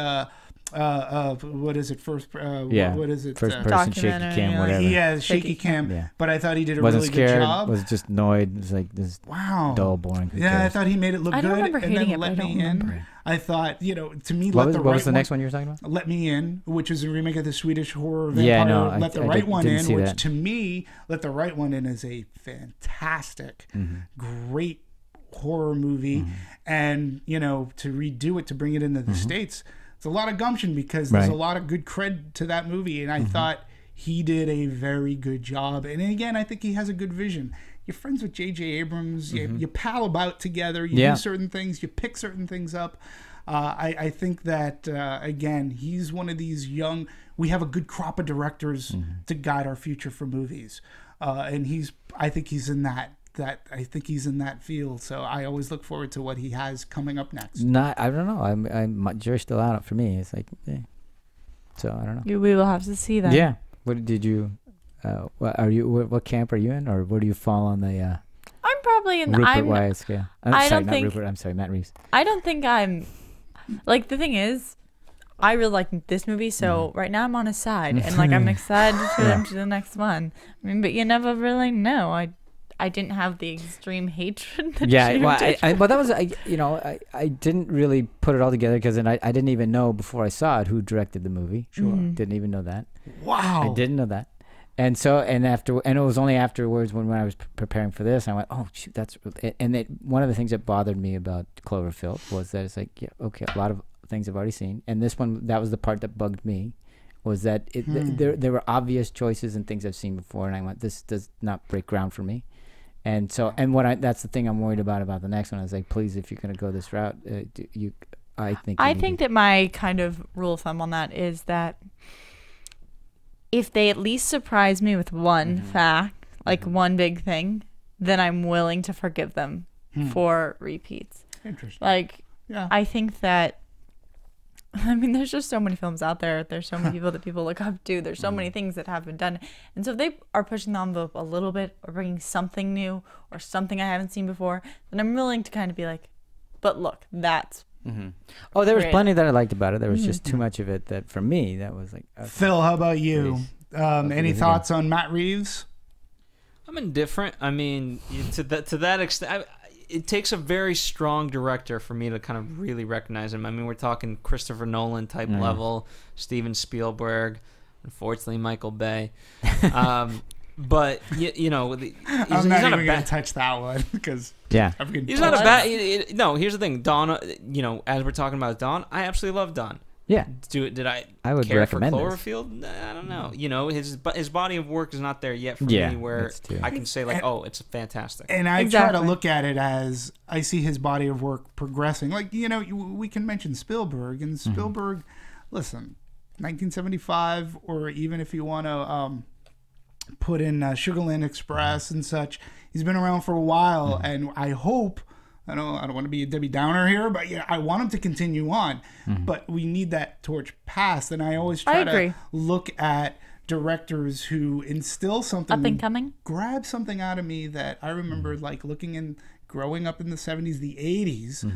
what is it? First person shaky cam, whatever. Yeah, shaky cam. Yeah. But I thought he did a Wasn't really scared, good job. Was just annoyed. It was like this dull, boring. Yeah, I thought he made it look good. I don't remember hating it, but I don't remember it. I thought, to me, what was the next one you were talking about? Let Me In, which is a remake of the Swedish horror vampire. Let the Right One In, which to me, Let the Right One In is a fantastic, great horror movie. And, to redo it, to bring it into the States, it's a lot of gumption because there's a lot of good cred to that movie. And I thought he did a very good job. And again, I think he has a good vision. You're friends with J.J. Abrams. You pal about together. You do certain things. You pick certain things up. I think that, again, he's one of these young... We have a good crop of directors to guide our future for movies. And I think he's in that field. So I always look forward to what he has coming up next. I don't know. Jury's still out for me. It's like, so I don't know. We will have to see that. Yeah. What did you? What camp are you in, or where do you fall on the? I'm probably in the Rupert Wyatt scale. I'm sorry, Matt Reeves. I don't think I'm. Like, the thing is, I really like this movie, so right now I'm on his side, and like I'm excited for him to the next one. I mean, but you never really know. I didn't have the extreme hatred. That that was I didn't really put it all together because I didn't even know before I saw it who directed the movie. Sure, didn't even know that. Wow, I didn't know that. And so, and it was only afterwards when I was preparing for this, I went, oh shoot, one of the things that bothered me about Cloverfield was that it's like, a lot of things I've already seen, and this one, that was the part that bugged me, was that there were obvious choices and things I've seen before, and I went, this does not break ground for me. And so, that's the thing I'm worried about the next one. I was like, please, if you're going to go this route, I think that my kind of rule of thumb on that is that if they at least surprise me with one fact, like one big thing, then I'm willing to forgive them for repeats. Interesting. Like, I think that, I mean, there's just so many films out there. There's so many people that people look up to. There's so many things that have been done. And so if they are pushing the envelope a little bit or bringing something new or something I haven't seen before, then I'm willing to kind of be like, but look, that's Oh, there was plenty that I liked about it. There was just too much of it that, for me, that was like... Okay. Phil, how about you? Any thoughts on Matt Reeves? I'm indifferent. I mean, to that extent... it takes a very strong director for me to kind of really recognize him. I mean, we're talking Christopher Nolan type level, Steven Spielberg, unfortunately Michael Bay. But you know, I'm not even going to touch that one because he's not a bad. No, here's the thing, Dawn. You know, as we're talking about Dawn, I absolutely love Dawn. Yeah. Did I would care recommend for Cloverfield? I don't know. You know, his body of work is not there yet for me where I can say like, oh, it's fantastic. And I try to look at it as I see his body of work progressing. Like, you know, we can mention Spielberg. And Spielberg, listen, 1975, or even if you want to put in Sugarland Express and such, he's been around for a while. And I hope... I don't want to be a Debbie Downer here, but I want him to continue on. But we need that torch passed, and I always try to look at directors who instill something up and coming, grab something out of me that I remember, like growing up in the 70s, the 80s,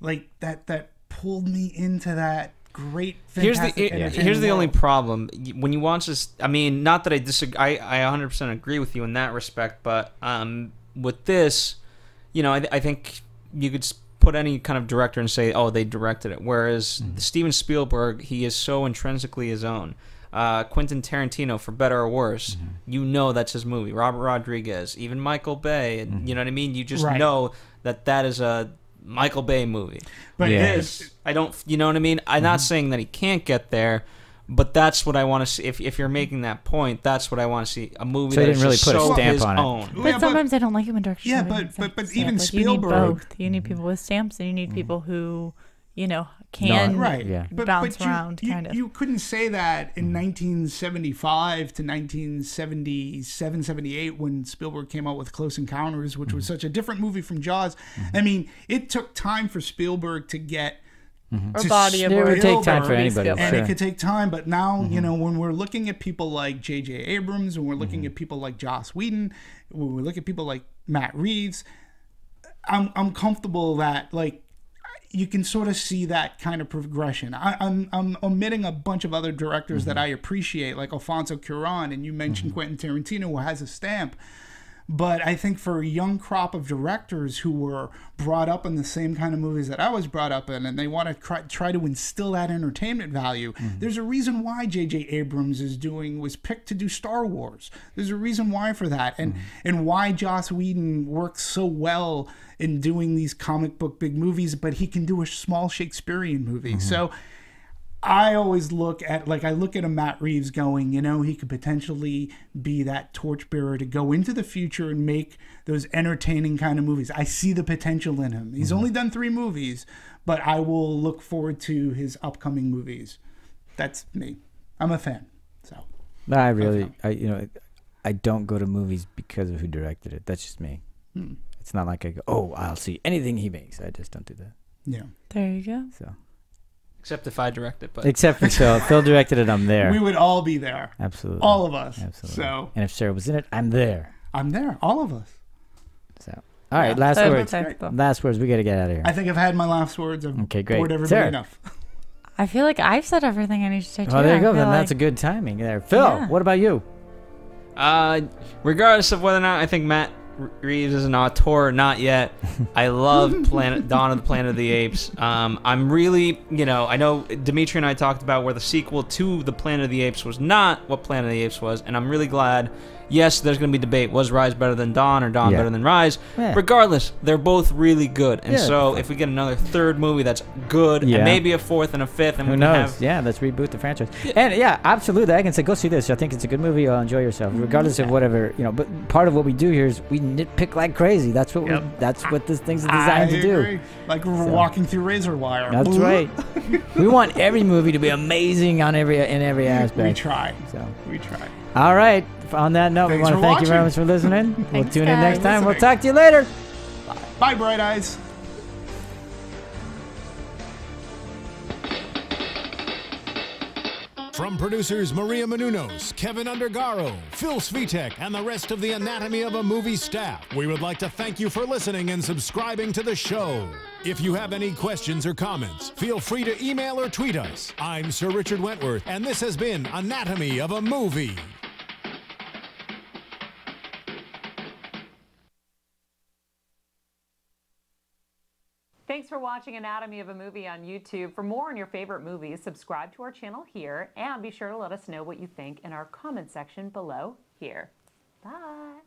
like that pulled me into that great, fantastic Here's the only problem when you watch this. I mean, not that I disagree. I 100% agree with you in that respect, but with this. You know, I think you could put any kind of director and say, oh, they directed it. Whereas Steven Spielberg, he is so intrinsically his own. Quentin Tarantino, for better or worse, you know that's his movie. Robert Rodriguez, even Michael Bay, you know what I mean? You just know that is a Michael Bay movie. But this, I don't, you know what I mean? I'm not saying that he can't get there, but that's what I want to see. If you're making that point, that's what I want to see. A movie that is really put a stamp on it. Own. But sometimes I don't like it when directors. Yeah, but even Spielberg. You need both. You need people with stamps, and you need people who, you know, can bounce around. Kind of. You couldn't say that in 1975 to 1977, 78 when Spielberg came out with Close Encounters, which was such a different movie from Jaws. I mean, it took time for Spielberg to get. Or body of work. It would take time for anybody. And it could take time, but now, you know, when we're looking at people like J.J. Abrams, when we're looking at people like Joss Whedon, when we look at people like Matt Reeves, I'm comfortable that, like, you can sort of see that kind of progression. I'm omitting a bunch of other directors that I appreciate, like Alfonso Cuarón, and you mentioned Quentin Tarantino, who has a stamp. But I think for a young crop of directors who were brought up in the same kind of movies that I was brought up in, and they want to try to instill that entertainment value, there's a reason why J.J. Abrams was picked to do Star Wars. There's a reason why for that, and why Joss Whedon works so well in doing these comic book big movies, but he can do a small Shakespearean movie. So I always look at a Matt Reeves going, you know, he could potentially be that torchbearer to go into the future and make those entertaining kind of movies. I see the potential in him. He's only done 3 movies, but I will look forward to his upcoming movies. That's me. I'm a fan. So I don't go to movies because of who directed it. That's just me. It's not like I go, oh, I'll see anything he makes. I just don't do that. Yeah. There you go. So. Except if I direct it, but except for Phil. Phil directed it. I'm there. We would all be there. Absolutely, all of us. Absolutely. So, and if Sarah was in it, I'm there. I'm there. All of us. So, all right. Last words. Last words. We got to get out of here. I think I've had my last words. I've okay, great. bored everybody Sarah. enough. I feel like I've said everything I need to say. Oh, there you go. Then that's a good timing there. Phil, what about you? Regardless of whether or not I think Matt Reeves is an auteur, not yet. I love Dawn of the Planet of the Apes. I'm really, you know, I know Demetri and I talked about where the sequel to the Planet of the Apes was not what Planet of the Apes was, and I'm really glad. Yes, there's going to be debate. Was Rise better than Dawn or Dawn better than Rise? Yeah. Regardless, they're both really good. And so if we get another 3rd movie that's good, and maybe a 4th and a 5th, and who knows? Let's reboot the franchise. And absolutely, I can say, go see this. I think it's a good movie. You'll enjoy yourself, regardless of whatever, you know. But part of what we do here is we nitpick like crazy. That's what that's what this thing's designed to do. Like we're walking through razor wire. That's right. We want every movie to be amazing in every aspect. We try. We try. All right. On that note, we want to thank you very much for listening. We'll tune in next time. We'll talk to you later. Bye, Bright Eyes. From producers Maria Menounos, Kevin Undergaro, Phil Svitek, and the rest of the Anatomy of a Movie staff, we would like to thank you for listening and subscribing to the show. If you have any questions or comments, feel free to email or tweet us. I'm Sir Richard Wentworth, and this has been Anatomy of a Movie. Thanks for watching Anatomy of a Movie on YouTube. For more on your favorite movies, subscribe to our channel here, and be sure to let us know what you think in our comment section below here. Bye.